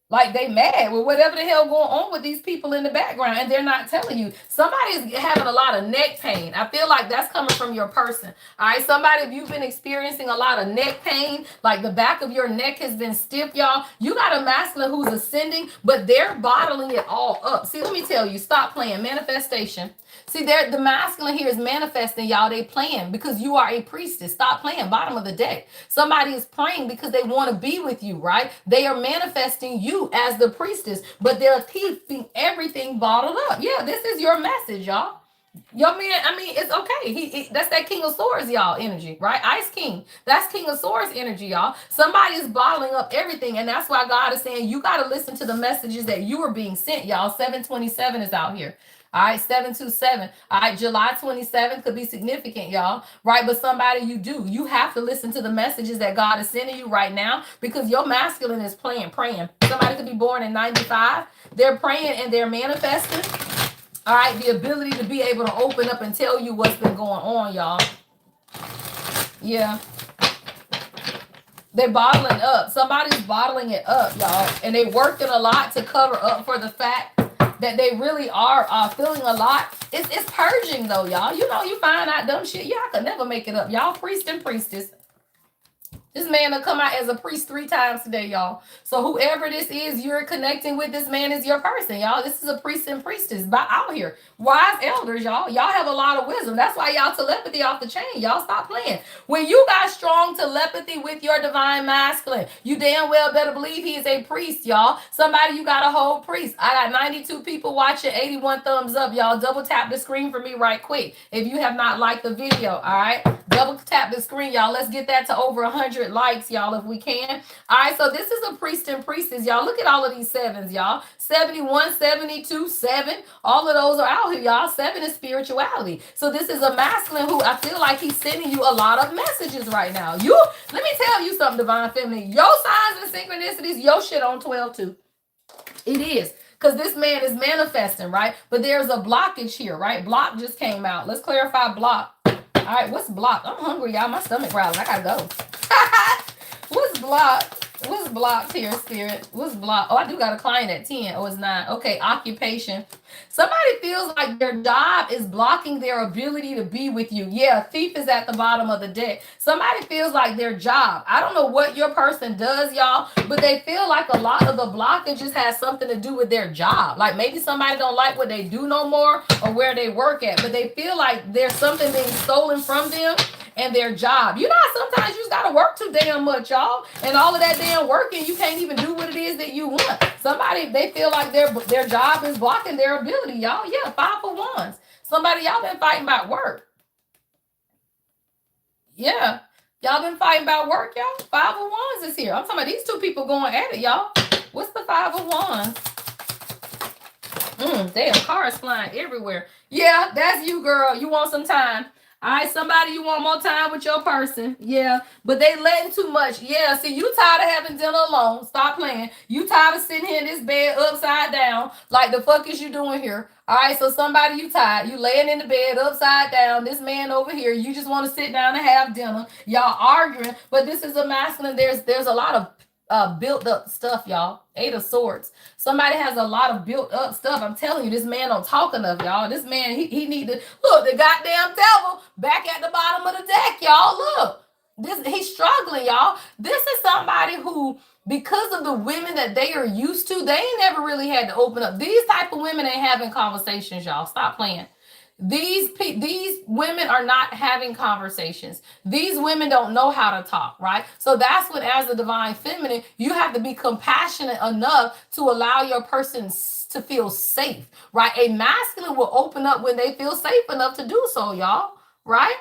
Like, they mad with whatever the hell going on with these people in the background, and they're not telling you. Somebody's having a lot of neck pain. I feel like that's coming from your person. All right, somebody, if you've been experiencing a lot of neck pain, like the back of your neck has been stiff, y'all, you got a masculine who's ascending, but they're bottling it all up. See, let me tell you, stop playing. Manifestation. See, the masculine here is manifesting, y'all. They playing because you are a priestess. Stop playing. Bottom of the deck. Somebody is praying because they want to be with you, right? They are manifesting you as the priestess, but they're keeping everything bottled up. Yeah, this is your message, y'all. Your man, I mean, it's okay. He that's that King of Swords, y'all, energy, right? Ice King. That's King of Swords energy, y'all. Somebody is bottling up everything, and that's why God is saying you got to listen to the messages that you are being sent, y'all. 727 is out here. All right, 727. All right, July 27th could be significant, y'all. Right, but somebody you have to listen to the messages that God is sending you right now, because your masculine is praying. Somebody could be born in 95. They're praying and they're manifesting. All right, the ability to be able to open up and tell you what's been going on, y'all. Yeah. They're bottling up. Somebody's bottling it up, y'all. And they working a lot to cover up for the fact that they really are feeling a lot. It's purging, though, y'all. You know, you find out dumb shit. Y'all could never make it up. Y'all priest and priestess. This man will come out as a priest 3 times today, y'all. So whoever this is you're connecting with, this man is your person, y'all. This is a priest and priestess out here. Wise elders, y'all. Y'all have a lot of wisdom. That's why y'all telepathy off the chain. Y'all stop playing. When you got strong telepathy with your divine masculine, you damn well better believe he is a priest, y'all. Somebody, you got a whole priest. I got 92 people watching, 81 thumbs up, y'all. Double tap the screen for me right quick if you have not liked the video, all right? Double tap the screen, y'all. Let's get that to over 100 likes, y'all, if we can. All right, so this is a priest and priestess, y'all. Look at all of these 7s, y'all. 71, 72, 7. All of those are out here, y'all. 7 is spirituality. So this is a masculine who I feel like he's sending you a lot of messages right now. Let me tell you something, divine feminine. Your signs and synchronicities, your shit on 12 too. It is. Because this man is manifesting, right? But there's a blockage here, right? Block just came out. Let's clarify block. All right, what's blocked? I'm hungry, y'all. My stomach growling. I gotta go. What's blocked? What's blocked here, Spirit? What's blocked? Oh, I do got a client at 10. Oh, it's 9. Okay, occupation. Somebody feels like their job is blocking their ability to be with you. Yeah, thief is at the bottom of the deck. Somebody feels like their job. I don't know what your person does, y'all, but they feel like a lot of the blockages has something to do with their job. Like maybe somebody don't like what they do no more or where they work at, but they feel like there's something being stolen from them. and their job. You know how sometimes you just gotta work too damn much, y'all, and all of that damn working, you can't even do what it is that you want. Somebody, they feel like their job is blocking their ability, y'all. Yeah, 5 of Wands. Somebody, y'all been fighting about work. Yeah. Y'all been fighting about work, y'all. 5 of Wands is here. I'm talking about these two people going at it, y'all. What's the 5 of Wands? Damn, cars flying everywhere. Yeah, that's you, girl. You want some time. All right, somebody, you want more time with your person. Yeah, but they letting too much. Yeah, see, you tired of having dinner alone. Stop playing. You tired of sitting here in this bed upside down. Like, the fuck is you doing here? All right, so somebody, you tired. You laying in the bed upside down. This man over here, you just want to sit down and have dinner. Y'all arguing, but this is a masculine. There's a lot of built up stuff, y'all. 8 of Swords. Somebody has a lot of built up stuff. I'm telling you, this man don't talk enough, y'all. This man, he need to look, the goddamn devil back at the bottom of the deck, y'all. Look, this, he's struggling, y'all. This is somebody who, because of the women that they are used to, they ain't never really had to open up. These type of women ain't having conversations, y'all. Stop playing. These women are not having conversations. These women don't know how to talk, right? So that's when, as a divine feminine, you have to be compassionate enough to allow your person to feel safe, right? A masculine will open up when they feel safe enough to do so, y'all, right?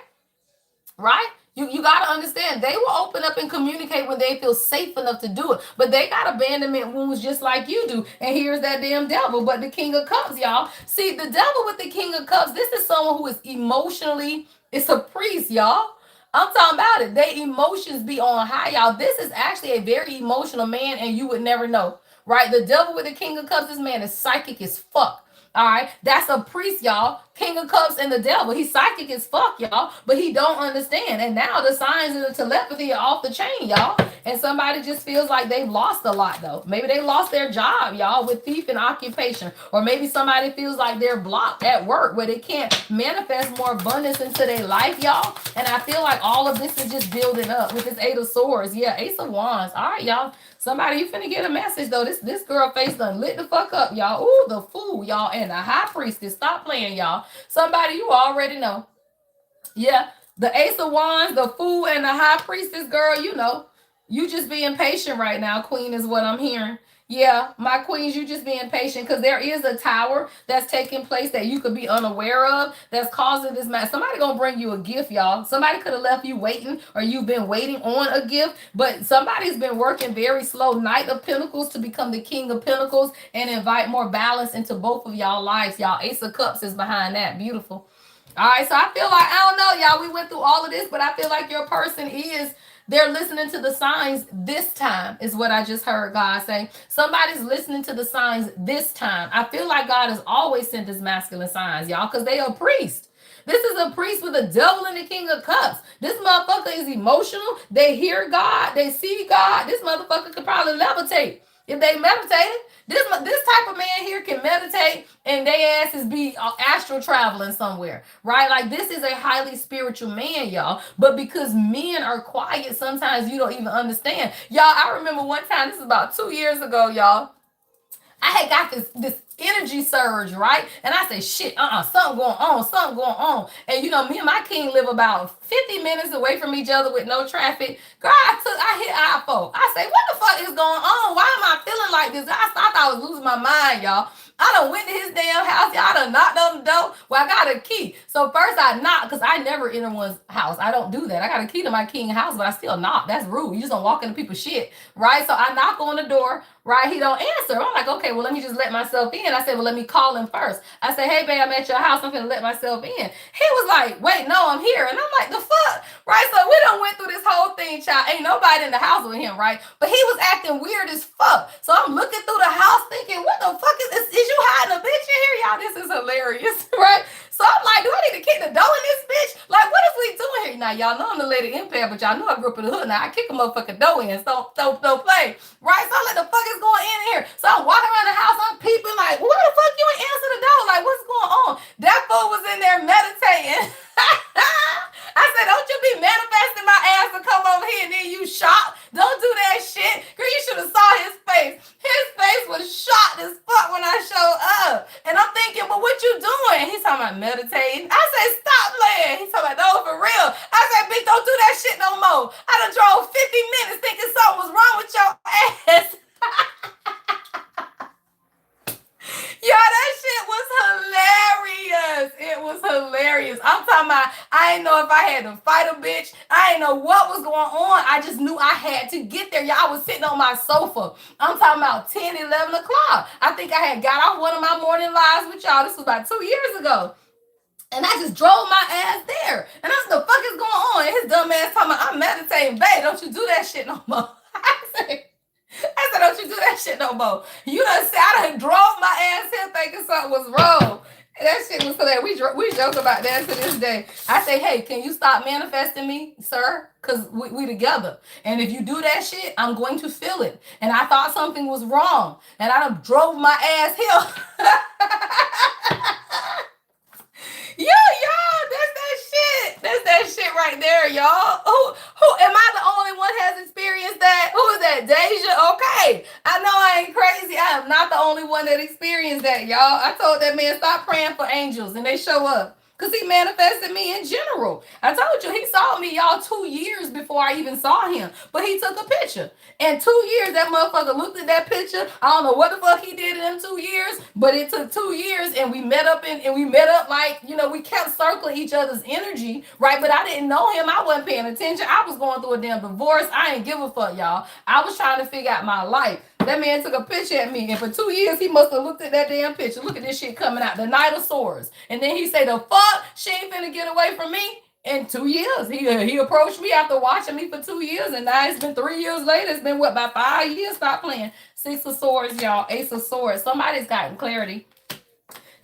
Right? You got to understand, they will open up and communicate when they feel safe enough to do it. But they got abandonment wounds just like you do. And here's that damn devil, but the King of Cups, y'all. See, the devil with the King of Cups, this is someone who is emotionally, it's a priest, y'all. I'm talking about it. Their emotions be on high, y'all. This is actually a very emotional man, and you would never know, right? The devil with the King of Cups, this man is psychic as fuck. All right, that's a priest, y'all. King of Cups and the devil. He's psychic as fuck, y'all, but he don't understand. And now the signs of the telepathy are off the chain, y'all. And somebody just feels like they've lost a lot, though. Maybe they lost their job, y'all, with thief and occupation. Or maybe somebody feels like they're blocked at work where they can't manifest more abundance into their life, y'all. And I feel like all of this is just building up with this 8 of Swords. Yeah, Ace of Wands. All right, y'all. Somebody, you finna get a message, though. This girl face done lit the fuck up, y'all. Ooh, the Fool, y'all, and the High Priestess. Stop playing, y'all. Somebody, you already know. Yeah, the Ace of Wands, the Fool, and the High Priestess, girl, you know. You just being patient right now, Queen, is what I'm hearing. Yeah, my queens, you just being patient because there is a tower that's taking place that you could be unaware of that's causing this mess. Somebody gonna bring you a gift, y'all. Somebody could have left you waiting, or you've been waiting on a gift, but somebody's been working very slow. Knight of Pentacles to become the King of Pentacles and invite more balance into both of y'all lives, y'all. Ace of Cups is behind that. Beautiful. All right, so I feel like, I don't know, y'all, we went through all of this, but I feel like your person is, they're listening to the signs this time, is what I just heard God say. Somebody's listening to the signs this time. I feel like God has always sent his masculine signs, y'all, because they are priests. This is a priest with a devil and the King of Cups. This motherfucker is emotional. They hear God. They see God. This motherfucker could probably levitate if they meditated. This type of man here can meditate and they asses be astral traveling somewhere, right? Like, this is a highly spiritual man, y'all. But because men are quiet, sometimes you don't even understand. Y'all, I remember one time, this is about 2 years ago, y'all. I had got this energy surge, right? And I said, shit, something going on. And you know, me and my king live about 50 minutes away from each other with no traffic. Girl, I hit I-4. I say, what the fuck is going on? Why am I feeling like this? I thought I was losing my mind, y'all. I done went to his damn house. Y'all done knocked on the door. Well, I got a key. So first I knocked, because I never enter one's house. I don't do that. I got a key to my king house, but I still knock. That's rude. You just don't walk into people's shit, right? So I knock on the door, right? He don't answer. I'm like, okay, well, let me just let myself in. I said, well, let me call him first. I said, hey, babe, I'm at your house. I'm going to let myself in. He was like, wait, no, I'm here. And I'm like, the fuck? Right? So we done went through this whole thing, child. Ain't nobody in the house with him, right? But he was acting weird as fuck. So I'm looking through the house thinking, what the fuck is this? Is you hiding a bitch in here? Y'all, this is hilarious, right? So I'm like, do I need to kick the door in this bitch? Like, what is we doing here? Now, y'all know I'm the lady Empath, but y'all know I grew up in the hood. Now, I kick a motherfucking door in. So don't play, right? So I'm like, the fuck is going in here? So I'm walking around the house. I'm peeping like, what the fuck? You ain't answer the door? Like, what's going on? That fool was in there meditating. I said, don't you be manifesting my ass to come over here and then you shocked. Don't do that shit. Girl, you should have saw his face. His face was shocked as fuck when I showed up. And I'm thinking, well, what you doing? He's talking about meditating. I said, stop playing. He's talking about, no, for real. I said, bitch, ain't know if I had to fight a bitch. I ain't know what was going on. I just knew I had to get there. Y'all, I was sitting on my sofa. I'm talking about 10, 11 o'clock. I think I had got off one of my morning lives with y'all. This was about 2 years ago. And I just drove my ass there. And I said, the fuck is going on? And his dumb ass talking about, I'm meditating. Babe, don't you do that shit no more. I said, don't you do that shit no more. You done said I done drove my ass here thinking something was wrong. And that shit was hilarious. We joke about that to this day. I say, hey, can you stop manifesting me, sir? Because we together. And if you do that shit, I'm going to feel it. And I thought something was wrong. And I done drove my ass here. Y'all, that's that shit. That's that shit right there, y'all. Who am I the only one has experienced that? Who is that? Deja? Okay. I know I ain't crazy. I am not the only one that experienced that, y'all. I told that man, stop praying for angels, and they show up. Because he manifested me in general. I told you, he saw me, y'all, 2 years before I even saw him. But he took a picture. In 2 years, that motherfucker looked at that picture. I don't know what the fuck he did in them 2 years, but it took 2 years, and we met up like, we kept circling each other's energy, right? But I didn't know him. I wasn't paying attention. I was going through a damn divorce. I ain't give a fuck, y'all. I was trying to figure out my life. That man took a picture at me, and for 2 years, he must have looked at that damn picture. Look at this shit coming out, the Knight of Swords. And then he say, the fuck? She ain't finna get away from me. In 2 years, he approached me after watching me for 2 years, and now it's been 3 years later. It's been, about 5 years? Stop playing. 6 of Swords, y'all. Ace of Swords. Somebody's gotten clarity.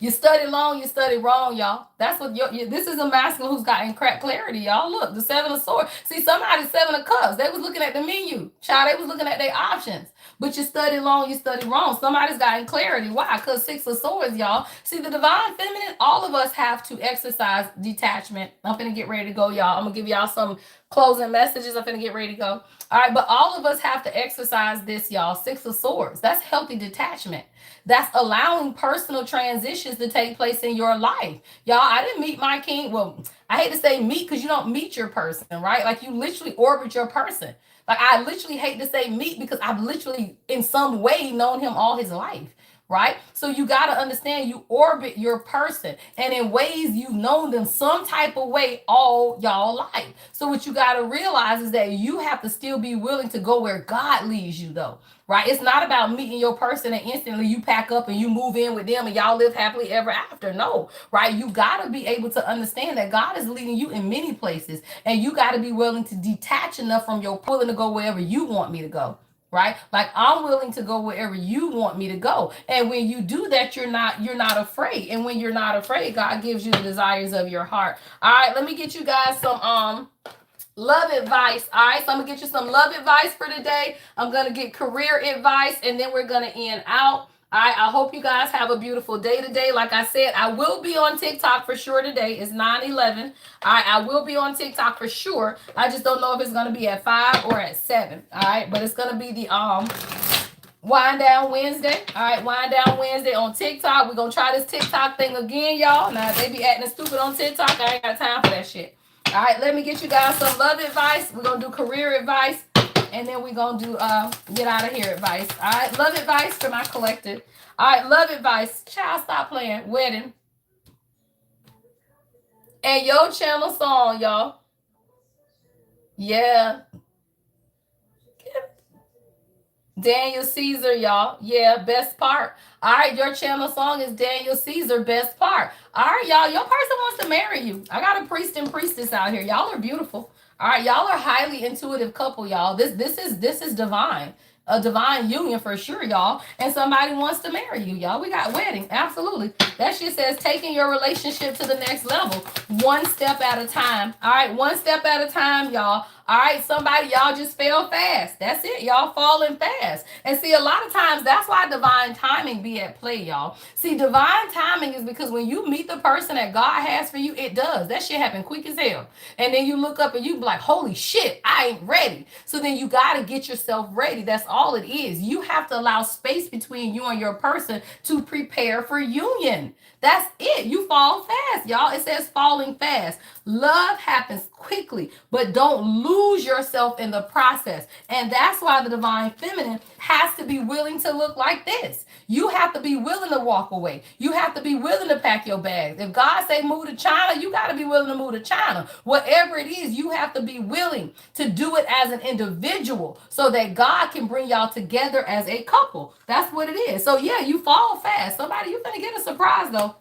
You study long, you study wrong, y'all. That's what this is a masculine who's gotten clarity, y'all. Look, the 7 of Swords. See, somebody's 7 of Cups. They was looking at the menu. Child, they was looking at their options. But you study long, you study wrong. Somebody's gotten clarity. Why? Because 6 of Swords, y'all. See, the divine feminine, all of us have to exercise detachment. I'm finna get ready to go, y'all. I'm gonna give y'all some closing messages. I'm finna get ready to go. All right, but all of us have to exercise this, y'all. 6 of Swords. That's healthy detachment. That's allowing personal transitions to take place in your life. Y'all, I didn't meet my king. Well, I hate to say meet because you don't meet your person, right? Like you literally orbit your person. Like I literally hate to say meet because I've literally in some way known him all his life. Right? So you got to understand you orbit your person, and in ways you've known them some type of way all y'all life. So what you got to realize is that you have to still be willing to go where God leads you though. Right? It's not about meeting your person and instantly you pack up and you move in with them and y'all live happily ever after. No, right? You got to be able to understand that God is leading you in many places, and you got to be willing to detach enough from your willing to go wherever you want me to go. Right? Like I'm willing to go wherever you want me to go. And when you do that, you're not afraid. And when you're not afraid, God gives you the desires of your heart. All right, let me get you guys some love advice. All right, so I'm gonna get you some love advice for today. I'm gonna get career advice, and then we're gonna end out. All right, I hope you guys have a beautiful day today. Like I said, I will be on TikTok for sure today. It's 9/11. All right, I will be on TikTok for sure. I just don't know if it's going to be at 5 or at 7. All right, but it's going to be the Wind Down Wednesday. All right, Wind Down Wednesday on TikTok. We're going to try this TikTok thing again, y'all. Now, they be acting stupid on TikTok. I ain't got time for that shit. All right, let me get you guys some love advice. We're going to do career advice. And then we're going to do get out of here advice. All right, love advice for my collective. All right, love advice. Child, stop playing. Wedding. And your channel song, y'all. Yeah. Daniel Caesar, y'all. Yeah, best part. All right, your channel song is Daniel Caesar, best part. All right, y'all. Your person wants to marry you. I got a priest and priestess out here. Y'all are beautiful. All right, y'all are highly intuitive couple, y'all. This is divine. A divine union for sure, y'all. And somebody wants to marry you, y'all. We got wedding. Absolutely. That shit says taking your relationship to the next level. One step at a time. All right, one step at a time, y'all. All right, somebody, y'all just fell fast. That's it. Y'all falling fast. And see, a lot of times, that's why divine timing be at play, y'all. See, divine timing is because when you meet the person that God has for you, it does. That shit happen quick as hell. And then you look up and you be like, holy shit, I ain't ready. So then you got to get yourself ready. That's all it is. You have to allow space between you and your person to prepare for union. That's it. You fall fast, y'all. It says falling fast. Love happens quickly, but don't lose yourself in the process. And that's why the divine feminine has to be willing to look like this. You have to be willing to walk away. You have to be willing to pack your bags. If God say move to China, you got to be willing to move to China. Whatever it is, you have to be willing to do it as an individual so that God can bring y'all together as a couple. That's what it is. So yeah, you fall fast. Somebody, you're going to get a surprise though.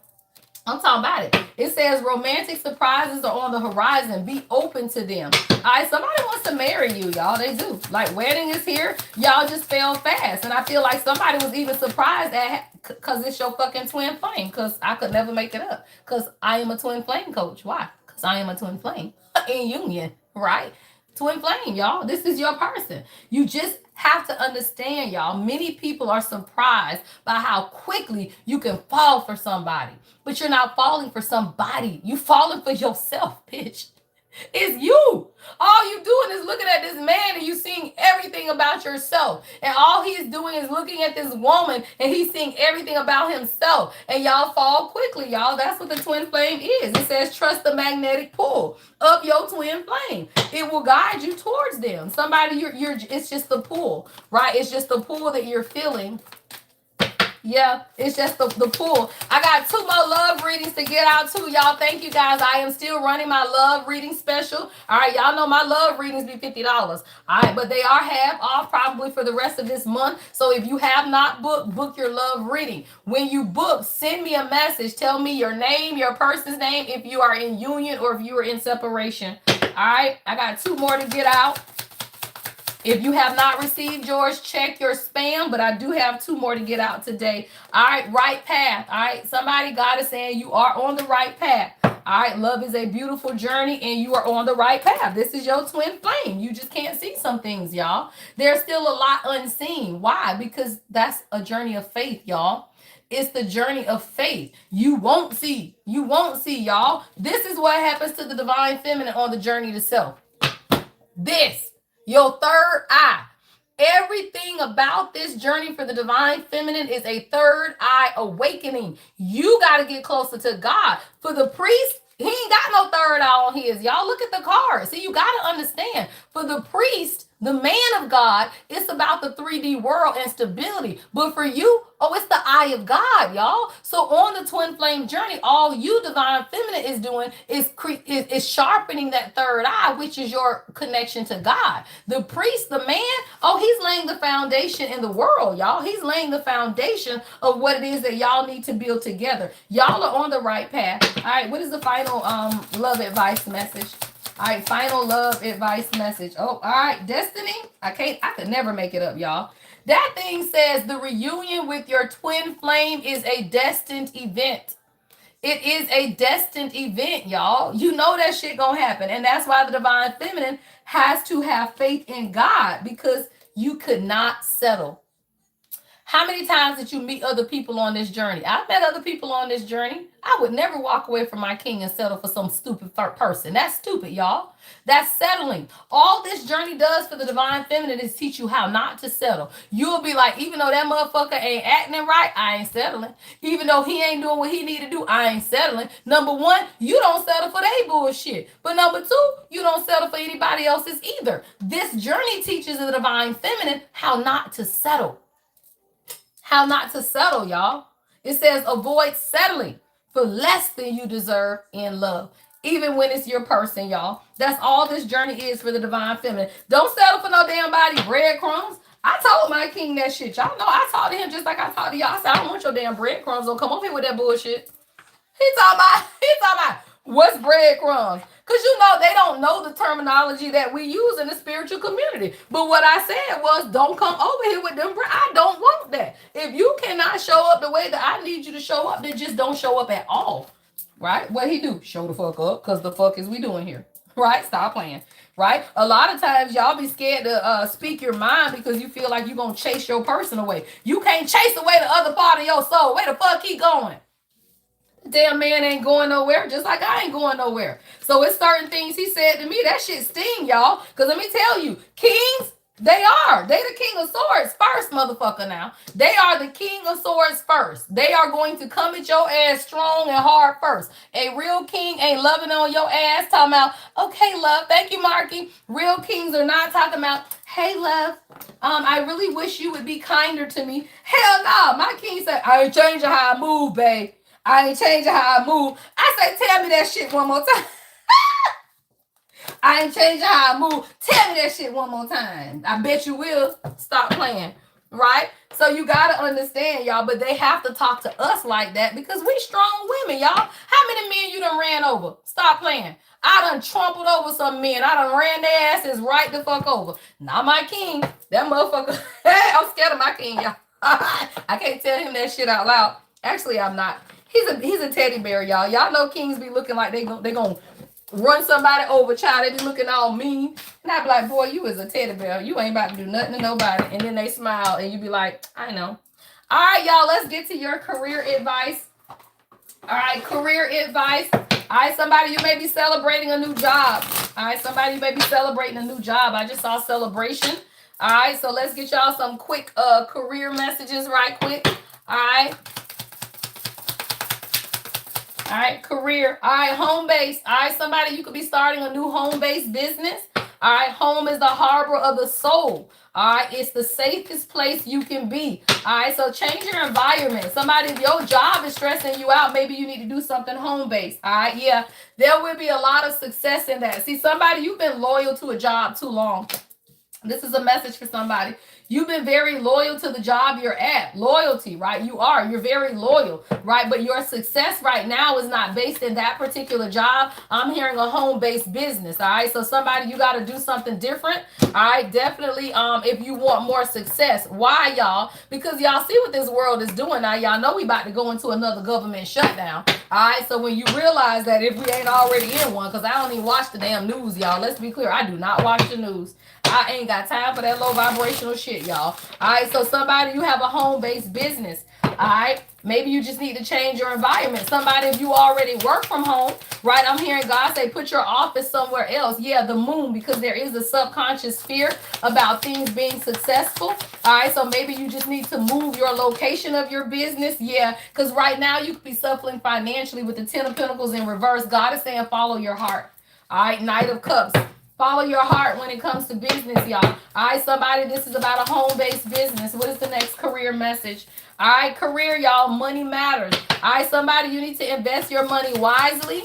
I'm talking about it. It says romantic surprises are on the horizon. Be open to them. All right, somebody wants to marry you, y'all. They do. Like, wedding is here. Y'all just fell fast. And I feel like somebody was even surprised at, because it's your fucking twin flame. Because I could never make it up. Because I am a twin flame coach. Why? Because I am a twin flame in union, right? Twin flame, y'all. This is your person. You just have to understand, y'all. Many people are surprised by how quickly you can fall for somebody. But you're not falling for somebody. You falling for yourself, bitch. It's you. All you doing is looking at this man and you seeing everything about yourself. And all he's doing is looking at this woman and he's seeing everything about himself. And y'all fall quickly, y'all. That's what the twin flame is. It says trust the magnetic pull of your twin flame. It will guide you towards them. Somebody, you're it's just the pull, right? It's just the pull that you're feeling. Yeah, it's just the pull. I got 2 more love readings to get out to y'all. Thank you guys. I am still running my love reading special. All right, y'all know my love readings be $50. All right, but they are half off probably for the rest of this month. So if you have not booked, book your love reading. When you book, send me a message. Tell me your name, your person's name, if you are in union or if you are in separation. All right, I got 2 more to get out. If you have not received yours, check your spam, but I do have 2 more to get out today. All right, right path. All right, somebody, God is saying you are on the right path. All right, love is a beautiful journey and you are on the right path. This is your twin flame. You just can't see some things, y'all. There's still a lot unseen. Why? Because that's a journey of faith, y'all. It's the journey of faith. You won't see. You won't see, y'all. This is what happens to the divine feminine on the journey to self. This. Your third eye. Everything about this journey for the divine feminine is a third eye awakening. You got to get closer to God. For the priest, he ain't got no third eye on his. Y'all look at the card. See, you got to understand. For the priest, the man of God, it's about the 3D world and stability. But for you, oh, it's the eye of God, y'all. So on the twin flame journey, all you divine feminine is doing is sharpening that third eye, which is your connection to God. The priest, the man, oh, he's laying the foundation in the world, y'all. He's laying the foundation of what it is that y'all need to build together. Y'all are on the right path. All right, what is the final love advice message? All right, final love advice message. Oh, all right, destiny. I could never make it up, y'all. That thing says the reunion with your twin flame is a destined event. It is a destined event, y'all. You know that shit gonna happen. And that's why the divine feminine has to have faith in God, because you could not settle. How many times did you meet other people on this journey? I've met other people on this journey. I would never walk away from my king and settle for some stupid person. That's stupid, y'all. That's settling. All this journey does for the divine feminine is teach you how not to settle. You'll be like, even though that motherfucker ain't acting right, I ain't settling. Even though he ain't doing what he need to do, I ain't settling. Number 1, you don't settle for their bullshit. But number 2, you don't settle for anybody else's either. This journey teaches the divine feminine how not to settle. How not to settle, y'all. It says avoid settling for less than you deserve in love. Even when it's your person, y'all. That's all this journey is for the divine feminine. Don't settle for no damn body breadcrumbs. I told my king that shit. Y'all know I talked to him just like I talked to y'all. I said, I don't want your damn breadcrumbs. Don't come up here with that bullshit. He talking about what's breadcrumbs? Because you know they don't know the terminology that we use in the spiritual community. But what I said was, don't come over here with them. I don't want that. If you cannot show up the way that I need you to show up, then just don't show up at all. Right? What he do? Show the fuck up, because the fuck is we doing here? Right? Stop playing. Right? A lot of times y'all be scared to speak your mind because you feel like you're going to chase your person away. You can't chase away the other part of your soul. Where the fuck he going? Damn man ain't going nowhere, just like I ain't going nowhere. So it's certain things he said to me that shit sting, y'all. Because let me tell you, kings, They are. They the king of swords first, motherfucker now. They are the king of swords first. They are going to come at your ass strong and hard first. A real king ain't loving on your ass talking about, okay, love, thank you, Marky. Real kings are not talking about, hey, love, I really wish you would be kinder to me. Hell no. My king said, I ain't changing how I move, babe. I ain't changing how I move. I say, tell me that shit one more time. I ain't changing how I move. Tell me that shit one more time. I bet you will. Stop playing. Right? So you gotta understand, y'all, but they have to talk to us like that because we strong women, y'all. How many men you done ran over? Stop playing. I done trampled over some men. I done ran their asses right the fuck over. Not my king. That motherfucker. I'm scared of my king, y'all. I can't tell him that shit out loud. Actually, I'm not. He's a teddy bear, y'all. Y'all know kings be looking like they gonna run somebody over, child. They be looking all mean. And I be like, boy, you is a teddy bear. You ain't about to do nothing to nobody. And then they smile and you be like, I know. All right, y'all, let's get to your career advice. All right, career advice. All right, somebody, you may be celebrating a new job. All right, somebody, you may be celebrating a new job. I just saw celebration. All right, so let's get y'all some quick career messages right quick. All right. All right, career. All right, home base. All right, somebody, you could be starting a new home-based business. All right, home is the harbor of the soul. All right, it's the safest place you can be. All right, so change your environment. Somebody, if your job is stressing you out, maybe you need to do something home-based. All right, yeah, there will be a lot of success in that. See, somebody, you've been loyal to a job too long. This is a message for somebody. You've been very loyal to the job you're at. Loyalty, right? You're very loyal, right? But your success right now is not based in that particular job. I'm hearing a home-based business, all right? So somebody, you got to do something different, all right? Definitely, if you want more success. Why, y'all? Because y'all see what this world is doing now. Y'all know we about to go into another government shutdown, all right? So when you realize that if we ain't already in one, because I don't even watch the damn news, y'all. Let's be clear. I do not watch the news. I ain't got time for that low vibrational shit, y'all. All right, so somebody, you have a home-based business. All right, maybe you just need to change your environment. Somebody, if you already work from home, right? I'm hearing God say, put your office somewhere else. Yeah, the moon, because there is a subconscious fear about things being successful. All right, so maybe you just need to move your location of your business. Yeah, because right now you could be suffering financially with the 10 of Pentacles in reverse. God is saying, follow your heart. All right, Knight of Cups. Follow your heart when it comes to business, y'all. All right, somebody, this is about a home-based business. What is the next career message? All right, career, y'all, money matters. All right, somebody, you need to invest your money wisely.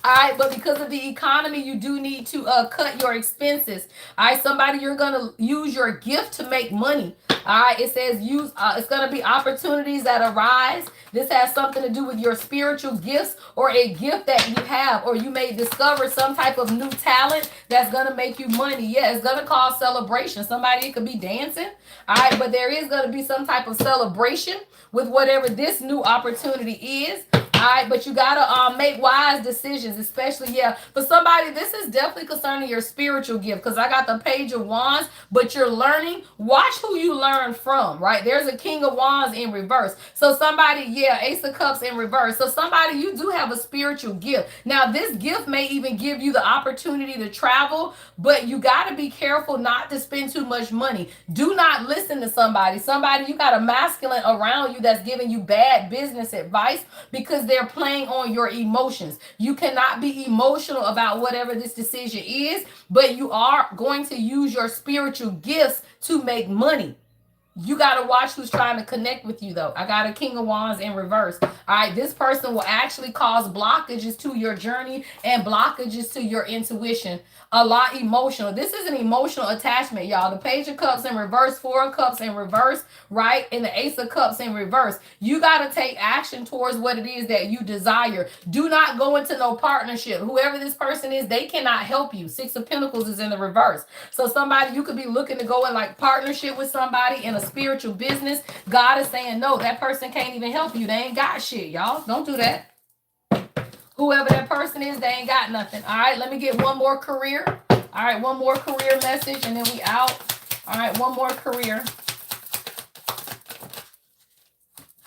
All right, but because of the economy, you do need to cut your expenses. All right, somebody, you're going to use your gift to make money. All right, it says use. It's going to be opportunities that arise. This has something to do with your spiritual gifts or a gift that you have, or you may discover some type of new talent that's going to make you money. Yeah, it's going to cause celebration. Somebody, it could be dancing. All right, but there is going to be some type of celebration with whatever this new opportunity is. All right, but you gotta make wise decisions, especially, yeah, for somebody, this is definitely concerning your spiritual gift, because I got the Page of Wands, but you're learning. Watch who you learn from, right? There's a King of Wands in reverse. So somebody, yeah, Ace of Cups in reverse. So somebody, you do have a spiritual gift. Now, this gift may even give you the opportunity to travel, but you got to be careful not to spend too much money. Do not listen to somebody. Somebody, you got a masculine around you that's giving you bad business advice because they're playing on your emotions. You cannot be emotional about whatever this decision is, but you are going to use your spiritual gifts to make money. You got to watch who's trying to connect with you, though. I got a King of Wands in reverse. All right, this person will actually cause blockages to your journey and blockages to your intuition. A lot emotional. This is an emotional attachment, y'all. The Page of Cups in reverse, Four of Cups in reverse, right? And the Ace of Cups in reverse. You got to take action towards what it is that you desire. Do not go into no partnership. Whoever this person is, they cannot help you. Six of Pentacles is in the reverse. So somebody, you could be looking to go in like partnership with somebody in a spiritual business. God is saying, no, that person can't even help you. They ain't got shit, y'all. Don't do that. Whoever that person is, they ain't got nothing. All right, let me get one more career. All right, one more career message, and then we out. All right, one more career.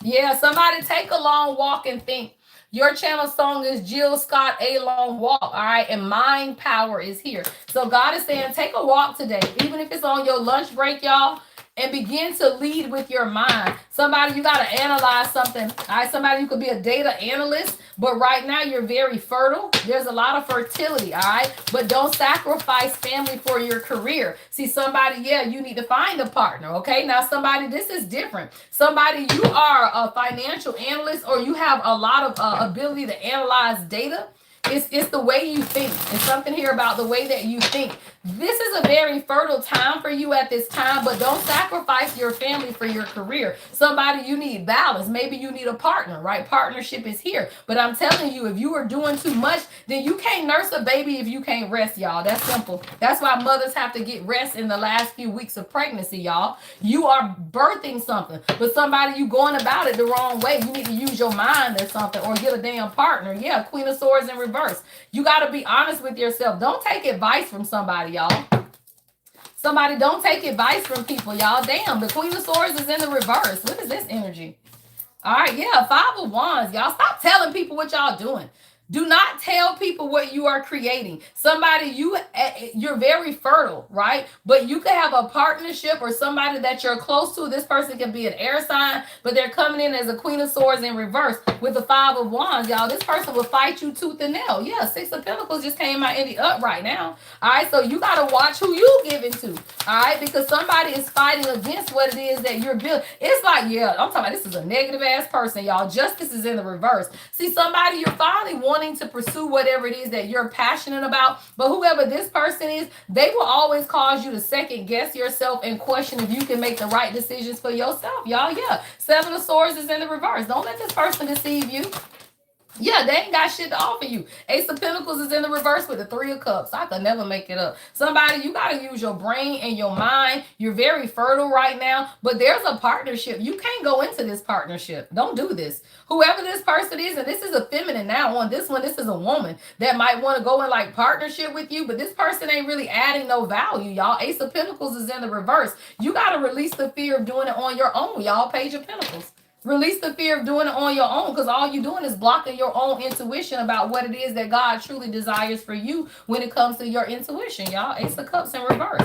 Yeah, somebody take a long walk and think. Your channel song is Jill Scott, A Long Walk. All right. And mind power is here. So God is saying, take a walk today, even if it's on your lunch break, y'all, and begin to lead with your mind. Somebody, you got to analyze something. All right. Somebody, you could be a data analyst, but right now you're very fertile. There's a lot of fertility. All right. But don't sacrifice family for your career. See, somebody, yeah, you need to find a partner. Okay. Now, somebody, this is different. Somebody, you are a financial analyst or you have a lot of ability to analyze data. It's the way you think. There's something here about the way that you think. This is a very fertile time for you at this time, but don't sacrifice your family for your career. Somebody, you need balance. Maybe you need a partner, right? Partnership is here. But I'm telling you, if you are doing too much, then you can't nurse a baby if you can't rest, y'all. That's simple. That's why mothers have to get rest in the last few weeks of pregnancy, y'all. You are birthing something, but somebody, you going about it the wrong way. You need to use your mind or something, or get a damn partner. Yeah, Queen of Swords in reverse. You got to be honest with yourself. Don't take advice from somebody, y'all. Somebody, don't take advice from people, y'all. Damn, the Queen of Swords is in the reverse. What is this energy? All right, yeah, Five of Wands, y'all. Stop telling people what y'all doing. Do not tell people what you are creating. Somebody, you're very fertile, right? But you could have a partnership or somebody that you're close to. This person can be an air sign, but they're coming in as a Queen of Swords in reverse with the Five of Wands, y'all. This person will fight you tooth and nail. Yeah, Six of Pentacles just came out in the up right now. All right, so you got to watch who you giving to. All right, because somebody is fighting against what it is that you're building. It's like, yeah, I'm talking about this is a negative ass person, y'all. Justice is in the reverse. See, somebody, you're finally wanting to pursue whatever it is that you're passionate about, but whoever this person is, they will always cause you to second guess yourself and question if you can make the right decisions for yourself, y'all. Yeah, Seven of Swords is in the reverse. Don't let this person deceive you. Yeah, they ain't got shit to offer you. Ace of Pentacles is in the reverse with the Three of Cups. I could never make it up. Somebody, you got to use your brain and your mind. You're very fertile right now, but there's a partnership. You can't go into this partnership. Don't do this. Whoever this person is, and this is a feminine now on this one, this is a woman that might want to go in like partnership with you, but this person ain't really adding no value, y'all. Ace of Pentacles is in the reverse. You got to release the fear of doing it on your own, y'all. Page of Pentacles. Release the fear of doing it on your own, because all you're doing is blocking your own intuition about what it is that God truly desires for you when it comes to your intuition, y'all. Ace of Cups in reverse.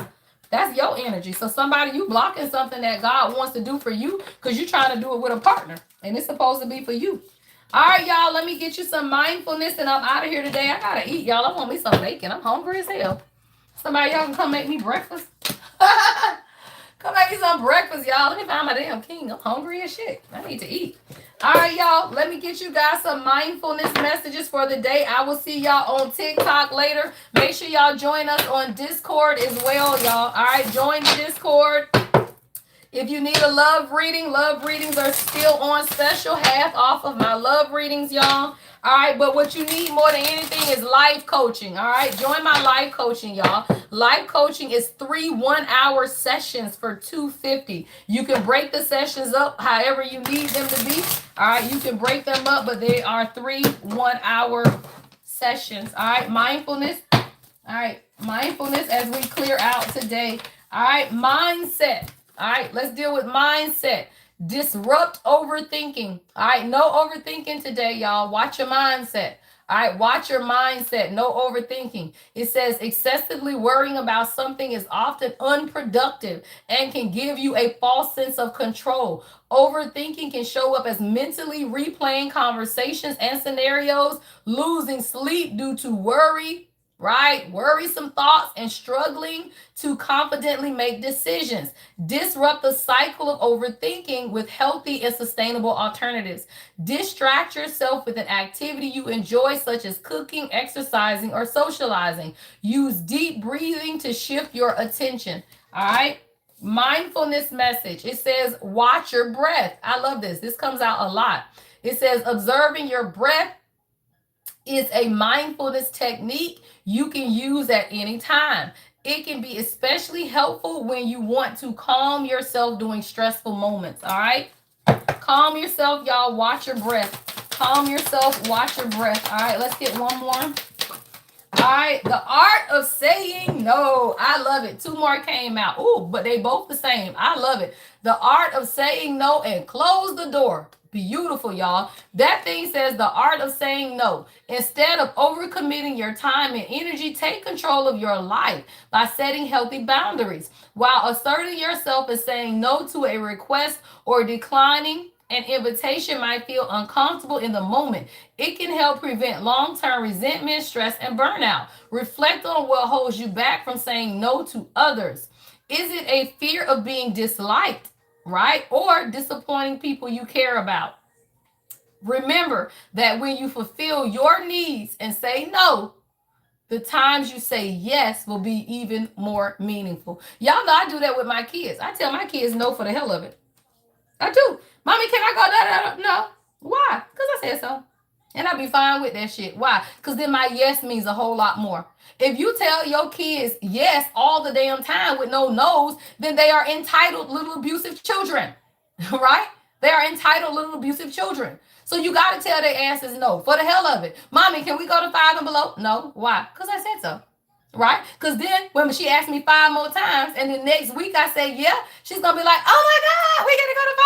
That's your energy. So somebody, you blocking something that God wants to do for you because you're trying to do it with a partner, and it's supposed to be for you. All right, y'all, let me get you some mindfulness, and I'm out of here today. I got to eat, y'all. I want me some bacon. I'm hungry as hell. Somebody, y'all can come make me breakfast. Come make me some breakfast, y'all. Let me find my damn king. I'm hungry as shit. I need to eat. All right, y'all. Let me get you guys some mindfulness messages for the day. I will see y'all on TikTok later. Make sure y'all join us on Discord as well, y'all. All right, join the Discord. If you need a love readings are still on special, half off of my love readings, y'all. All right, but what you need more than anything is life coaching. All right, join my life coaching, y'all. Life coaching is 3 1-hour sessions for $250. You can break the sessions up however you need them to be. All right, you can break them up, but they are 3 1-hour sessions. All right, mindfulness. All right, mindfulness as we clear out today. All right, mindset. All right, let's deal with mindset. Disrupt overthinking. All right, no overthinking today, y'all. Watch your mindset. All right, watch your mindset. No overthinking. It says excessively worrying about something is often unproductive and can give you a false sense of control. Overthinking can show up as mentally replaying conversations and scenarios, losing sleep due to worry, right? Worrisome thoughts and struggling to confidently make decisions. Disrupt the cycle of overthinking with healthy and sustainable alternatives. Distract yourself with an activity you enjoy, such as cooking, exercising, or socializing. Use deep breathing to shift your attention. All right. Mindfulness message. It says, watch your breath. I love this. This comes out a lot. It says, observing your breath is a mindfulness technique you can use at any time. It can be especially helpful when you want to calm yourself during stressful moments. All right. Calm yourself, y'all. Watch your breath. Calm yourself. Watch your breath. All right. Let's get one more. All right. The art of saying no. I love it. 2 more came out. Ooh, but they both the same. I love it. The art of saying no and close the door. beautiful, y'all. That thing says the art of saying no. Instead of overcommitting your time and energy, take control of your life by setting healthy boundaries. While asserting yourself and saying no to a request or declining an invitation might feel uncomfortable in the moment, it can help prevent long-term resentment, stress, and burnout. Reflect on what holds you back from saying no to others. Is it a fear of being disliked, right? Or disappointing people you care about? Remember that when you fulfill your needs and say no, the times you say yes will be even more meaningful. Y'all know I do that with my kids. I tell my kids no for the hell of it. I do. Mommy, can I go? No. Why? Because I said so. And I be fine with that shit. Why? Because then my yes means a whole lot more. If you tell your kids yes all the damn time with no no's, then they are entitled little abusive children. Right? They are entitled little abusive children. So you got to tell their asses no for the hell of it. Mommy, can we go to 5 and below? No. Why? Because I said so. Right? Because then when she asked me 5 more times and the next week I say yeah, she's going to be like, oh my God, we got to go to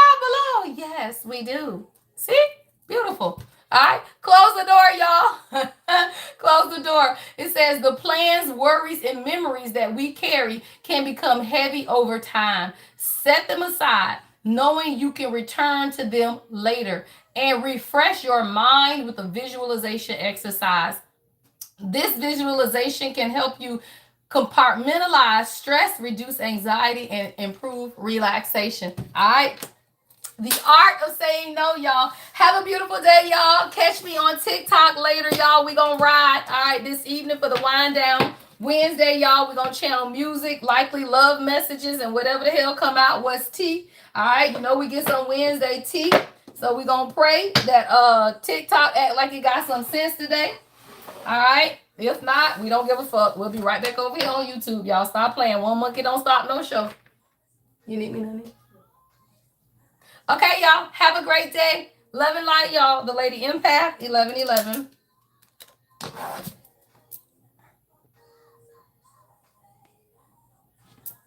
5 below. Yes, we do. See? Beautiful. All right, close the door, y'all. Close the door. It says the plans, worries, and memories that we carry can become heavy over time. Set them aside, knowing you can return to them later, and refresh your mind with a visualization exercise. This visualization can help you compartmentalize stress, reduce anxiety, and improve relaxation. All right. The art of saying no, y'all. Have a beautiful day, y'all. Catch me on TikTok later, y'all. We gonna ride, all right, this evening for the wind down Wednesday, y'all. We gonna channel music, likely love messages, and whatever the hell come out. What's tea? All right, you know we get some Wednesday tea. So we gonna pray that TikTok act like it got some sense today. All right. If not, we don't give a fuck. We'll be right back over here on YouTube, y'all. Stop playing. One monkey don't stop no show. You need me, honey? Okay, y'all. Have a great day. Love and light, y'all. The Lady Empath, 1111.